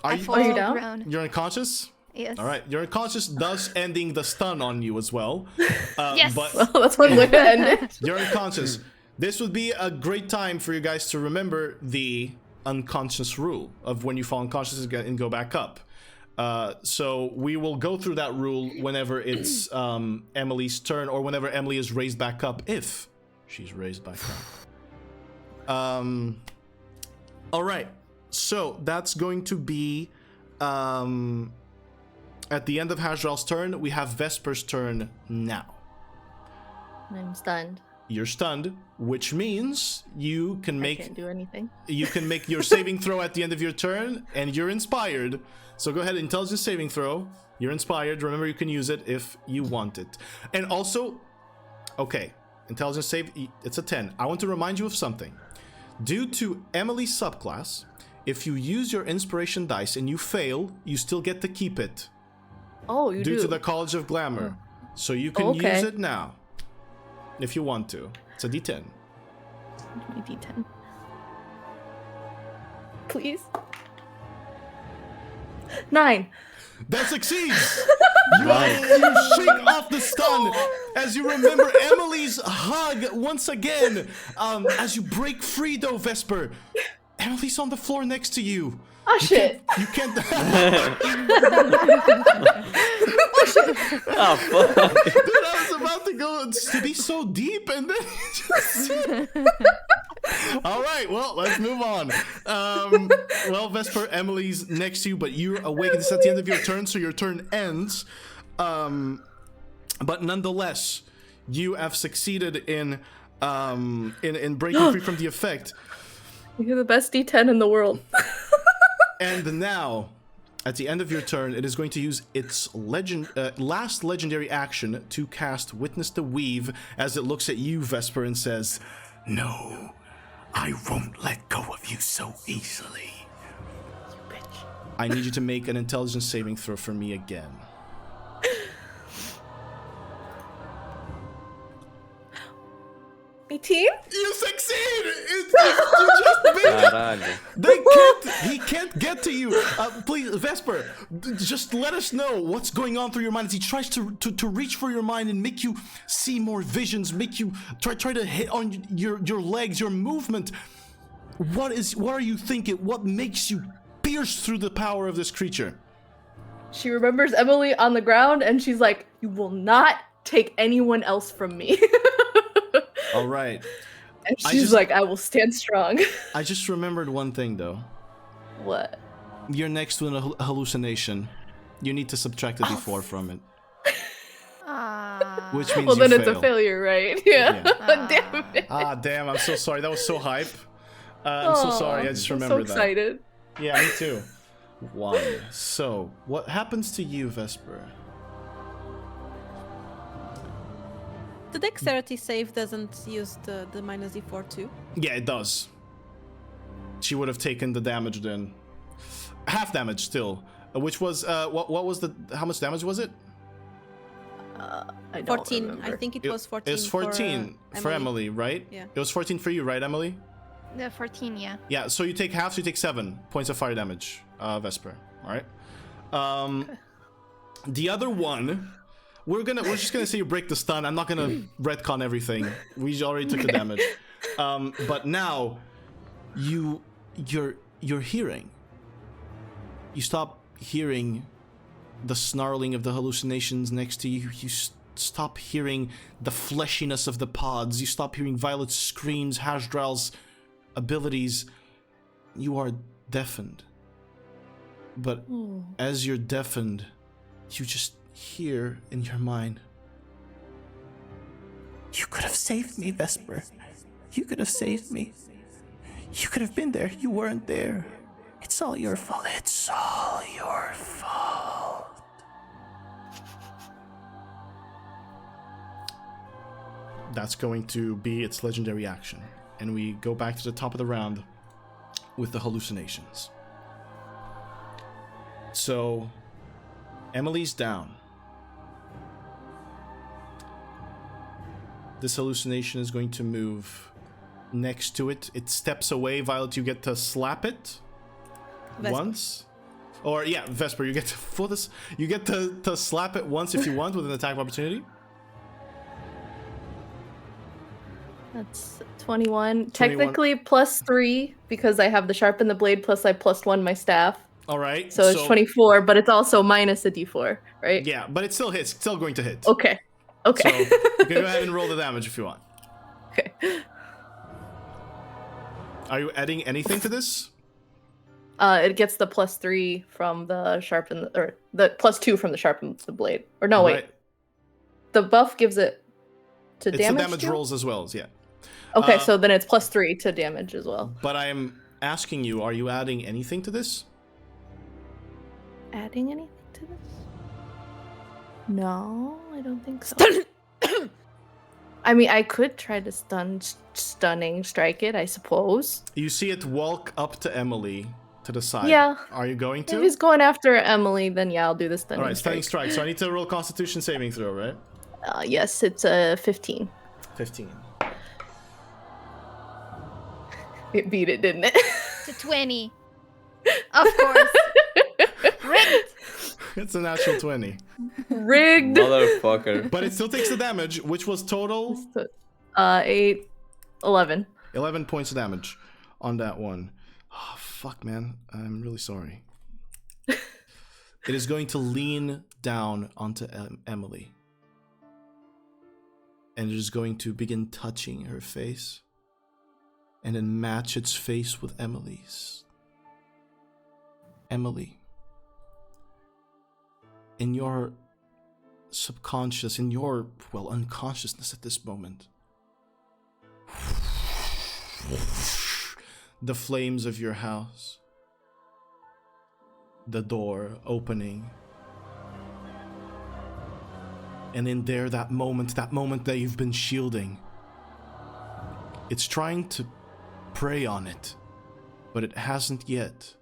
I You, fall Are you to the down? ground. you're unconscious? Yes. All right, you're unconscious, thus ending the stun on you as well. Yes. But Well, that's one way to end it. you're unconscious. This would be a great time for you guys to remember the unconscious rule of when you fall unconscious and go back up. So we will go through that rule whenever it's Emily's turn, or whenever Emily is raised back up, if she's raised back up. All right, so that's going to be at the end of Haj'Draal's turn. We have Vesper's turn now. I'm stunned. You're stunned, which means you can I make can't do anything. you can make your saving throw at the end of your turn, and you're inspired. So go ahead, intelligence saving throw. You're inspired. Remember, you can use it if you want it. And also, okay, intelligence save, it's a 10. I want to remind you of something. Due to Emily's subclass, if you use your inspiration dice and you fail, you still get to keep it. Oh, you Due do. to the College of Glamour. So you can Okay. use it now. If you want to. It's a D10. Give me D10. Please. 9. That succeeds! You shake off the stun as you remember Emily's hug once again. As you break free though, Vesper, Emily's on the floor next to you. Oh shit. You can't. Oh, fuck. Dude, I was about to go to be so deep, and then just... All right, well, let's move on. Well, Vesper, Emily's next to you, but you're awake. It's at the end of your turn, so your turn ends. But nonetheless, you have succeeded in breaking free from the effect. You're the best D10 in the world. And now, at the end of your turn, it is going to use its last legendary action to cast Witness the Weave as it looks at you, Vesper, and says, No, I won't let go of you so easily. I need you to make an intelligence saving throw for me again. 18? You succeed! You just made it! Caralho. He can't get to you. Please, Vesper, just let us know what's going on through your mind as he tries to reach for your mind and make you see more visions, make you try to hit on your legs, your movement. What are you thinking? What makes you pierce through the power of this creature? She remembers Emily on the ground, and she's like, "You will not take anyone else from me." All right. And she's like, "I will stand strong." I just remembered one thing, though. What? You're next to a hallucination. You need to subtract a d4 from it. Which means well, then you it's fail. a failure, right? Yeah. Damn it. Ah, damn, I'm so sorry. That was so hype. I'm so sorry. I just remembered I'm so excited. that. Yeah, me too. 1. So, what happens to you, Vesper? The dexterity save doesn't use the minus d4 too? Yeah, it does. She would have taken the damage then. Half damage still. Which was, what was the, how much damage was it? I don't 14. remember. I think it was 14. It was 14 for Emily, right? Yeah. It was 14 for you, right, Emily? The 14, yeah. Yeah, so you take half, so you take 7 points of fire damage, Vesper. Alright. The other one, we're just gonna say you break the stun. I'm not gonna retcon everything. We already took the damage. But now you're hearing. You stop hearing the snarling of the hallucinations next to you. You stop hearing the fleshiness of the pods. You stop hearing Violet's screams, Haj'Draal's abilities. You are deafened. But as you're deafened, you just hear in your mind, You could have saved me, Vesper. You could have saved me. You could have been there. You weren't there. It's all your fault. It's all your fault. that's going to be its legendary action. And we go back to the top of the round with the hallucinations. So, Emily's down. This hallucination is going to move next to it. It steps away. Violet, you get to slap it once. Or yeah, Vesper, you get to for this. You get to slap it once if you want with an attack of opportunity. That's 21. Technically +3 because I have the sharpen the blade plus I +1 my staff. All right. So it's 24, but it's also minus a d4, right? Yeah, but it still hits. It's still going to hit. Okay. Okay. So you can go ahead and roll the damage if you want. Okay. Are you adding anything to this? It gets the +3 from the sharpen, or the +2 from the sharpen the blade. Or no, wait. Right. The buff gives it to It's damage. the damage too? rolls as well, yeah. Okay, so then it's +3 to damage as well. But I am asking you, are you adding anything to this? Adding anything to this? No, I don't think so. I mean, I could try to stunning strike it, I suppose. You see it walk up to Emily to the side. Yeah. Are you going to? If he's going after Emily, then yeah, I'll do the stunning Alright, stunning strike. strike. So I need to roll Constitution saving throw, right? Yes, it's a 15. 15. It beat it, didn't it? It's a 20. Of course. Rigged. It's a natural 20. Rigged. Motherfucker. But it still takes the damage, which was total 8, 11. 11 points of damage on that one. Oh, fuck, man. I'm really sorry. It is going to lean down onto Emily. And it is going to begin touching her face. And then match its face with Emily's. Emily. In your subconscious, in your, well, unconsciousness at this moment, the flames of your house, the door opening, and in there, that moment that you've been shielding, it's trying to prey on it, but it hasn't yet.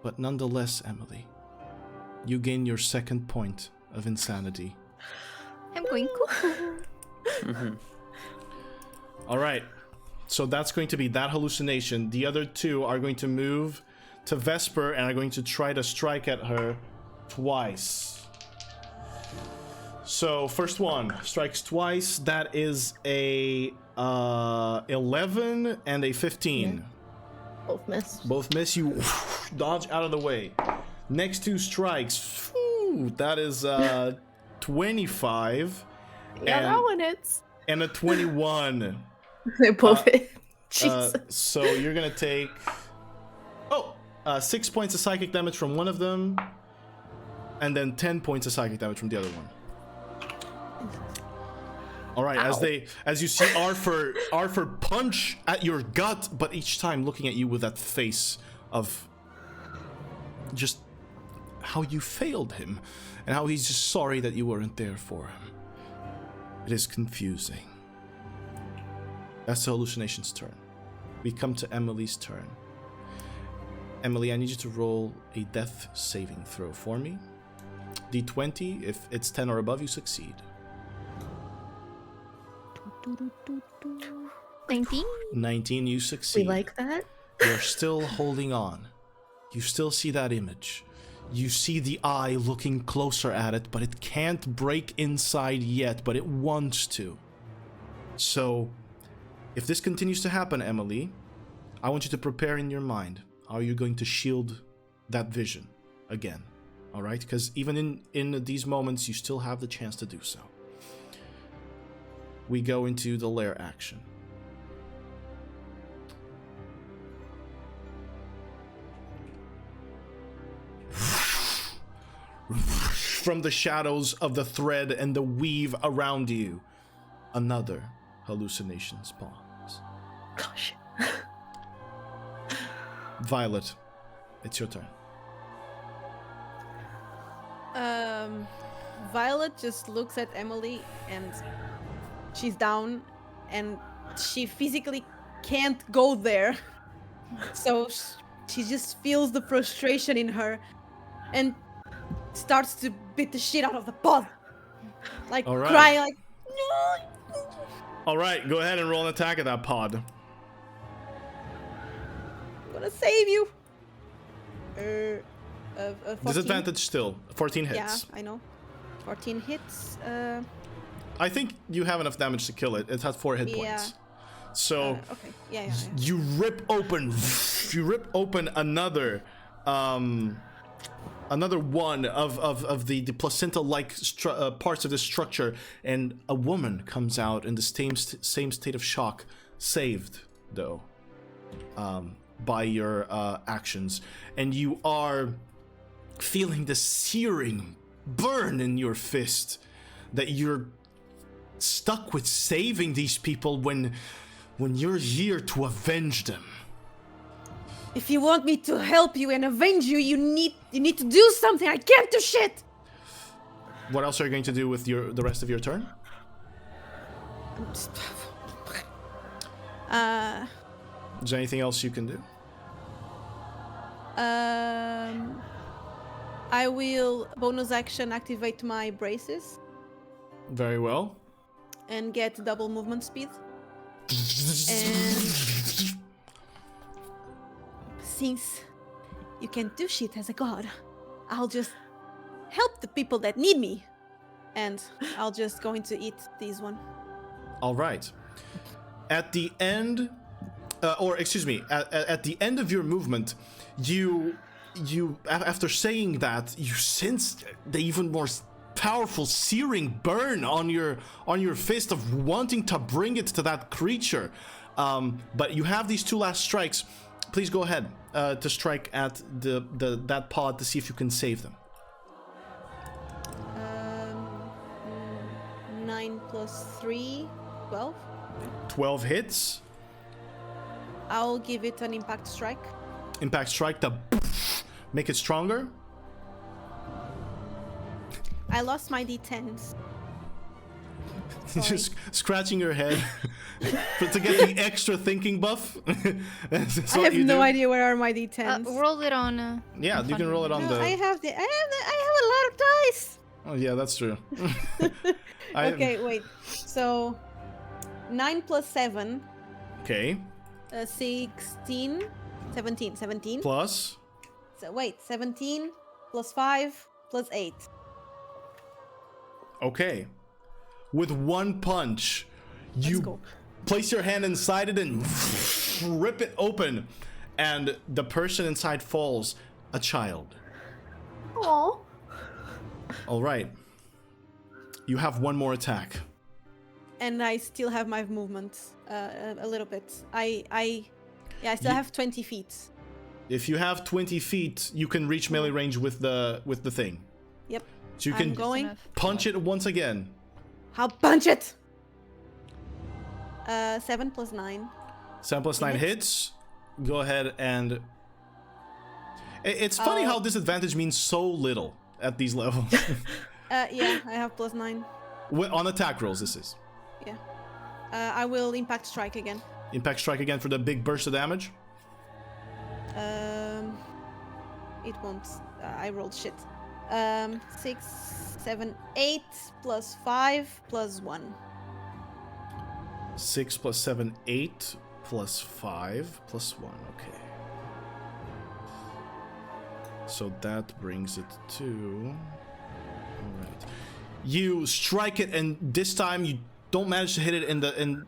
But nonetheless, Emily, you gain your second point of insanity. I'm going cool. All right. So that's going to be that hallucination. The other two are going to move to Vesper and are going to try to strike at her twice. So first one strikes twice. That is a 11 and a 15. Yeah. Both missed. Both miss. You dodge out of the way. Next two strikes. That is 25. Yeah, that one hits. And a 21. They both hit. Jesus. So you're gonna take 6 points of psychic damage from one of them, and then 10 points of psychic damage from the other one. All right, as you see Arthur punch at your gut, but each time looking at you with that face of just how you failed him and how he's just sorry that you weren't there for him. It is confusing. That's the Hallucinations' turn. We come to Emily's turn. Emily, I need you to roll a death saving throw for me. D20, if it's 10 or above, you succeed. 19. 19, you succeed. We like that. You're still holding on. You still see that image. You see the eye looking closer at it, but it can't break inside yet, but it wants to. So, if this continues to happen, Emily, I want you to prepare in your mind how you're going to shield that vision again. Alright? Because even in these moments, you still have the chance to do so. We go into the Lair Action. From the shadows of the thread and the weave around you, another hallucination spawns. Gosh. Violet, it's your turn. Violet just looks at Emily and she's down and she physically can't go there. So she just feels the frustration in her and starts to beat the shit out of the pod. Like All right. crying like, no. Alright, go ahead and roll an attack at that pod. I'm gonna save you. 14. Disadvantage still. 14 hits. Yeah, I know. 14 hits. I think you have enough damage to kill it. It has 4 hit points. So Okay. Yeah. you rip open another another one of the placenta-like parts of the structure, and a woman comes out in the same state of shock, saved though by your actions, and you are feeling the searing burn in your fist that you're stuck with saving these people when you're here to avenge them. If you want me to help you and avenge you, you need to do something. I can't do shit. What else are you going to do with the rest of your turn? Is there anything else you can do? I will bonus action activate my braces Very well. and get double movement speed. And since you can't do shit as a god, I'll just help the people that need me. And I'll just going to eat this one. All right. At the end, at the end of your movement, you after saying that, you sense the even more powerful searing burn on your fist of wanting to bring it to that creature. But you have these 2 last strikes. Please go ahead to strike at that pod to see if you can save them. 9 plus 3, 12. 12 hits. I'll give it an impact strike. Impact strike to make it stronger. I lost my d10s. Just scratching your head to get the extra thinking buff. I have no idea where are my d10s. Roll it on. Yeah, you can roll it on No, the. I have a lot of dice. Oh yeah, that's true. Okay, wait. So 9 plus 7. Okay. 16. 17. Plus. So wait, 17 plus 5 plus 8. Okay. With one punch, you go. place your hand inside it and rip it open, and the person inside falls, a child. Aww. All right. You have one more attack. And I still have my movement a little bit. I still have 20 feet. If you have 20 feet, you can reach melee range with the thing. Yep. So you I'm can going. Enough. punch it once again. I'll punch it. 7 plus 9. 7 plus 9 hits. Go ahead and... It's funny how disadvantage means so little at these levels. Yeah, I have plus 9. On attack rolls, this is. Yeah. I will impact strike again. Impact strike again for the big burst of damage. It won't. I rolled shit. 6, 7, 8 plus 5 plus 1. 6 plus 7, 8 plus 5 plus 1. Okay. So that brings it to... Alright. You strike it, and this time you don't manage to hit it in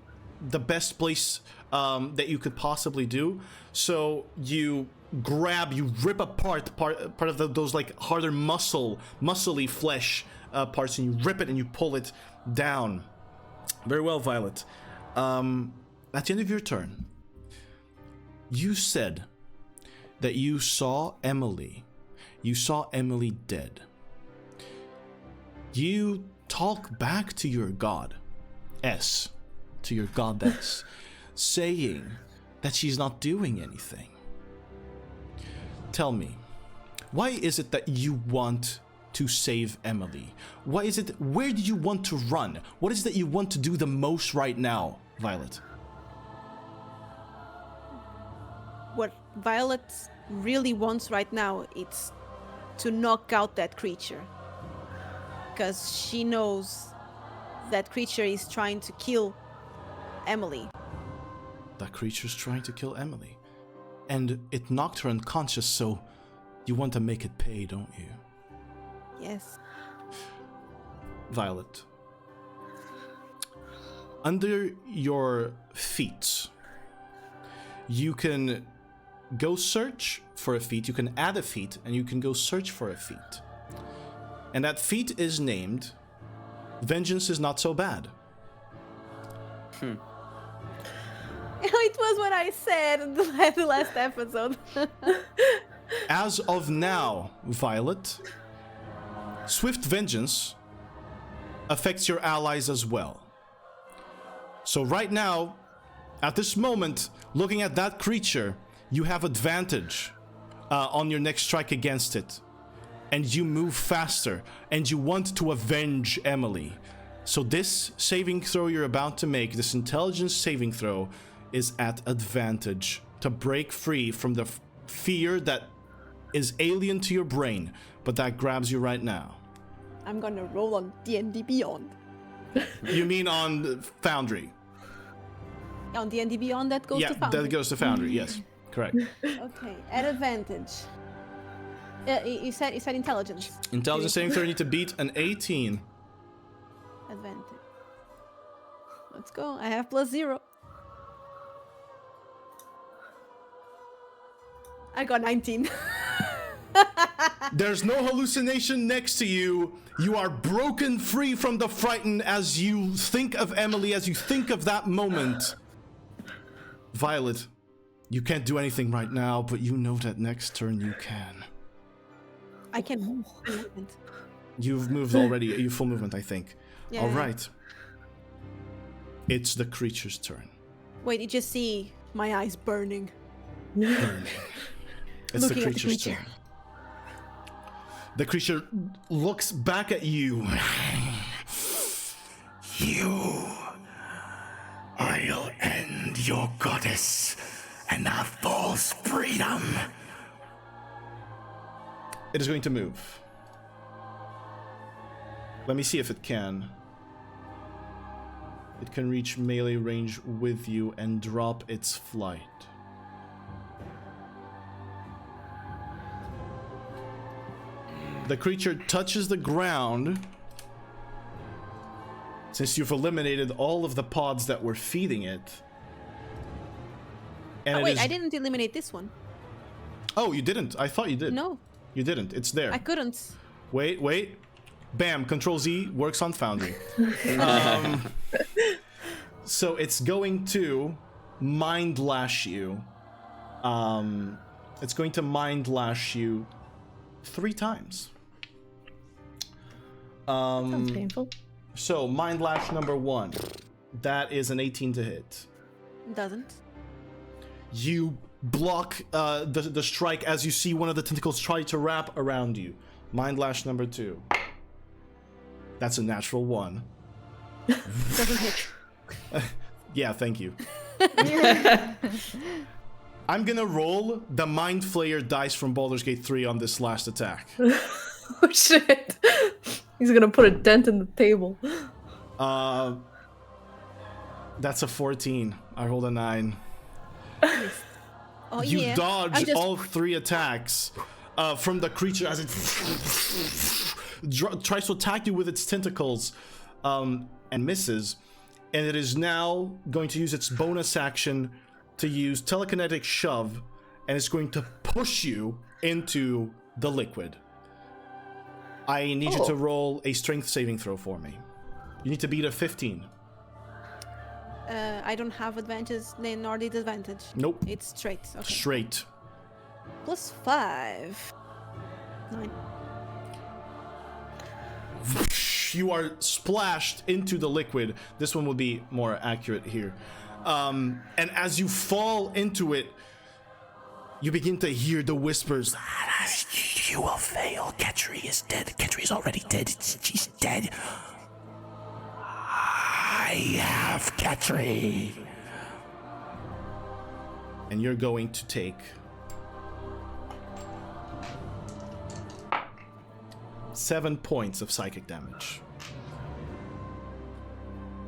the best place that you could possibly do. So you rip apart part of those like harder muscly flesh parts, and you rip it and you pull it down. Very well, Violet. At the end of your turn, you said that you saw Emily. You saw Emily dead. You talk back to your goddess, saying that she's not doing anything. Tell me, why is it that you want to save Emily? Why is it? Where do you want to run? What is it that you want to do the most right now, Violet? What Violet really wants right now is to knock out that creature. Because she knows that creature is trying to kill Emily. That creature's trying to kill Emily. And it knocked her unconscious, so you want to make it pay, don't you? Yes. Violet. Under your feet, you can go search for a feat, you can add a feat, and you can go search for a feat. And that feat is named Vengeance is Not So Bad. It was what I said in the last episode. As of now, Violet, Swift Vengeance affects your allies as well. So right now, at this moment, looking at that creature, you have advantage on your next strike against it. And you move faster, and you want to avenge Emily. So this saving throw you're about to make, this intelligence saving throw, is at advantage to break free from the fear that is alien to your brain, but that grabs you right now. I'm gonna roll on D&D Beyond. You mean on Foundry? On D&D Beyond, that goes Yeah, to Foundry. that goes to Foundry, yes. Correct. Okay, at advantage. You said intelligence. Intelligence saving throw, you need to beat an 18. Advantage. Let's go. I have +0. I got 19. There's no hallucination next to you. You are broken free from the frighten as you think of Emily, as you think of that moment. Violet, you can't do anything right now, but you know that next turn you can. I can move. Movement. You've moved already. You full movement, I think. Yeah. All right. It's the creature's turn. Wait, you just see my eyes burning. Burning. It's Looking the at the creature's creature. turn. The creature looks back at you. I'll end your goddess and our false freedom. It is going to move. Let me see if it can. It can reach melee range with you and drop its flight. The creature touches the ground since you've eliminated all of the pods that were feeding it. And Wait, I didn't eliminate this one. Oh, you didn't? I thought you did. No. You didn't. It's there. I couldn't. Wait. Bam. Control Z works on Foundry. So it's going to Mind Lash you. It's going to Mind Lash you 3 times. Sounds painful. So Mind Lash number 1. That is an 18 to hit. Doesn't. You block the strike as you see one of the tentacles try to wrap around you. Mind Lash number 2. That's a natural 1. Doesn't hit. Yeah, thank you. I'm gonna roll the Mind Flayer dice from Baldur's Gate 3 on this last attack. Oh shit. He's gonna put a dent in the table. That's a 14. I rolled a 9. Oh, You yeah. dodge all 3 attacks from the creature as it tries to attack you with its tentacles and misses. And it is now going to use its bonus action to use telekinetic shove, and it's going to push you into the liquid. I need you to roll a strength saving throw for me. You need to beat a 15. I don't have advantage nor disadvantage. Nope. It's straight. Okay. Straight. Plus 5. 9. You are splashed into the liquid. This one will be more accurate here. And as you fall into it, you begin to hear the whispers. You will fail. Ketri is dead. Ketri is already dead. She's dead. I have Ketri. And you're going to take 7 points of psychic damage.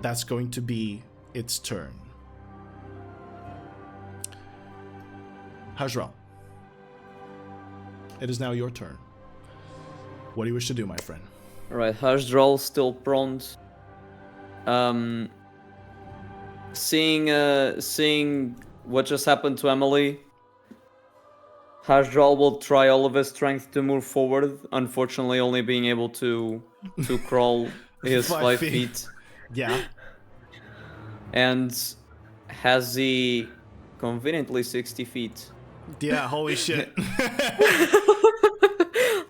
That's going to be its turn. Haj'Draal. It is now your turn. What do you wish to do, my friend? Alright, Haj'Draal still prone. Seeing what just happened to Emily, Haj'Draal will try all of his strength to move forward, unfortunately only being able to crawl his 5 feet. Yeah. And has he conveniently 60 feet. Yeah, holy shit.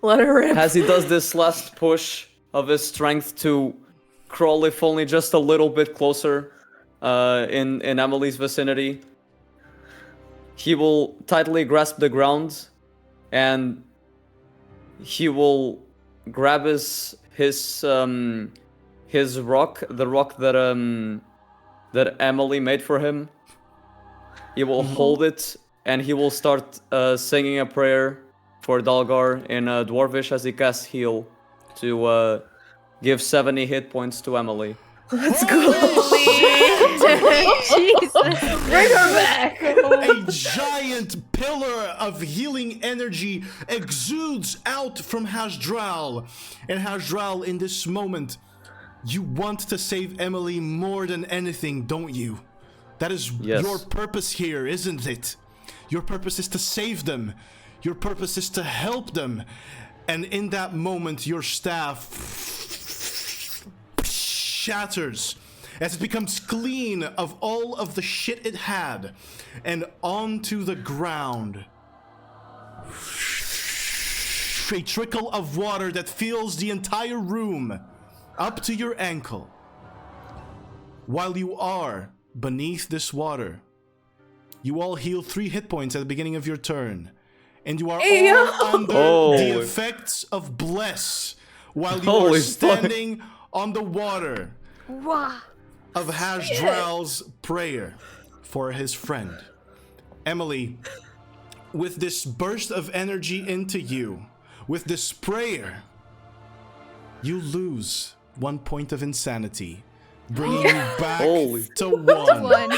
Let her rip. As he does this last push of his strength to crawl, if only just a little bit closer in Emily's vicinity, he will tightly grasp the ground and he will grab his rock, the rock that Emily made for him. He will hold it and he will start singing a prayer for Dalgar in Dwarvish as he casts heal to give 70 hit points to Emily. Let's go. Jesus. Bring her back. A giant pillar of healing energy exudes out from Haj'Draal. And Haj'Draal, in this moment, you want to save Emily more than anything, don't you? That is your purpose here, isn't it? Your purpose is to save them. Your purpose is to help them. And in that moment, your staff shatters as it becomes clean of all of the shit it had, and onto the ground. A trickle of water that fills the entire room up to your ankle. While you are beneath this water, you all heal 3 hit points at the beginning of your turn. And you are all under the effects of Bless while you are standing on the water of Haj'Draal's prayer for his friend. Emily, with this burst of energy into you, with this prayer, you lose 1 point of insanity, bringing you back to 1.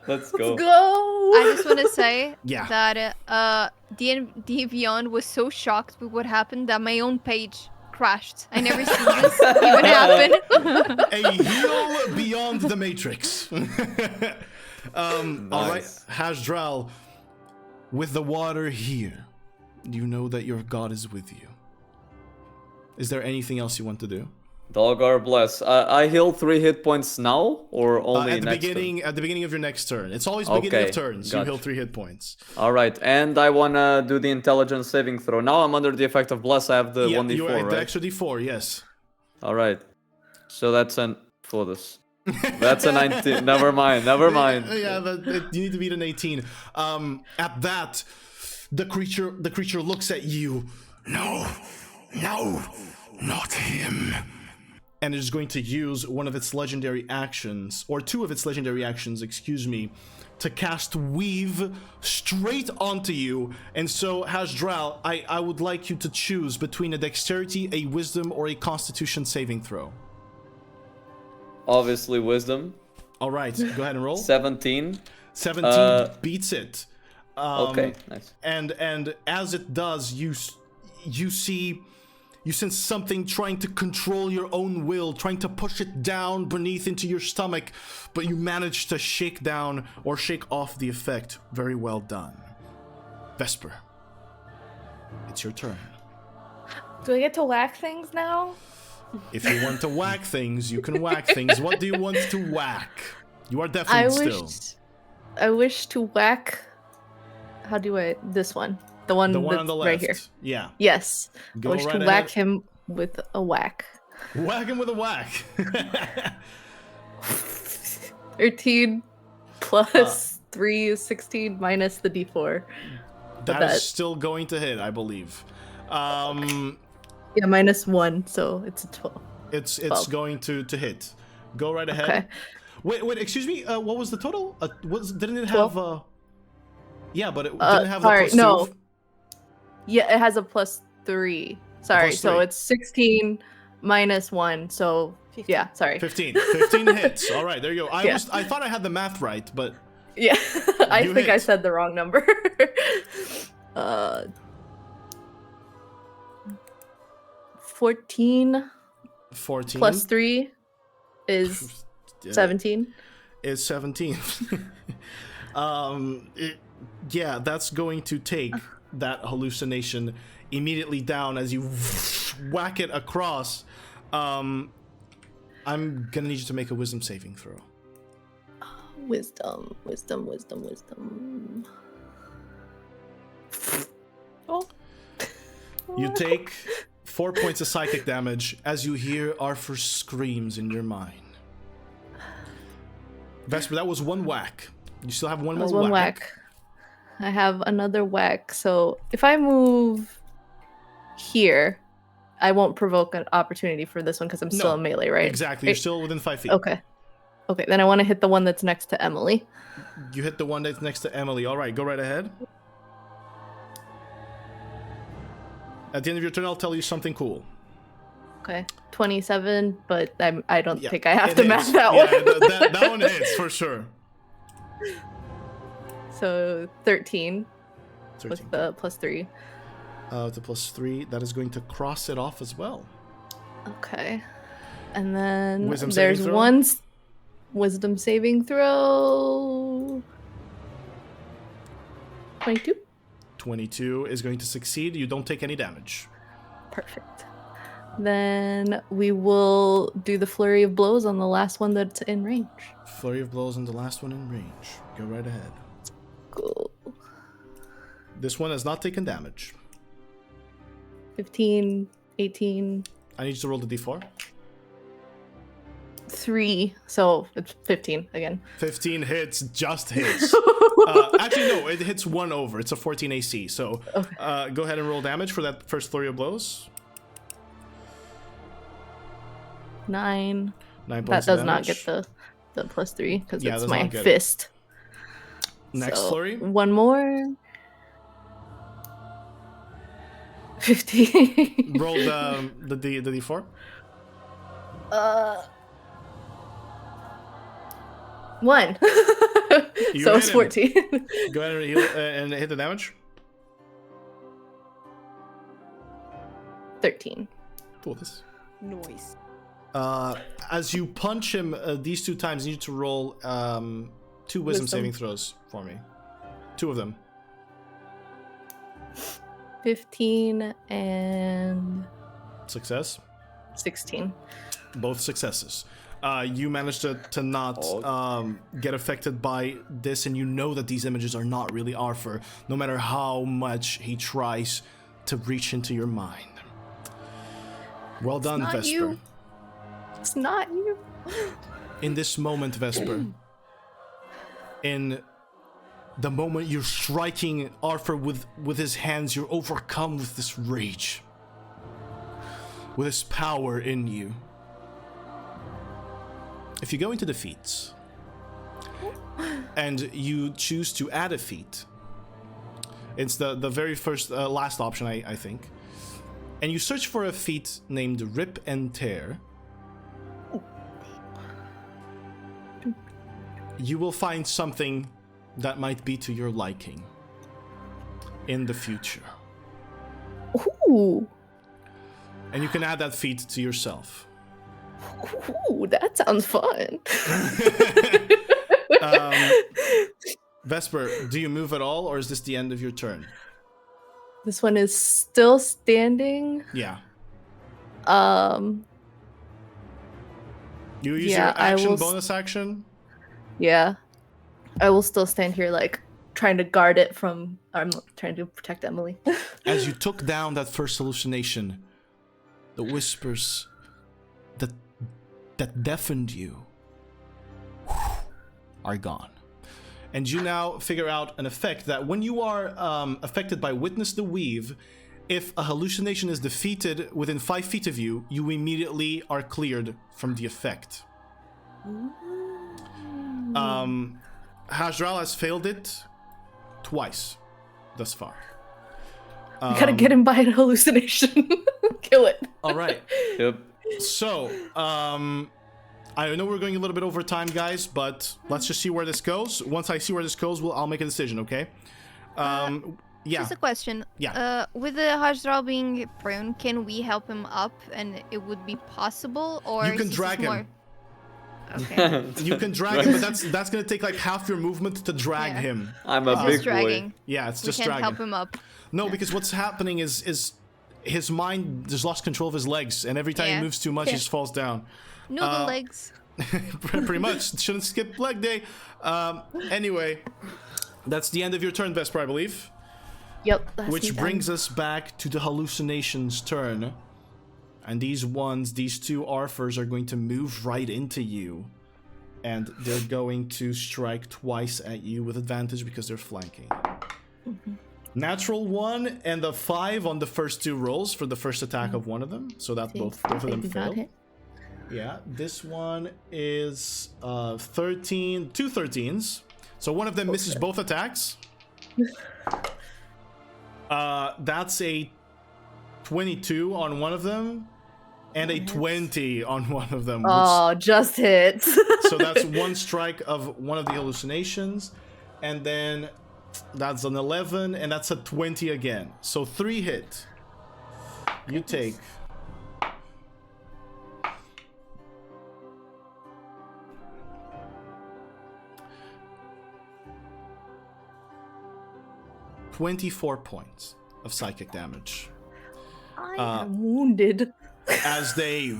Let's go. I just want to say that D&D Beyond was so shocked with what happened that my own page crashed. I never seen this even happen. A heal beyond the Matrix. All right, Haj'Draal, with the water here, you know that your god is with you. Is there anything else you want to do? Doggar bless. I heal 3 hit points now, or only at the next beginning? turn? At the beginning of your next turn. It's always beginning of turns. Gotcha. You heal 3 hit points. All right, and I wanna do the intelligence saving throw. Now I'm under the effect of bless. I have the 1d4, you are right? the extra d4. Yes. All right. So that's an for this. That's a 19. Never mind. Never mind. Yeah, you need to beat an 18. At that, the creature looks at you. No, not him. And is going to use one of its legendary actions, or 2 of its legendary actions, excuse me, to cast Weave straight onto you. And so, Haj'Draal, I would like you to choose between a Dexterity, a Wisdom, or a Constitution saving throw. Obviously, wisdom. All right, go ahead and roll. 17. 17 beats it. Okay, nice. And as it does, you sense something trying to control your own will, trying to push it down beneath into your stomach, but you manage to shake down or shake off the effect. Very well done. Vesper, it's your turn. Do I get to whack things now? If you want to whack things, you can whack things. What do you want to whack? You are definitely still. I wish to whack. How do I? This one. The one that's on the left. right here. Yeah. Yes. Go I wish right to ahead. whack him with a whack. Whack him with a whack. 13 plus 3 is 16 minus the d4. That is still going to hit, I believe. Yeah, minus 1, so it's a 12. It's 12. going to hit. Go right ahead. Okay. Wait, excuse me. What was the total? Didn't it 12? have? Yeah, but it didn't have sorry, the plus no. 2. Yeah, it has a plus 3. Sorry, Plus so 3. it's 16 minus 1, so 15. yeah, sorry. 15 hits. All right, there you go. I thought I had the math right, but Yeah, I You think I hit. said the wrong number. 14 14 plus 3 is 17. is 17. Yeah, that's going to take that hallucination immediately down as you whack it across. I'm gonna need you to make a wisdom saving throw. Wisdom. Oh. You take 4 points of psychic damage as you hear Arthur's screams in your mind. Vesper, that was one whack. You still have one That was more one whack. I have another whack, so if I move here, I won't provoke an opportunity for this one because I'm still in melee, right? Exactly, you're still within 5 feet. Okay, then I want to hit the one that's next to Emily. You hit the one that's next to Emily. All right, go right ahead. At the end of your turn, I'll tell you something cool. Okay, 27, but I don't Yeah, think I have it to hits. match that Yeah, one. that one hits for sure. So 13 13. with the plus 3. The plus 3, that is going to cross it off as well. Okay, and then Wisdom there's saving throw? one wisdom saving throw. 22. 22 is going to succeed. You don't take any damage. Perfect. Then we will do the flurry of blows on the last one that's in range. Flurry of blows on the last one in range. Go right ahead. Cool. This one has not taken damage. 15, 18, I need you to roll the d4. 3, so it's 15 again. 15 hits, just hits. Actually, no, it hits 1 over. It's a 14 AC. So Okay. go ahead and roll damage for that first flurry of blows. 9. 9 That points does of not damage. get the plus 3 because Yeah, it's does my not get it. fist. Next So, flurry. One more. 15. Roll the d4. 1. You So hit it's him. 14. Go ahead and, heal, and hit the damage. 13. Todas. Noise. As you punch him these 2 times, you need to roll 2 wisdom saving throws for me. 2 of them. 15 and Success. 16. Both successes. You managed to not get affected by this, and you know that these images are not really Arthur, no matter how much he tries to reach into your mind. Well done, not Vesper. you. It's not you. In this moment, Vesper, in the moment you're striking Arthur with his hands, you're overcome with this rage, with this power in you. If you go into the feats, and you choose to add a feat, it's the very first, last option, I think, and you search for a feat named Rip and Tear, you will find something that might be to your liking in the future. Ooh. And you can add that feat to yourself. Ooh, that sounds fun. Vesper, do you move at all, or is this the end of your turn? This one is still standing. Yeah. You use Yeah, your action, bonus action? Yeah. I will still stand here, like, trying to guard it from... I'm trying to protect Emily. As you took down that first hallucination, the whispers that deafened you are gone. And you now figure out an effect that when you are affected by Witness the Weave, if a hallucination is defeated within 5 feet of you, you immediately are cleared from the effect. Haj'Draal has failed it twice thus far. You gotta get him by an hallucination. Kill it. All right. Yep. So, I know we're going a little bit over time, guys, but let's just see where this goes. Once I see where this goes, I'll make a decision, okay? Yeah. Just a question. Yeah. With the Haj'Draal being prone, can we help him up and it would be possible, or You can is this drag him. more... Okay. You can drag him, but that's gonna take like half your movement to drag Yeah. him. I'm a It's big just dragging. boy. Yeah, it's We just can't dragging. help him up. No, because what's happening is his mind just lost control of his legs, and every time he Yeah. moves too much, he just falls down. Noodle legs. Pretty much. Shouldn't skip leg day. Anyway, that's the end of your turn, Vesper, I believe. Yep. that's me Which done. brings us back to the hallucinations' turn. And these 2 Arthurs are going to move right into you. And they're going to strike twice at you with advantage because they're flanking. Natural 1 and a 5 on the first 2 rolls for the first attack of one of them. So that both of them They do not fail. hit. Yeah, this one is 13, 2 13s. So one of them misses both attacks. That's a 22 on one of them, and a 20 on one of them. Oh, just hit. So that's 1 strike of one of the hallucinations, and then that's an 11, and that's a 20 again. So 3 hit. You take 24 points of psychic damage. I am wounded. As they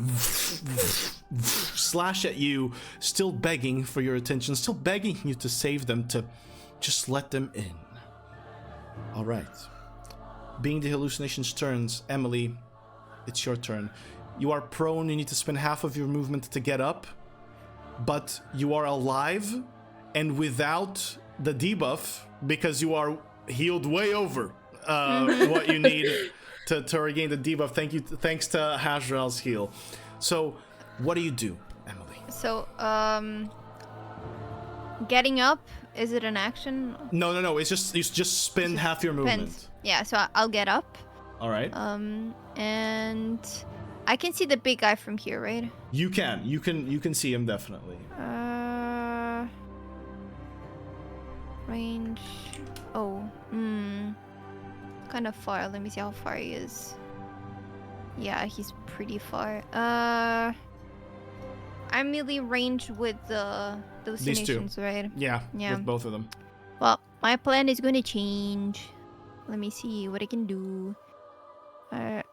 slash at you, still begging for your attention, still begging you to save them, to just let them in. All right. Being the hallucination's turns, Emily, it's your turn. You are prone, you need to spend half of your movement to get up, but you are alive and without the debuff because you are healed way over what you need to regain the debuff. Thanks to Haj'Draal's heal. So, what do you do, Emily? So, getting up, is it an action? No. It's just you just spend half your movement. Spend. Yeah, so I'll get up. All right. And I can see the big guy from here, right? You can see him definitely. Range. Oh, kind of far. Let me see how far he is. Yeah, he's pretty far. I'm melee range with the These two. hallucinations, right? Yeah, Yeah. with both of them. Well, my plan is going to change. Let me see what I can do.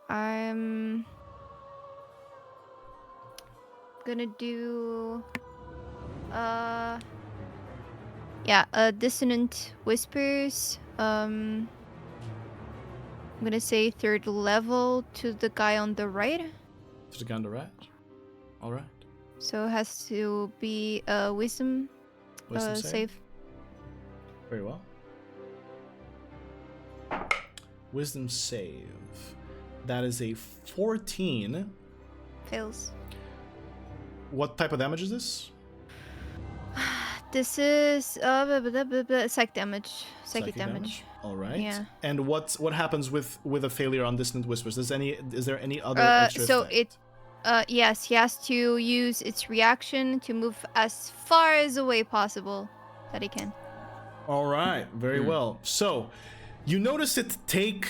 I'm gonna do dissonant whispers. I'm gonna say 3rd level to the guy on the right. To the guy on the right. All right. So it has to be a wisdom, Wisdom save. Very well. Wisdom save. That is a 14. Fails. What type of damage is this? This is psych damage. Psychic damage. All right. Yeah. And what happens with a failure on Dissonant Whispers? Is there any other extra So effect? yes, he has to use its reaction to move as far as away possible that he can. All right. Very well. So, you notice it take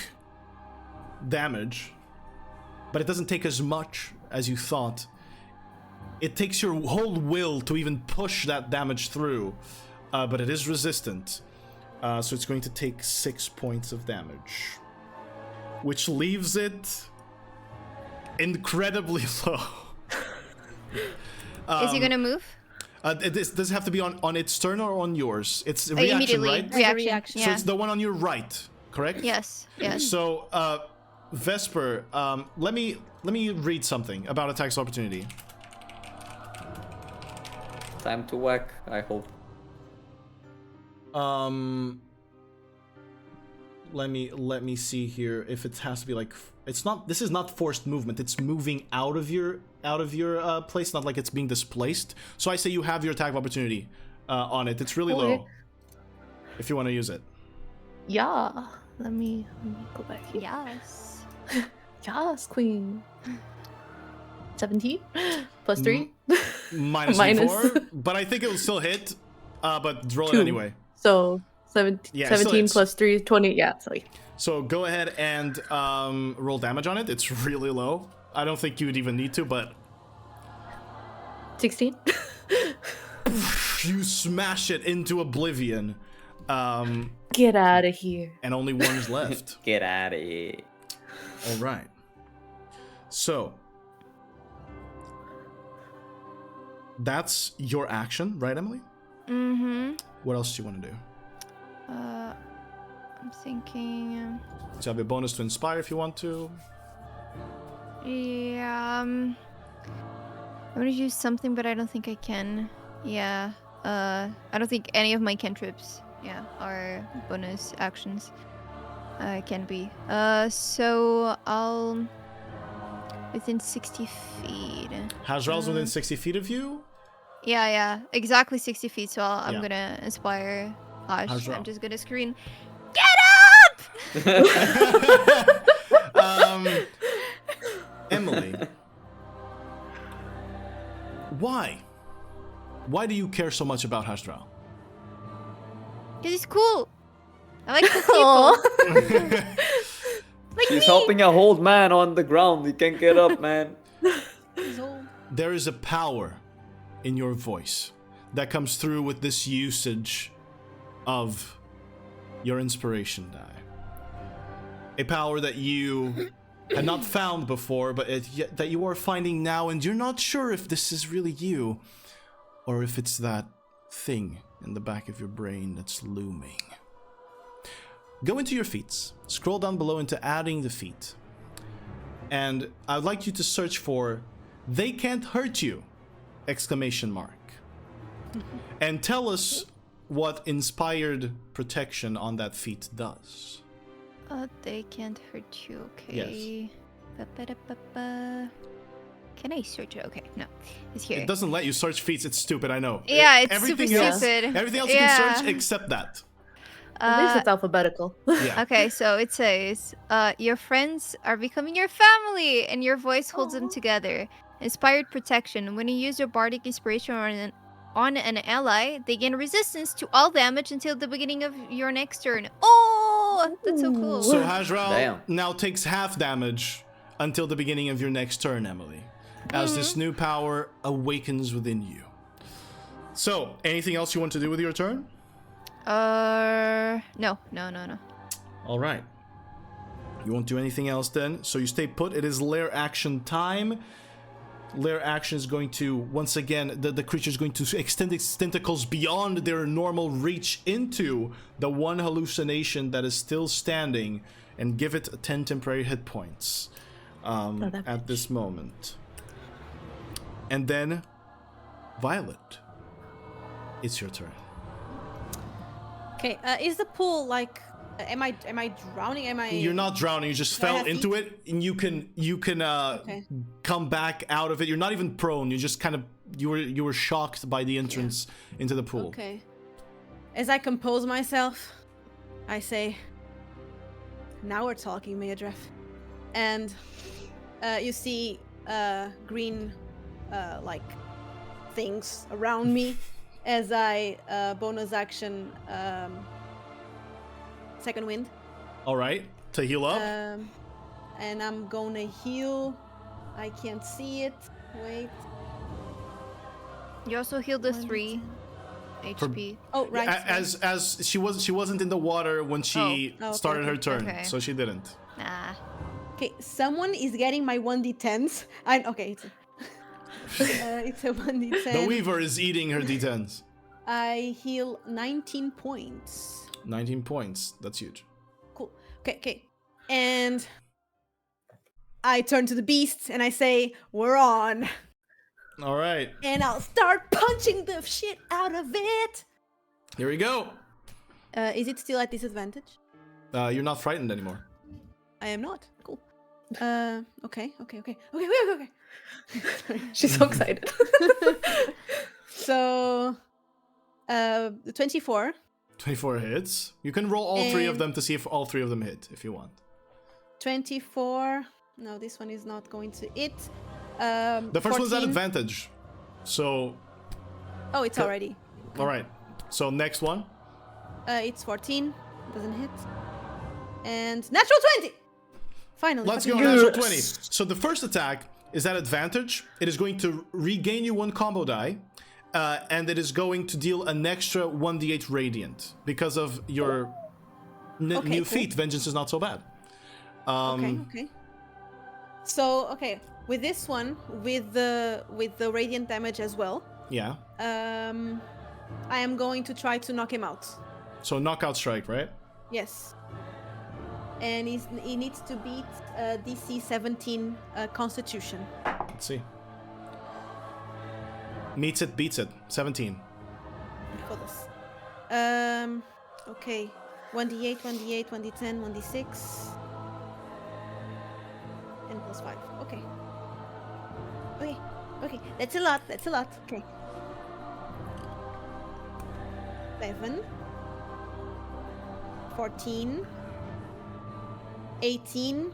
damage, but it doesn't take as much as you thought. It takes your whole will to even push that damage through, but it is resistant. So it's going to take 6 points of damage, which leaves it incredibly low. Is he gonna move? Does it have to be on its turn or on yours? It's a reaction, Immediately. right? Reaction. So Yeah. it's the one on your right, correct? Yes. Yes. So, Vesper, let me read something about attacks of opportunity. Time to whack, I hope. Let me see here if it has to be like it's not. This is not forced movement. It's moving out of your place, not like it's being displaced. So I say you have your attack of opportunity on it. It's really low. If you want to use it. Yeah. Let me go back here. Yes. Yes, queen. 17 plus 3. Minus Minus. 4, but I think it will still hit. But roll it 2. anyway. So 17, Yeah, it still 17 hits. plus 3, 20. Yeah, sorry. So go ahead and roll damage on it. It's really low. I don't think you would even need to, but 16. you smash it into oblivion. Get out of here. And only one is left. Get out of here. All right. So that's your action, right, Emily? Mm-hmm. What else do you want to do? I'm thinking. So you have a bonus to inspire if you want to. Yeah. I'm gonna use something, but I don't think I can. Yeah. I don't think any of my cantrips, are bonus actions. Can be. So I'll within 60 feet. Haj'Draal's within 60 feet of you. Yeah, exactly 60 feet. So I'm Yeah. gonna inspire Hajj. Haj'Draal. I'm just gonna scream, "Get up!" Emily, why? Why do you care so much about Haj'Draal? Cause he's cool. I like cool people. Like She's me. helping a old man on the ground. He can't get up, man. He's old. There is a power in your voice that comes through with this usage of your inspiration die. A power that you had not found before, but that you are finding now, and you're not sure if this is really you, or if it's that thing in the back of your brain that's looming. Go into your feats. Scroll down below into adding the feat. And I'd like you to search for "They Can't Hurt You!" exclamation mark. And tell us what inspired protection on that feat does. They can't hurt you. Okay. Ba-ba-da-ba-ba. Can I search it? Okay, no, it's here. It doesn't let you search feats. It's stupid, I know. Yeah, it's everything super else, stupid. Everything else you Yeah. can search except that. At least it's alphabetical. Yeah. Okay, so it says, your friends are becoming your family, and your voice holds them together. Inspired protection. When you use your bardic inspiration on an ally, they gain resistance to all damage until the beginning of your next turn. Oh, that's so cool. So Haj'Draal Damn. now takes half damage until the beginning of your next turn, Emily, as this new power awakens within you. So, anything else you want to do with your turn? No. All right. You won't do anything else then, so you stay put. It is Lair Action time. Lair Action is going to, once again, the creature is going to extend its tentacles beyond their normal reach into the one hallucination that is still standing and give it 10 temporary hit points at this moment. And then, Violet, it's your turn. Okay, is the pool like? Am I drowning? You're not drowning. You just fell into it, and you can come back out of it. You're not even prone. You just kind of you were shocked by the entrance into the pool. Okay. As I compose myself, I say, "Now we're talking, Meadref." And you see green like things around me as I bonus action. Second wind. All right, to heal up. And I'm gonna heal. I can't see it. Wait. You also healed the 3 HP. Oh, right. As she wasn't in the water when she started her turn, okay. so she didn't. Nah. Okay, someone is getting my 1d10s. It's a 1d10. The Weaver is eating her d10s. I heal 19 points. 19 points. That's huge. Cool. Okay. And I turn to the beast and I say, "We're on." All right. And I'll start punching the shit out of it. Here we go. Is it still at disadvantage? You're not frightened anymore. I am not. Cool. Okay. She's so excited. So, 24. 24 hits. You can roll all 3 of them to see if all 3 of them hit, if you want. 24. No, this one is not going to hit. The first 14. one's at advantage. So... Oh, it's already. All right. So next one. It's 14. Doesn't hit. And natural 20! Finally. Let's go, natural 20. So the first attack is at advantage. It is going to regain you 1 combo die. And it is going to deal an extra 1d8 radiant because of your new feat. Vengeance is not so bad. Okay. So, with this one, with the radiant damage as well. Yeah. I am going to try to knock him out. So knockout strike, right? Yes. And he needs to beat DC 17 Constitution. Let's see. Meets it, beats it. 17. For this. Okay. 1d8, 1d10, 1d6. And plus 5. Okay. That's a lot. Okay. 11. 14. 18.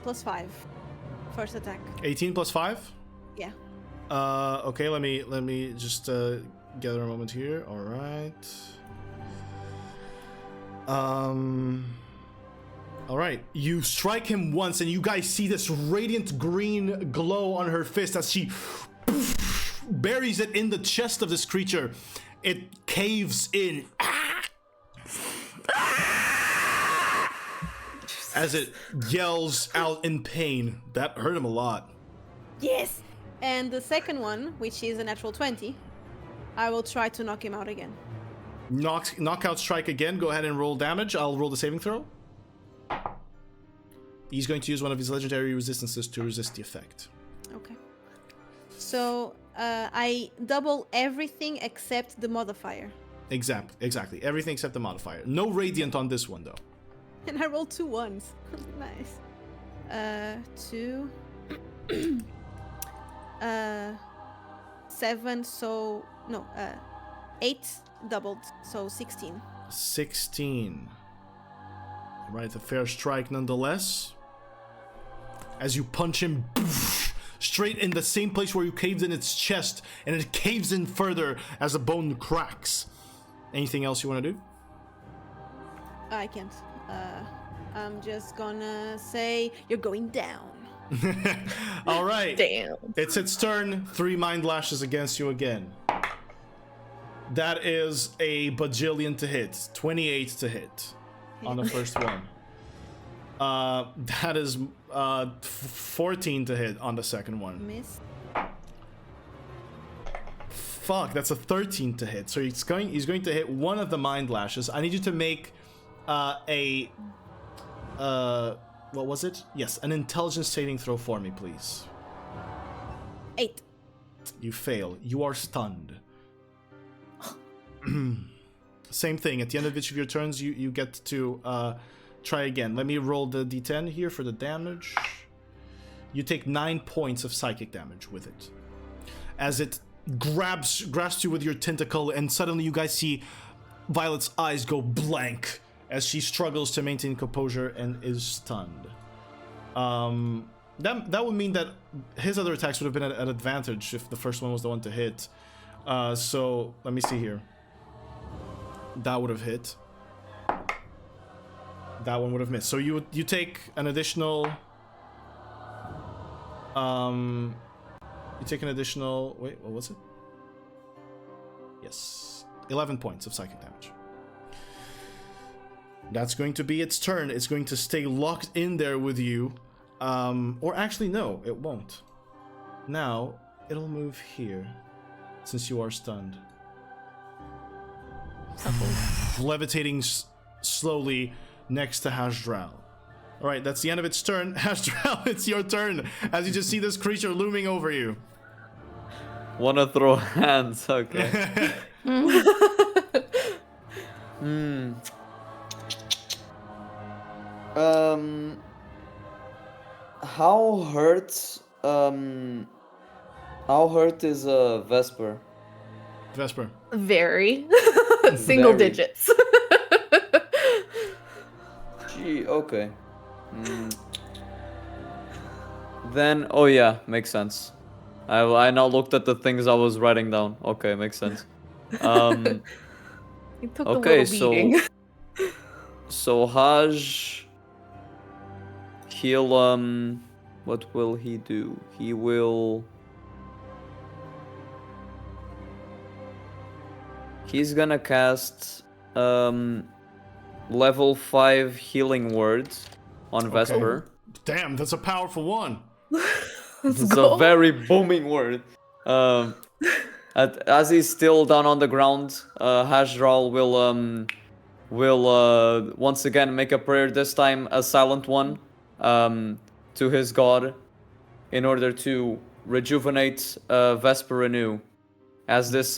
Plus 5. First attack. 18 plus 5? Yeah. Okay, let me just gather a moment here. All right. All right. You strike him once, and you guys see this radiant green glow on her fist as she buries it in the chest of this creature. It caves in as it yells out in pain. That hurt him a lot. Yes. And the second one, which is a natural 20, I will try to knock him out again. Knockout strike again. Go ahead and roll damage. I'll roll the saving throw. He's going to use one of his legendary resistances to resist the effect. Okay. So I double everything except the modifier. Exactly. Everything except the modifier. No radiant on this one, though. And I rolled 2 ones. Nice. 2. 7, so... No, 8 doubled, so 16. 16. Right, a fair strike nonetheless. As you punch him straight in the same place where you caved in its chest, and it caves in further as the bone cracks. Anything else you want to do? I can't. I'm just gonna say, you're going down. All right. Damn. It's its turn. 3 mind lashes against you again. That is a bajillion to hit. 28 to hit on the first one. That is 14 to hit on the second one. Miss. Fuck, that's a 13 to hit. So he's going to hit one of the mind lashes. I need you to make what was it? Yes, an intelligence saving throw for me, please. 8. You fail. You are stunned. Same thing. At the end of each of your turns, you get to try again. Let me roll the d10 here for the damage. You take 9 points of psychic damage with it. As it grasps you with your tentacle, and suddenly you guys see Violet's eyes go blank as she struggles to maintain composure and is stunned. That would mean that his other attacks would have been at an advantage if the first one was the one to hit. So let me see here. That would have hit. That one would have missed. So you take an additional. You take an additional. Wait, what was it? Yes, 11 points of psychic damage. That's going to be its turn. It's going to stay locked in there with you. Or actually, no, it won't. Now, it'll move here, since you are stunned. Levitating slowly next to Haj'Draal. Alright, that's the end of its turn. Haj'Draal, it's your turn, as you just see this creature looming over you. Wanna throw hands, okay. How hurt is Vesper? Vesper. Very. Single Very. digits. Gee, okay. Then, oh yeah, makes sense. I now looked at the things I was writing down. Okay, makes sense. He took Okay, a little beating. So Haj, he'll what will he do? He's gonna cast level 5 healing words on Vesper. Damn, that's a powerful one. It's a very booming word. As he's still down on the ground, Haj'Draal will once again make a prayer, this time a silent one, to his god, in order to rejuvenate Vesper anew, as this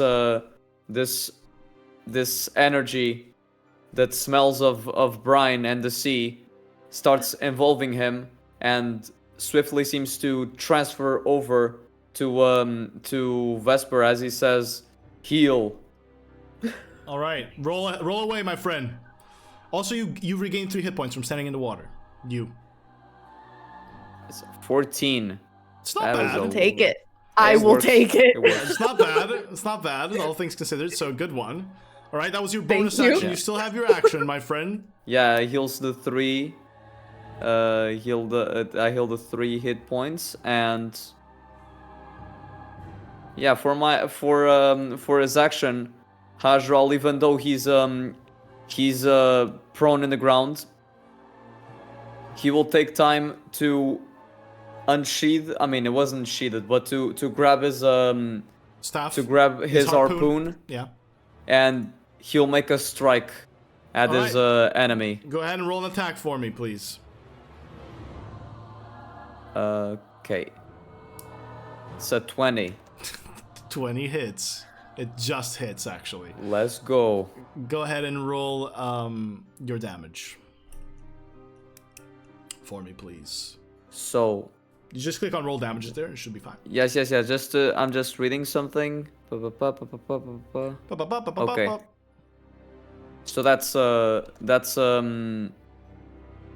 energy that smells of brine and the sea starts involving him and swiftly seems to transfer over to Vesper as he says, "Heal." All right, roll away, my friend. Also, you regain 3 hit points from standing in the water. It's 14. It's not That is bad. a- Take it. I will works. take it. It works. It's not bad. It's not bad, all things considered. So good one. All right, that was your bonus Thank you. action. You still have your action, my friend. Yeah, heals the 3. I heal the 3 hit points, and yeah, for his action, Haj'Draal, even though he's prone in the ground, he will take time to unsheath. I mean, it wasn't sheathed, but to grab his Staff. to grab his harpoon, Yeah. and he'll make a strike at All his right. enemy. Go ahead and roll an attack for me, please. Okay. It's a 20. 20 hits. It just hits, actually. Let's go. Go ahead and roll your damage for me, please. So, You just click on roll damages there. It should be fine. yes. Just I'm just reading something. Okay. So that's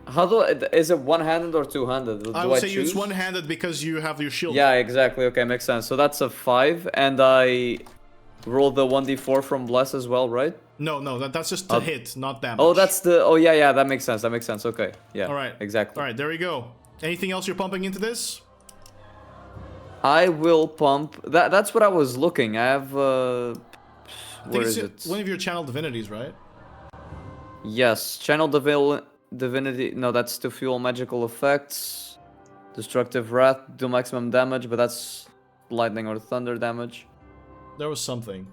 how is it one-handed or two-handed? I would say it's one-handed because you have your shield. Yeah, exactly. Okay, makes sense. So that's a 5, and I roll the 1d4 from Bless as well, right? No, that's just to hit, not damage. Oh, that's the. Oh, yeah. That makes sense. Okay. Yeah. All right. Exactly. All right, there we go. Anything else you're pumping into this? I will pump. That's what I was looking. I have. I Where think is it's it? one of your channel divinities, right? Yes, channel divinity. No, that's to fuel magical effects. Destructive wrath, do maximum damage, but that's lightning or thunder damage. There was something.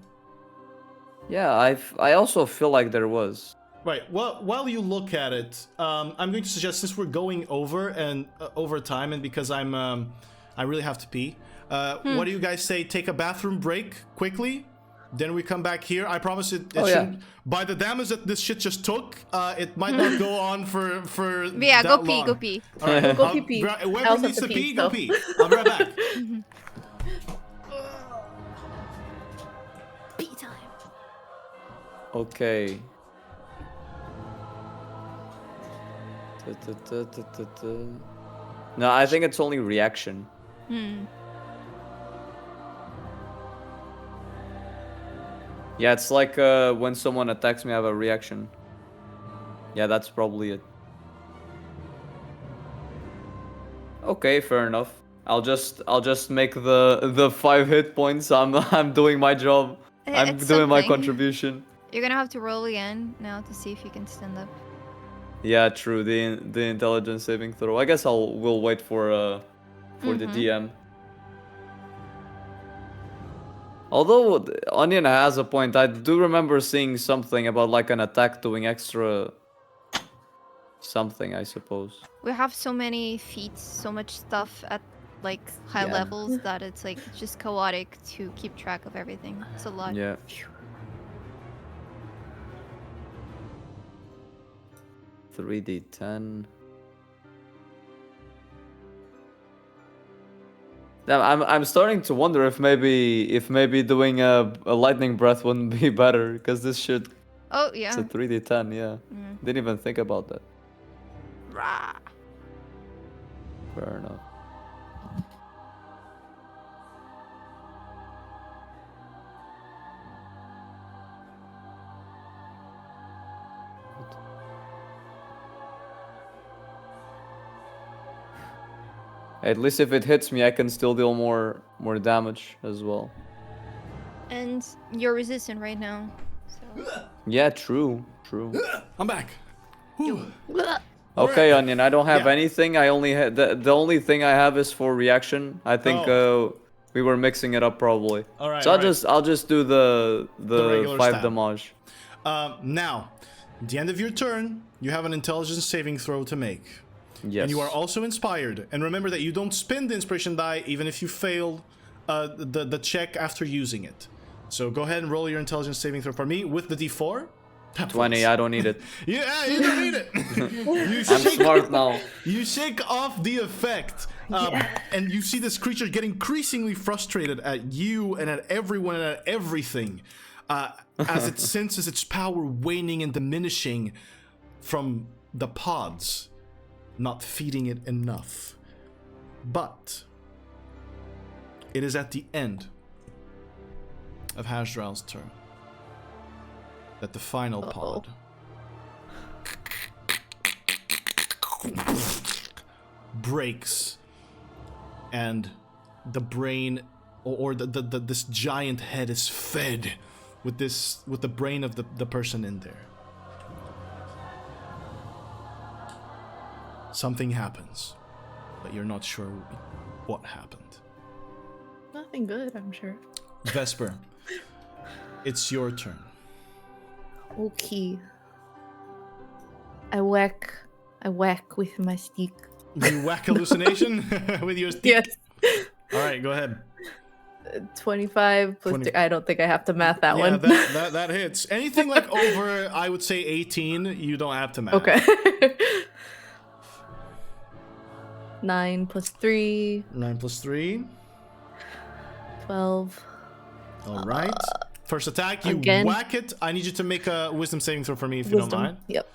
Yeah, I also feel like there was. Right. Well, while you look at it, I'm going to suggest, since we're going over and over time, and because I really have to pee. What do you guys say? Take a bathroom break quickly. Then we come back here. I promise it shouldn't. By the damage that this shit just took, it might not go on for Yeah, that go pee, long. go pee. All right, Go pee. Whoever also needs have to to pee, pee, go so. pee. I'll be right back. Pee time. Okay. No, I think it's only reaction. Yeah, it's like when someone attacks me, I have a reaction. Yeah, that's probably it. Okay, fair enough. I'll just make the 5 hit points. I'm doing my job. I'm It's doing my something. contribution. You're gonna have to roll again now to see if you can stand up. Yeah, true. The intelligence saving throw. I guess we'll wait for the DM. Although Onion has a point, I do remember seeing something about like an attack doing extra something, I suppose. We have so many feats, so much stuff at like high Yeah. levels that it's like just chaotic to keep track of everything. It's a lot. Yeah. Three D10. I'm starting to wonder if maybe doing a lightning breath wouldn't be better, because this shit, Oh it's yeah. a 3D10, yeah. Didn't even think about that. Rah. Fair enough. At least if it hits me, I can still deal more damage as well. And you're resistant right now. So Yeah, true. I'm back. Whew. Okay, Onion, I don't have Yeah. anything. I only had the only thing I have is for reaction. I think we were mixing it up probably. All right, So all right. I'll just do the regular 5 stab. damage. Now, at the end of your turn, you have an intelligence saving throw to make. Yes. And you are also inspired. And remember that you don't spend the inspiration die even if you fail the check after using it. So go ahead and roll your intelligence saving throw for me with the D4. 20. I don't need it. Yeah, you don't need it. I'm smart now. You shake off the effect, and you see this creature get increasingly frustrated at you and at everyone and at everything, as it senses its power waning and diminishing from the pods not feeding it enough. But it is at the end of Haj'Draal's turn that the final pod breaks, and the brain or this giant head is fed with the brain of the person in there. Something happens, but you're not sure what happened. Nothing good, I'm sure. Vesper, it's your turn. Okay. I whack with my stick. You whack hallucination with your stick? Yes. All right, go ahead. 25 plus 20. I don't think I have to math that Yeah, one. that hits. Anything like over, I would say 18, you don't have to math. Okay. 9 plus 3, 9 plus 3. 12. All right. First attack, you Again. whack it. I need you to make a wisdom saving throw for me if you don't Wisdom. mind. Yep.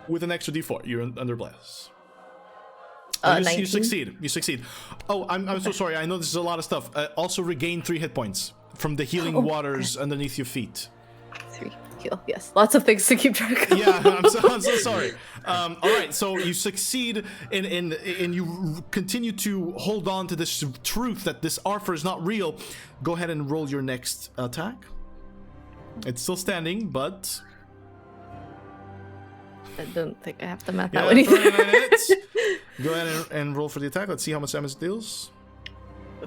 With an extra d4. You're under bless. You 19. succeed. You succeed. Oh, I'm so sorry. I know this is a lot of stuff. Also regain 3 hit points from the healing waters underneath your feet. 3 heal. Yes, lots of things to keep track of. Yeah, I'm so sorry. All right, so you succeed and you continue to hold on to this truth that this Arthur is not real. Go ahead and roll your next attack. It's still standing, but I don't think I have to math yeah, that one either. 39 hits. Go ahead and roll for the attack. Let's see how much damage it deals.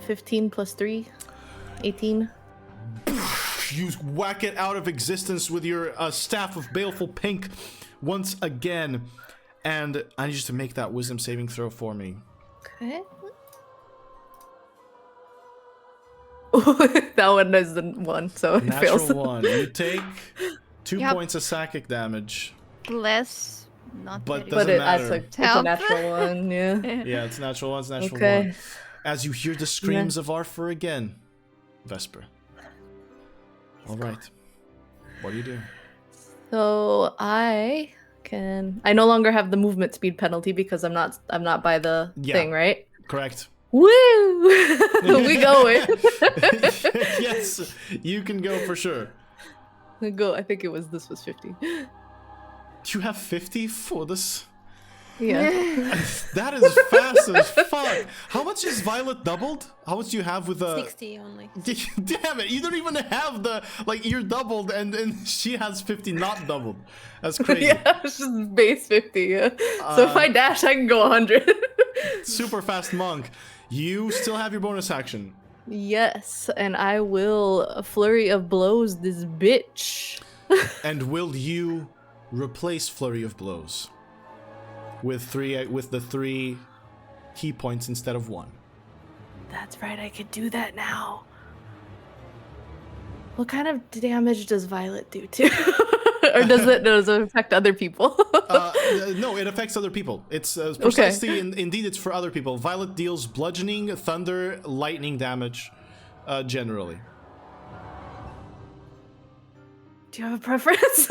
15 plus 3, 18. You whack it out of existence with your staff of baleful pink once again, and I need you to make that wisdom saving throw for me. Okay. That one is the 1, so it Natural fails. 1. You take 2 Yep. points of psychic damage. Less, not But very doesn't But it matter. adds like it's a Help. natural 1, yeah. Yeah, it's natural 1. It's natural Okay. 1. As you hear the screams of Arthur again, Vesper. All right. What do you do? So I no longer have the movement speed penalty because I'm not by the Yeah. thing, right? Correct. Woo! We going. Yes, you can go for sure. Go. I think this was 50. Do you have 50 for this? Yeah. That is fast as fuck. How much is Violet doubled? How much do you have with the 60 only. Damn it, you don't even have the you're doubled and she has 50 not doubled. That's crazy. Yeah, it's just base 50. Yeah. So if I dash, I can go 100. Super fast monk. You still have your bonus action. Yes, and I will flurry of blows this bitch. And will you replace Flurry of Blows with the 3 key points instead of 1? That's right, I could do that now. What kind of damage does Violet do to? Or does it affect other people? No, it affects other people. It's precisely, indeed, it's for other people. Violet deals bludgeoning, thunder, lightning damage, generally. Do you have a preference?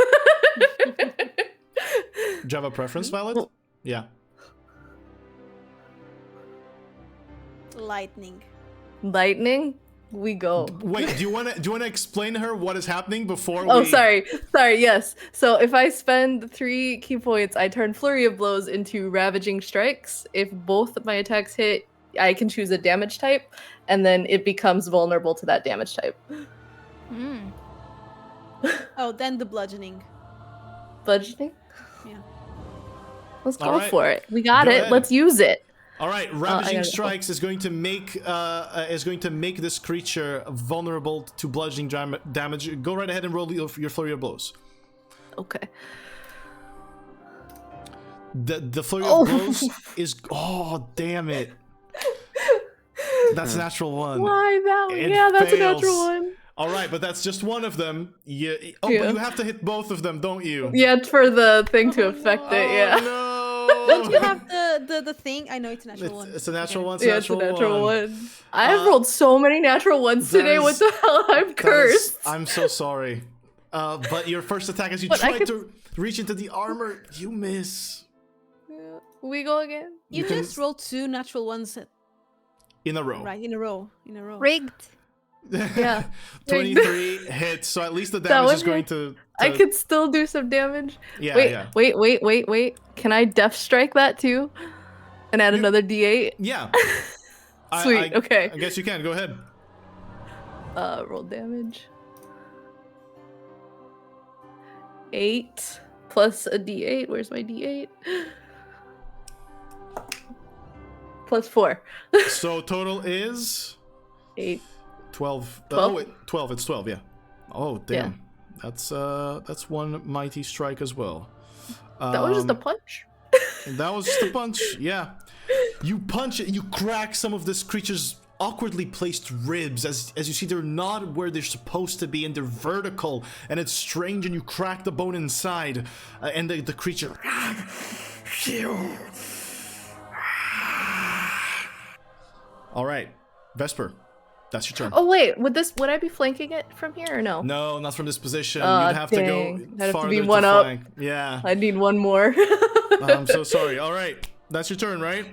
Do you have a preference, Violet? Yeah. Lightning. Lightning? We go. Wait, do you want to explain to her what is happening before Oh, we... sorry, yes. So if I spend 3 key points, I turn Flurry of Blows into Ravaging Strikes. If both of my attacks hit, I can choose a damage type, and then it becomes vulnerable to that damage type. Mm. Oh, then the bludgeoning. Bludgeoning? Yeah. Let's go Alright. for it. We got Go it. ahead. Let's use it. All right, Ravaging gotta go. Strikes is going to make this creature vulnerable to bludgeoning damage. Go right ahead and roll your Flurry of Blows. Okay. The Flurry of Blows is... Oh, damn it. That's a natural 1. Why that one? It Yeah, that's a fails. natural one. All right, but that's just one of them. But Yeah. you have to hit both of them, don't you? Yeah, it's for the thing to affect it, yeah. Oh, Don't you no. have the thing? I know it's a natural one. It's a natural Okay. one. It's a Yeah, it's a natural, natural one. one. I've rolled so many natural ones That today. is- What the hell? I'm That is- cursed. I'm so sorry. But your first attack, as you But I try could- to reach into the armor, you miss. Yeah. We go again. You You can- just rolled 2 natural ones In a row. right in a row. Rigged. Yeah. 23 hits, so at least the That damage one is going hit. to... I could still do some damage. Yeah, wait, yeah. wait. Can I Death Strike that too? And add another D8? Yeah. Sweet, okay. I guess you can. Go ahead. Roll damage. 8 plus a D8. Where's my D8? Plus 4. So total is... 8. 12. 12? Oh, wait, 12. It's 12, yeah. Oh, damn. That's one mighty strike as well. That was just a punch. That was just a punch, yeah. You punch it, you crack some of this creature's awkwardly placed ribs. As you see, they're not where they're supposed to be, and they're vertical, and it's strange, and you crack the bone inside, and the creature... All right, Vesper, that's your turn. Oh wait, would I be flanking it from here or no? No, not from this position. Aw, You'd have dang. to go I'd have to farther be to one up. flank. Yeah, I need one more. I'm so sorry. All right, that's your turn, right?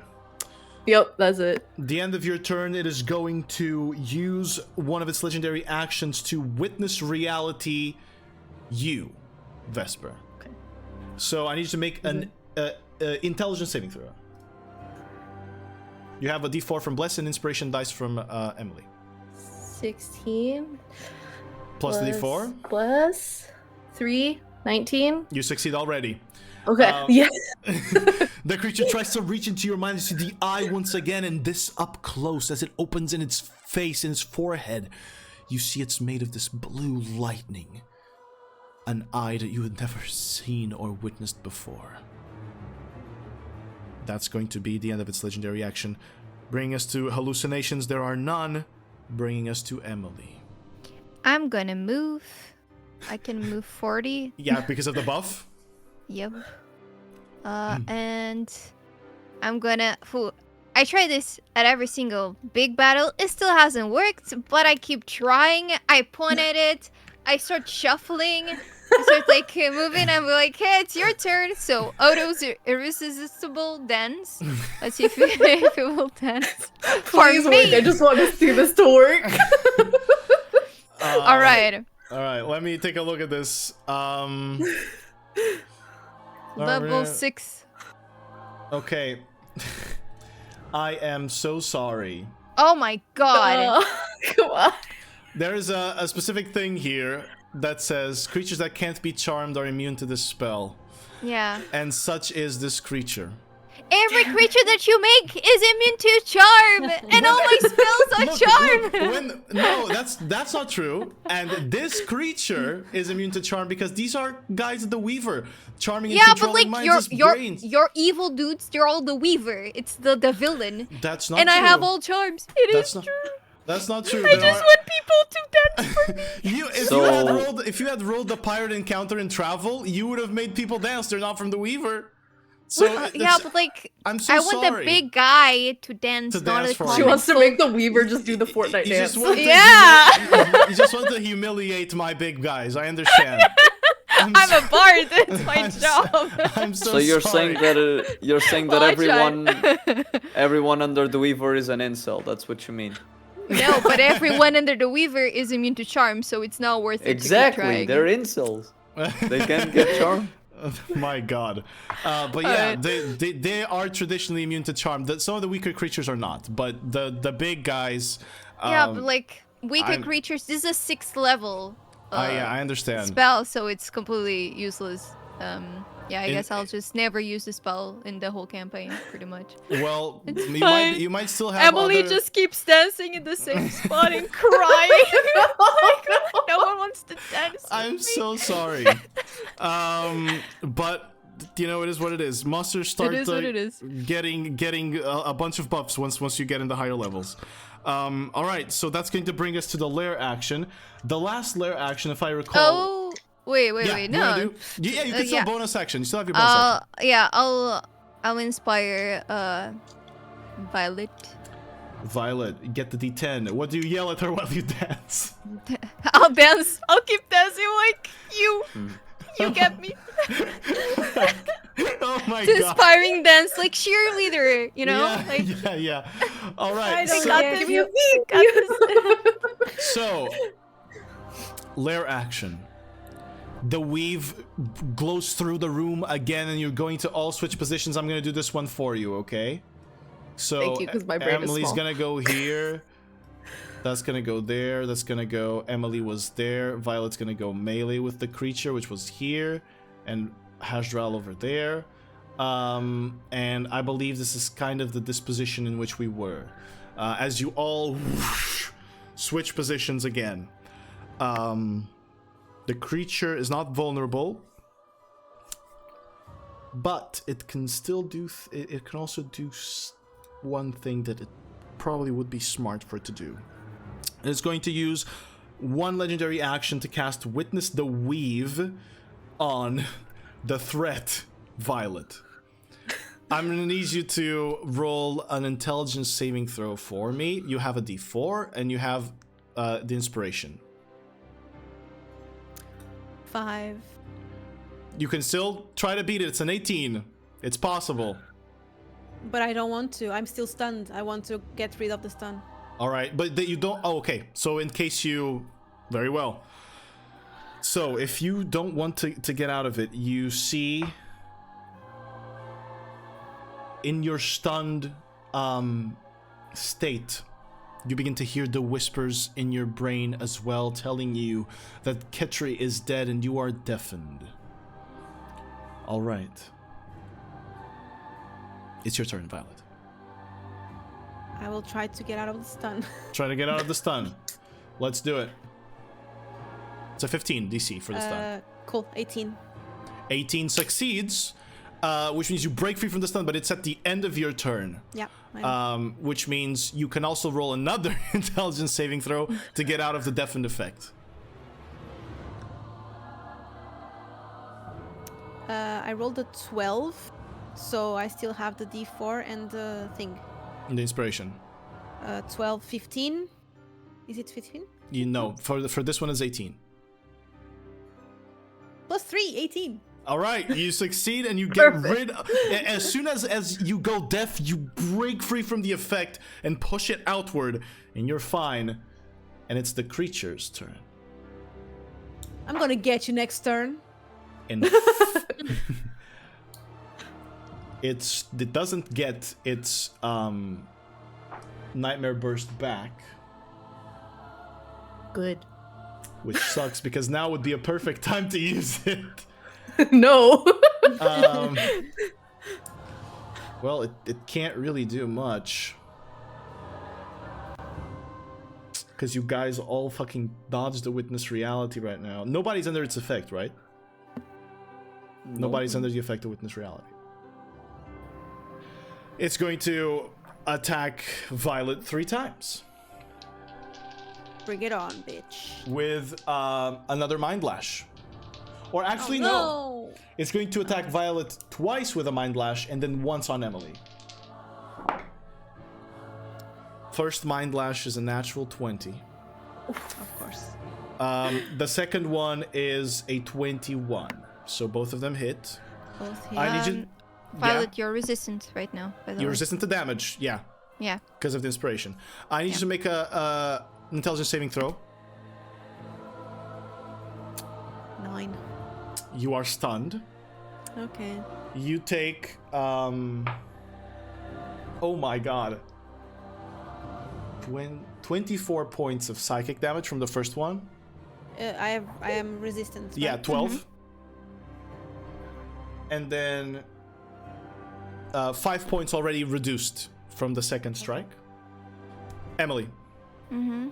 Yep, that's it. The end of your turn, it is going to use one of its legendary actions to witness reality you, Vesper. Okay. So I need you to make an intelligence saving throw. You have a d4 from Bless and inspiration dice from Emily. 16 Plus the d4. Plus 3, 19. You succeed already. Okay. Yes. The creature tries to reach into your mind. You see the eye once again, and this up close as it opens in its face, in its forehead. You see it's made of this blue lightning. An eye that you had never seen or witnessed before. That's going to be the end of its legendary action. Bringing us to hallucinations, there are none. Bringing us to Emily. I'm gonna move. I can move 40. Yeah, because of the buff? Yep. And I'm gonna. I try this at every single big battle. It still hasn't worked, but I keep trying. I point at it. I start shuffling. I start like moving. I'm like, hey, it's your turn. So autos irresistible dance. Let's see if it will dance. Please work. I just want to see this to work. All right. All right, let me take a look at this. Level 6. Okay. I am so sorry. Oh my god. Come on. There is a specific thing here that says creatures that can't be charmed are immune to this spell. Yeah. And such is this creature. Every creature that you make is immune to charm, and all my spells are charm. No, that's not true. And this creature is immune to charm because these are guys of the Weaver, charming and controlling minds' brains. your evil dudes, they're all the Weaver. It's the villain. That's not and true. I have all charms. That's true. That's not true. I just want people to dance for me. If you had rolled the pirate encounter in travel, you would have made people dance. They're not from the Weaver. So yeah, but like, I'm so I want the big guy to dance, not a common She wants to folk. make the Weaver just do the Fortnite dance. You just want to humiliate my big guys. I understand. I'm a bard. That's my job. I'm so you're sorry. saying that everyone under the Weaver is an incel. That's what you mean. No, but everyone under the Weaver is immune to charm, so it's not worth it. Exactly, to keep trying. they're incels. They can't get charm. My god. But yeah, they are traditionally immune to charm. Some of the weaker creatures are not, but the big guys... yeah, but like, weaker creatures, this is a 6th level yeah, I understand. spell, so it's completely useless. Yeah, I guess I'll just never use the spell in the whole campaign, pretty much. Well, you might still have Emily just keeps dancing in the same spot and crying. No one wants to dance with I'm me. so sorry. But you know, it is what it is. Monsters start getting a bunch of buffs once you get into higher levels. All right, so that's going to bring us to the Lair action. The last Lair action, if I recall. Oh, wait, no. Yeah, you can still bonus action. You still have your bonus action. Yeah, I'll inspire Violet. Violet, get the D10. What do you yell at her while you dance? I'll dance. I'll keep dancing like you. You get me. Oh my to god. Inspiring dance like cheerleader, you know? Yeah. All right. So, Lair action. The weave glows through the room again, and you're going to all switch positions. I'm going to do this one for you, okay? So, thank you, 'cause my brain is Emily's small. going to go here. That's going to go there. That's going to go... Emily was there. Violet's going to go melee with the creature, which was here. And Haj'Draal over there. And I believe this is kind of the disposition in which we were. As you all switch positions again. The creature is not vulnerable, but it can still do. It can also do one thing that it probably would be smart for it to do. It's going to use one legendary action to cast Witness the Weave on the threat, Violet. I'm gonna need you to roll an intelligence saving throw for me. You have a D4 and you have the inspiration. 5. You can still try to beat it. It's an 18. It's possible. But I don't want to. I'm still stunned. I want to get rid of the stun. All right, but you don't. Oh, okay. So in case you, very well. So, if you don't want to get out of it, you see in your stunned state, you begin to hear the whispers in your brain as well, telling you that Ketri is dead and you are deafened. All right. It's your turn, Violet. I will try to get out of the stun. Try to get out of the stun. Let's do it. It's a 15 DC for the stun. Cool, 18. 18 succeeds, which means you break free from the stun, but it's at the end of your turn. Yeah. Which means you can also roll another intelligence saving throw to get out of the deafened effect. I rolled a 12, so I still have the D4 and the thing. And the inspiration. 12, 15. Is it 15? You know, for this one is 18. Plus 3, 18. All right, you succeed and you get rid of, as soon as you go deaf, you break free from the effect and push it outward, and you're fine. And it's the creature's turn. I'm gonna get you next turn. And it doesn't get its Nightmare Burst back. Good. Which sucks because now would be a perfect time to use it. No. Well, it can't really do much. Because you guys all fucking dodged the witness reality right now. Nobody's under its effect, right? Nobody's under the effect of witness reality. It's going to attack Violet 3 times. Bring it on, bitch. With another Mind Lash. Or actually, no. It's going to attack Violet twice with a Mind Lash and then once on Emily. First Mind Lash is a natural 20. Of course. The second one is a 21. So both of them hit. Both hit. I need you... Violet, you're resistant right now, by the way. You're resistant to damage, yeah. Yeah. Because of the inspiration. I need you to make a intelligence saving throw. 9. You are stunned. Okay. You take oh my god. 24 points of psychic damage from the first one. I am resistant. Yeah, right? 12. Mhm. And then 5 points already reduced from the second strike. Emily. Mm-hmm.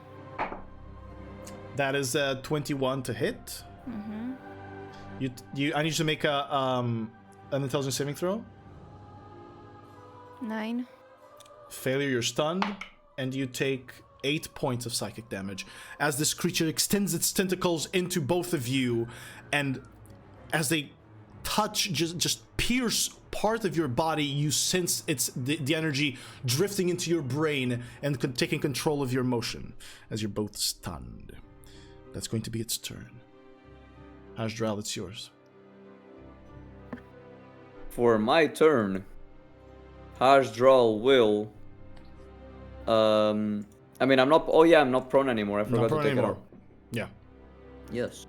That is 21 to hit. Mm-hmm. I need you to make an intelligence saving throw. 9. Failure, you're stunned, and you take 8 points of psychic damage as this creature extends its tentacles into both of you, and as they touch, just pierce part of your body, you sense the energy drifting into your brain and taking control of your motion as you're both stunned. That's going to be its turn. Haj'Draal, it's yours. For my turn, Haj'Draal will. I mean, I'm not. Oh yeah, I'm not prone anymore. I forgot Not to prone take anymore. it off. Yeah. Yes.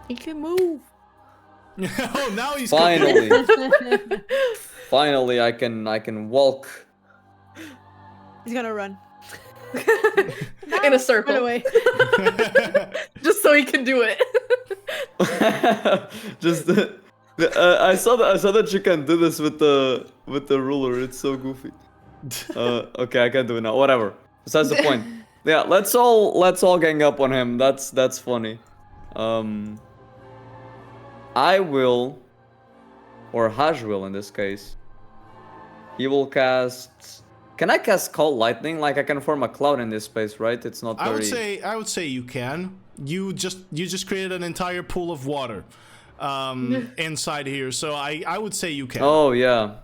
He can move. Oh, now he's Finally. Finally, I can walk. He's gonna run. In a circle. Run away. Just so he can do it. Just I saw that you can do this with the ruler. It's so goofy. Okay, I can do it now. Whatever. Besides the point. Yeah, let's all gang up on him. That's funny. I will, or Haj will in this case. He will cast. Can I cast Call Lightning? Like I can form a cloud in this space, right? It's not very... I would say you can. You just created an entire pool of water inside here, so I would say you can. Oh yeah.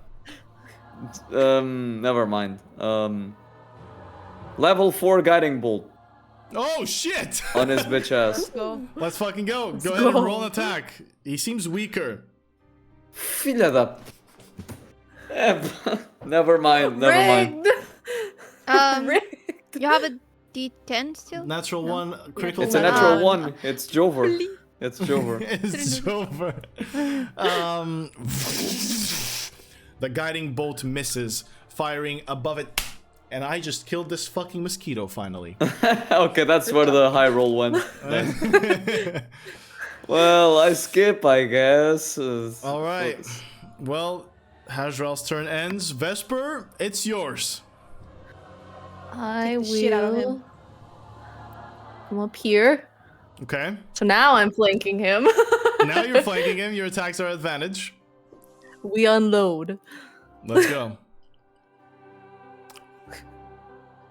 Never mind. Level 4 Guiding Bolt Oh shit! on his bitch ass. Let's go. Let's fucking go. Go ahead and roll an attack. He seems weaker. Filha da... Never mind. Never mind. Rigged. You have a D10 still? Natural No. 1, critical It's a fail. natural one. It's Jover. It's Jover. It's over. The guiding bolt misses, firing above it, and I just killed this fucking mosquito finally. Okay, that's where the high roll went. Well, I skip, I guess. All right. Well, Haj'Draal's turn ends. Vesper, it's yours. I the shit out of him. will come up here. Okay. So now I'm flanking him. Now you're flanking him. Your attacks are advantage. We unload. Let's go.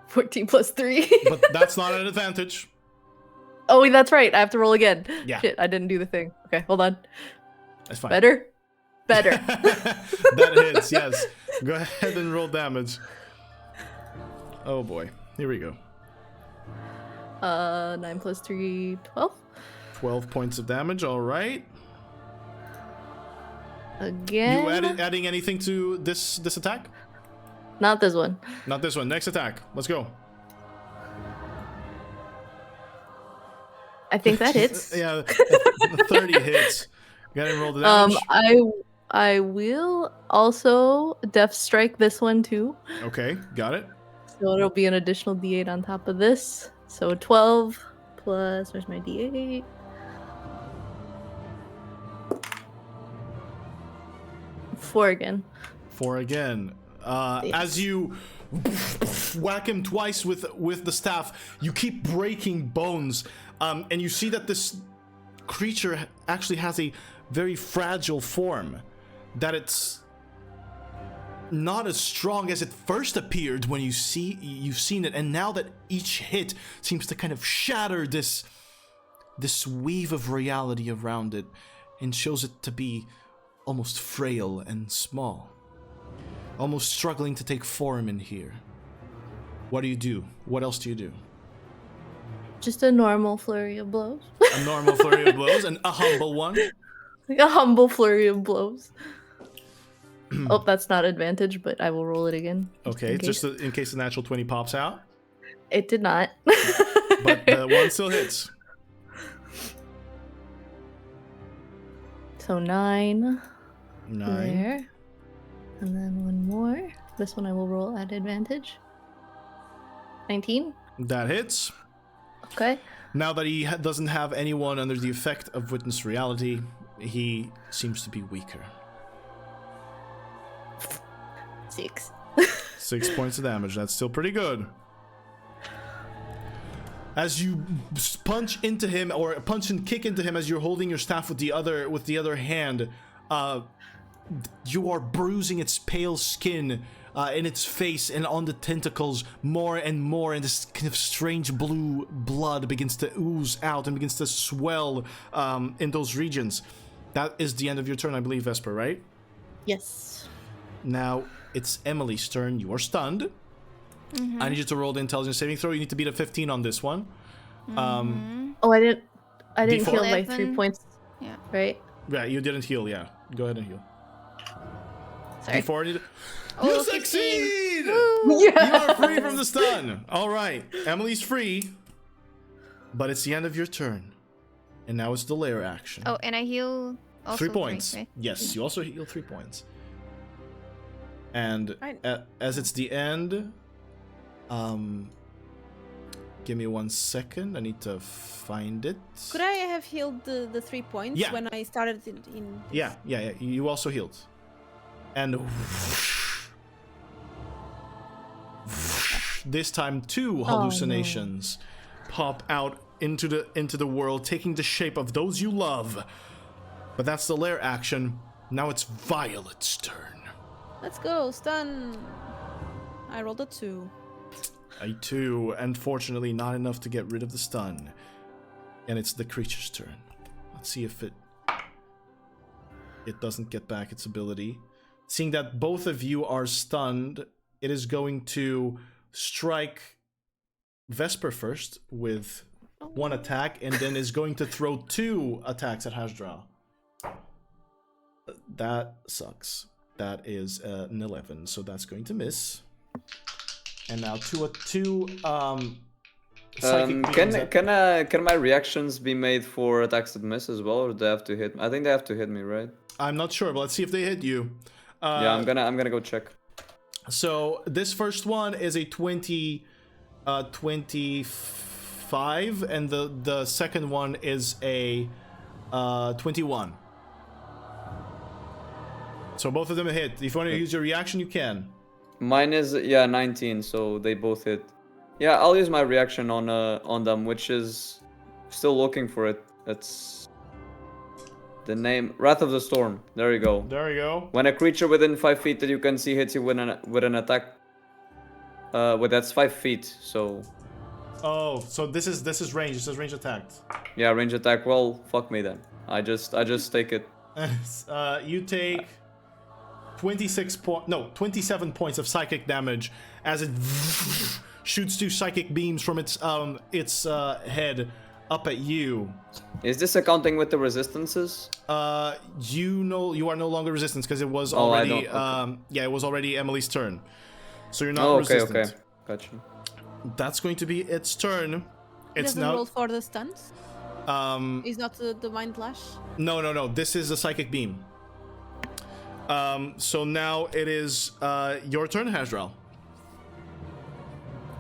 14 plus 3. But that's not an advantage. Oh, that's right. I have to roll again. Yeah. Shit, I didn't do the thing. Okay, hold on. That's fine. Better? Better. That hits, yes. Go ahead and roll damage. Oh boy. Here we go. 9 plus 3, 12. 12 points of damage, alright. Again. You adding anything to this attack? Not this one. Not this one. Next attack. Let's go. I think that hits. Yeah, 30 hits. Go ahead and roll the damage. I will also Death Strike this one too. Okay, got it. So it'll be an additional D8 on top of this. So 12 plus, where's my D8? Four again. 4 again. As you whack him twice with the staff, you keep breaking bones, and you see that this creature actually has a very fragile form, that it's not as strong as it first appeared when you've seen it, and now that each hit seems to kind of shatter this weave of reality around it and shows it to be almost frail and small, almost struggling to take form in here. What do you do? What else do you do? Just a normal flurry of blows. A normal flurry of blows and a humble one. Like a humble flurry of blows. Oh, that's not advantage, but I will roll it again. Okay, just in case the natural 20 pops out. It did not. But the one still hits. So 9. 9. There. And then one more. This one I will roll at advantage. 19. That hits. Okay. Now that he doesn't have anyone under the effect of witness reality, he seems to be weaker. 6. 6 points of damage. That's still pretty good. As you punch into him, or punch and kick into him as you're holding your staff with the other hand, you are bruising its pale skin in its face and on the tentacles more and more, and this kind of strange blue blood begins to ooze out and begins to swell in those regions. That is the end of your turn, I believe, Vesper, right? Yes. Now it's Emily's turn. You are stunned. Mm-hmm. I need you to roll the intelligence saving throw. You need to beat a 15 on this one. Oh, I didn't Before- heal by 3 11. points. Yeah. Right? Yeah, you didn't heal. Yeah, go ahead and heal. Sorry. Before you Oh, succeed! Yeah. You are free from the stun. All right, Emily's free, but it's the end of your turn, and now it's the Lair action. Oh, and I heal also 3 points. right? Yes, you also heal 3 points. And Right. as it's the end, give me 1 second. I need to find it. Could I have healed the 3 points Yeah. when I started in Yeah. You also healed. And this time 2 hallucinations pop out into the world, taking the shape of those you love. But that's the Lair action. Now it's Violet's turn. Let's go, stun. I rolled a 2. A 2, unfortunately not enough to get rid of the stun. And it's the creature's turn. Let's see if it doesn't get back its ability. Seeing that both of you are stunned, it is going to strike Vesper first with 1 attack, and then is going to throw 2 attacks at Haj'Draal. That sucks. That is an 11, so that's going to miss. And now two psychic beams at- Can my reactions be made for attacks that miss as well, or do they have to hit? I think they have to hit me, right? I'm not sure, but let's see if they hit you. Yeah, I'm gonna go check. So this first one is a 25, and the second one is a 21. So both of them hit. If you want to use your reaction, you can. Mine is 19, so they both hit. Yeah, I'll use my reaction on them, which is still looking for it. It's the name Wrath of the Storm. There you go. There you go. When a creature within 5 feet that you can see hits you with an attack, that's 5 feet. So Oh, so this is range. It says range attacked. yeah, range attack. Well, fuck me then. I just take it. You take 27 points of psychic damage as it shoots two psychic beams from its head up at you. Is this accounting with the resistances? You are no longer resistant because it was Oh, I already don't- okay. it was already Emily's turn. So you're not Oh, okay, resistant. okay. Gotcha. That's going to be its turn. It It's doesn't now roll for the stuns. Is not the mind lash. No. This is a psychic beam. So now it is your turn, Haj'Draal.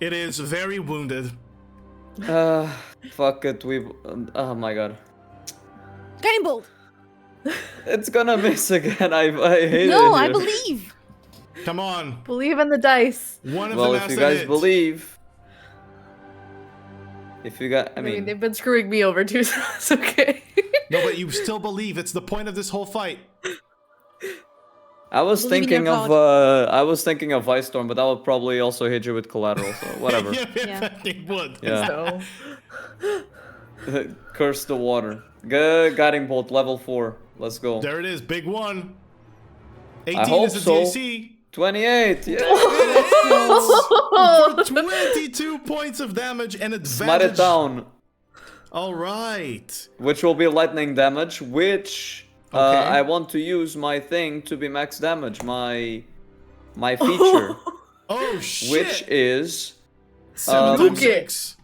It is very wounded. Fuck it. Oh my god. Guiding bolt. It's gonna miss again. I hate it. No, I here. believe. Come on. Believe in the dice. One of Well, them if has you to guys hit. believe. If you got, I I mean, mean, they've been screwing me over too, so it's okay. No, but you still believe. It's the point of this whole fight. I was Believe in your thinking of Ice Storm, but that would probably also hit you with collateral. So whatever. Yeah, it would. Yeah. So, Curse the water. Guiding bolt level 4. Let's go. There it is. Big one. 18 hope is the so. DC. 28. Yeah. For 22 points of damage and advantage. Smite it down. All right. Which will be lightning damage, which Okay. I want to use my thing to be max damage, my feature, Oh shit. which is 7 um, times 6.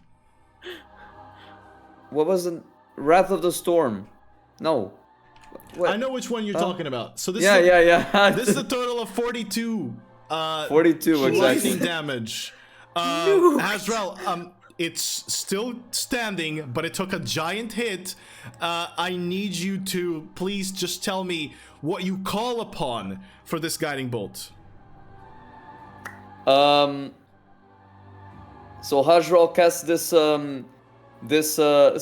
what was it? Wrath of the Storm. No. What? I know which one you're talking about. So this Yeah, is yeah. This is a total of 42. 42 lightning exactly. damage. Haj'Draal, it's still standing, but it took a giant hit. I need you to please just tell me what you call upon for this guiding bolt. So Haj'Draal casts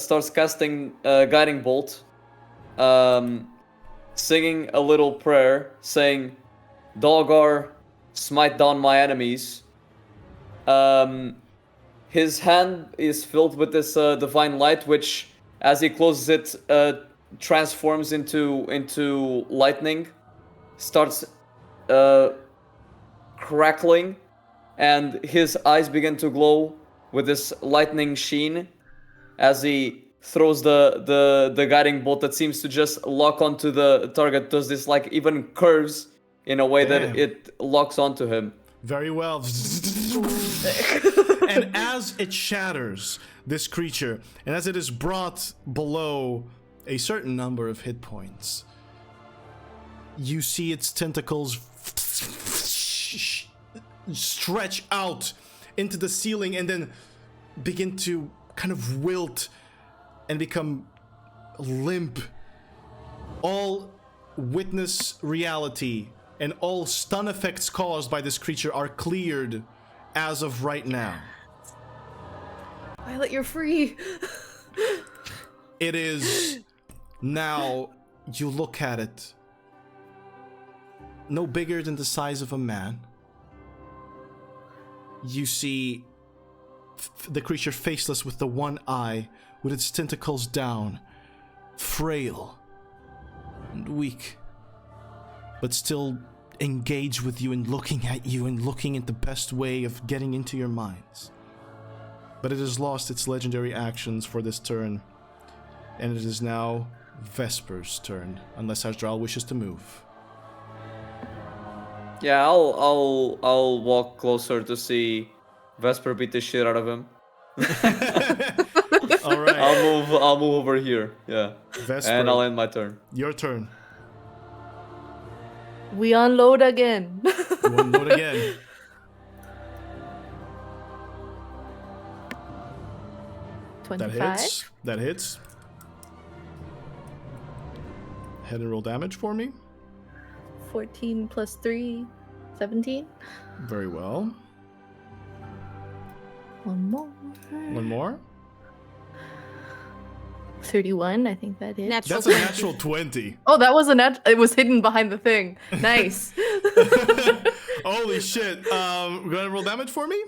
starts casting guiding bolt, singing a little prayer, saying, "Dogar, smite down my enemies." His hand is filled with this divine light, which, as he closes it, transforms into lightning, starts crackling, and his eyes begin to glow with this lightning sheen as he throws the guiding bolt that seems to just lock onto the target. Does this like even curves in a way Damn. that it locks onto him. Very well. And as it shatters this creature, and as it is brought below a certain number of hit points, you see its tentacles stretch out into the ceiling and then begin to kind of wilt and become limp. All witness reality and all stun effects caused by this creature are cleared as of right now. Violet, you're free. It is now, you look at it, no bigger than the size of a man. You see the creature faceless with the one eye, with its tentacles down, frail and weak, but still engaged with you and looking at you and looking at the best way of getting into your minds. But it has lost its legendary actions for this turn, and it is now Vesper's turn, unless Haj'Draal wishes to move. Yeah, I'll walk closer to see Vesper beat the shit out of him. All right. I'll move over here. Yeah. Vesper, And I'll end my turn. your turn. We unload again. You unload again. That 25. hits. That hits. Head and roll damage for me. 14 plus 3, 17. Very well. One more. One more. 31, I think that is. Natural That's a 20. natural 20. Oh, that was it was hidden behind the thing. Nice. Holy shit. Go ahead and roll damage for me.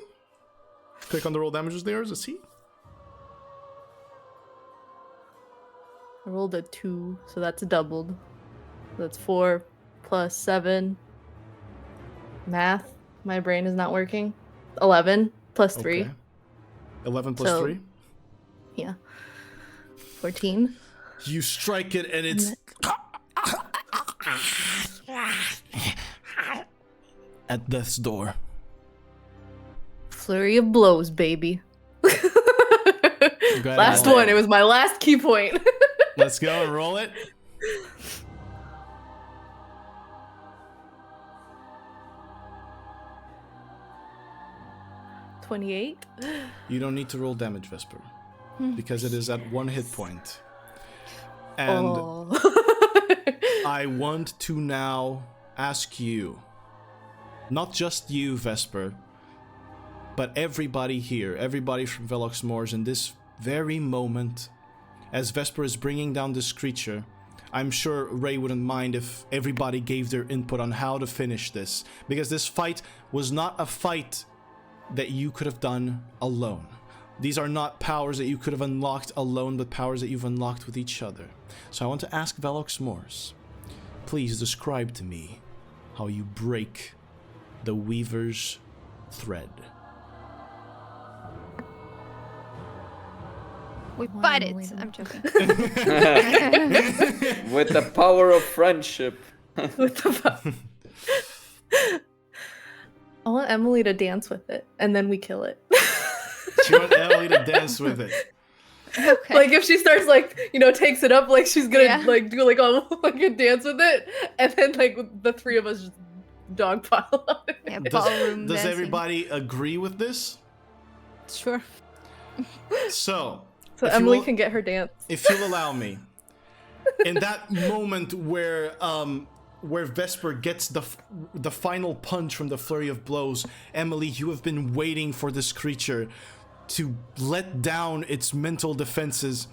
Click on the roll damages there as a C. I rolled a 2, so that's doubled. That's 4 plus 7. Math. My brain is not working. 11 plus 3. Okay. 11 plus So- 3. Yeah. 14. You strike it and it's at death's door. Flurry of blows, baby. Go ahead Last and roll one. It was my last key point. Let's go and roll it. $28. You don't need to roll damage, Vesper, because it is at 1 hit point. And Oh. I want to now ask you, not just you, Vesper, but everybody here, everybody from Velox Mors in this very moment, as Vesper is bringing down this creature, I'm sure Ray wouldn't mind if everybody gave their input on how to finish this, because this fight was not a fight that you could have done alone. These are not powers that you could have unlocked alone, but powers that you've unlocked with each other. So I want to ask Velox Mors, please describe to me how you break the Weaver's thread. We Why bite am I it. waiting? I'm joking. With the power of friendship. What the fuck? I want Emily to dance with it, and then we kill it. She wants Emily to dance with it. Okay. Like if she starts takes it up, like she's gonna Yeah. do a dance with it, and then the three of us just dogpile on it. Yeah, Does, ballroom does dancing. everybody agree with this? Sure. So, So if you Emily will- can get her dance. if you'll allow me, in that moment where Vesper gets the final punch from the flurry of blows, Emily, you have been waiting for this creature to let down its mental defenses,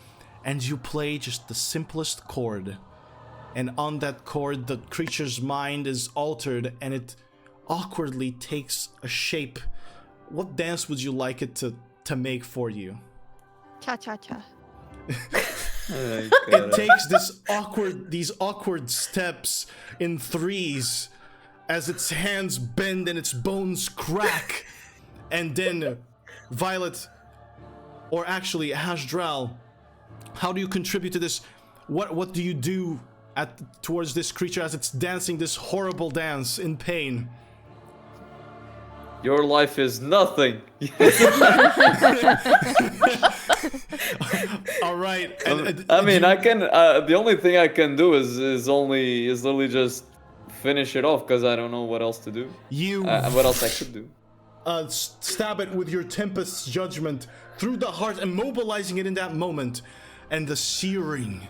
and you play just the simplest chord. And on that chord, the creature's mind is altered, and it awkwardly takes a shape. What dance would you like it to make for you? Cha cha cha. It takes these awkward steps in threes as its hands bend and its bones crack. And then Violet, or actually Haj'Draal, how do you contribute to this? What do you do towards this creature as it's dancing this horrible dance in pain? Your life is nothing. All right. I mean, I can. The only thing I can do is literally just finish it off because I don't know what else to do. What else I could do? Stab it with your Tempest's Judgment through the heart, immobilizing it in that moment, and the searing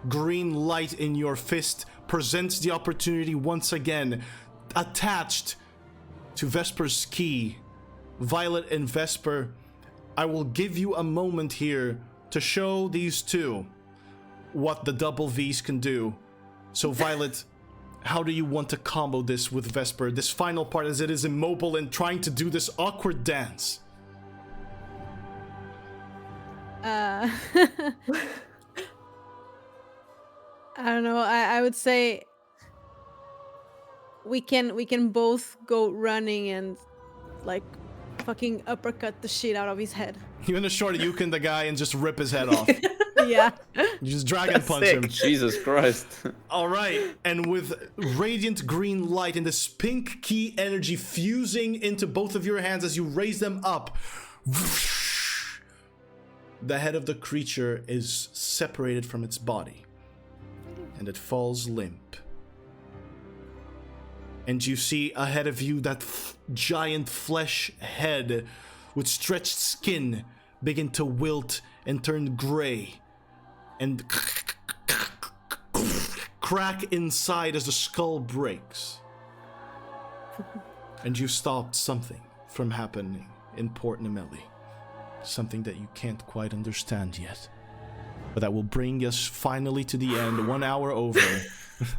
green light in your fist presents the opportunity once again, attached to Vesper's key. Violet and Vesper, I will give you a moment here to show these two what the double V's can do. So Violet, how do you want to combo this with Vesper, this final part as it is immobile and trying to do this awkward dance? I don't know. I would say we can both go running and fucking uppercut the shit out of his head. You're gonna short Yukin the guy and just rip his head off. Yeah. You just dragon punch sick. him. Jesus Christ. All right, and with radiant green light and this pink key energy fusing into both of your hands as you raise them up, the head of the creature is separated from its body, and it falls limp. And you see ahead of you that giant flesh head with stretched skin begin to wilt and turn gray and crack inside as the skull breaks. And you stopped something from happening in Port Nemelli. Something that you can't quite understand yet. But that will bring us finally to the end, 1 hour over.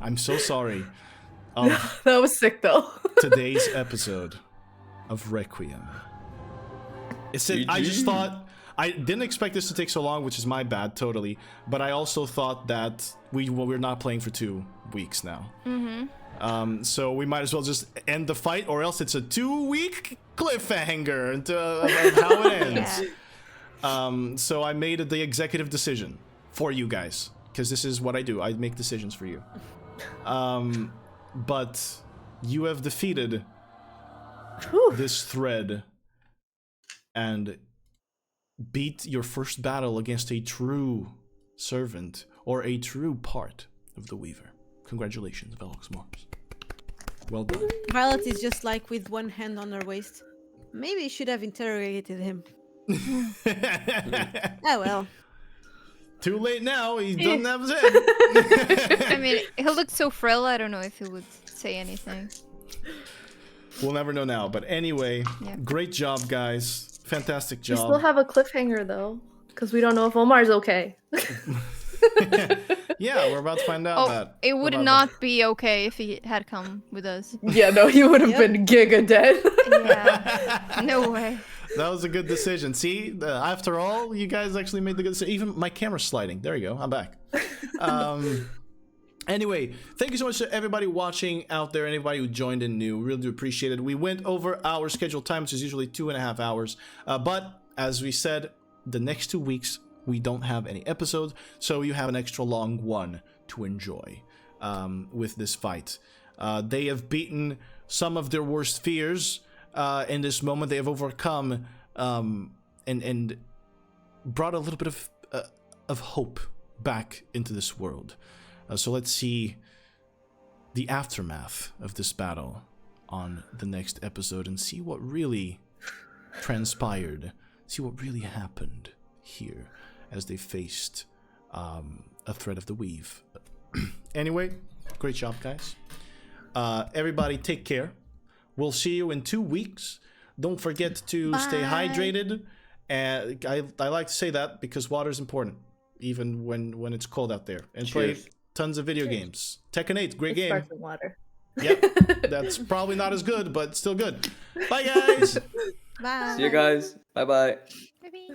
I'm so sorry. That was sick though. Today's episode of Requiem. I just thought, I didn't expect this to take so long, which is my bad, totally. But I also thought that we're not playing for 2 weeks now. So we might as well just end the fight, or else it's a 2-week cliffhanger into how it ends. So I made the executive decision for you guys, because this is what I do. I make decisions for you. But you have defeated this thread and beat your first battle against a true servant or a true part of the Weaver. Congratulations, Velox Mors. Well done. Violet is just like with one hand on her waist. Maybe you should have interrogated him. Oh well. Too late now, he doesn't have his head. I mean, he looked so frail, I don't know if he would say anything. We'll never know now, but anyway, great job, guys. Fantastic job. We still have a cliffhanger though, because we don't know if Omar's okay. Yeah, we're about to find out that. It would not be okay if he had come with us. Yeah, no, he would have been giga dead. Yeah, no way. That was a good decision. See, after all, you guys actually made the good decision. Even my camera's sliding. There you go. I'm back. Anyway, thank you so much to everybody watching out there, anybody who joined in new. Really do appreciate it. We went over our scheduled time, which is usually 2.5 hours. But as we said, the next 2 weeks, we don't have any episodes, so you have an extra long one to enjoy with this fight. They have beaten some of their worst fears. In this moment, they have overcome and brought a little bit of hope back into this world. So let's see the aftermath of this battle on the next episode and see what really transpired, see what really happened here as they faced a threat of the weave. Anyway, great job, guys. Everybody take care. We'll see you in 2 weeks. Don't forget to stay hydrated. And I like to say that because water is important, even when it's cold out there. And play tons of video games. Tekken 8, great game. Sparkling water. Yep, that's probably not as good, but still good. Bye, guys. Bye. See you guys. Bye bye. Maybe.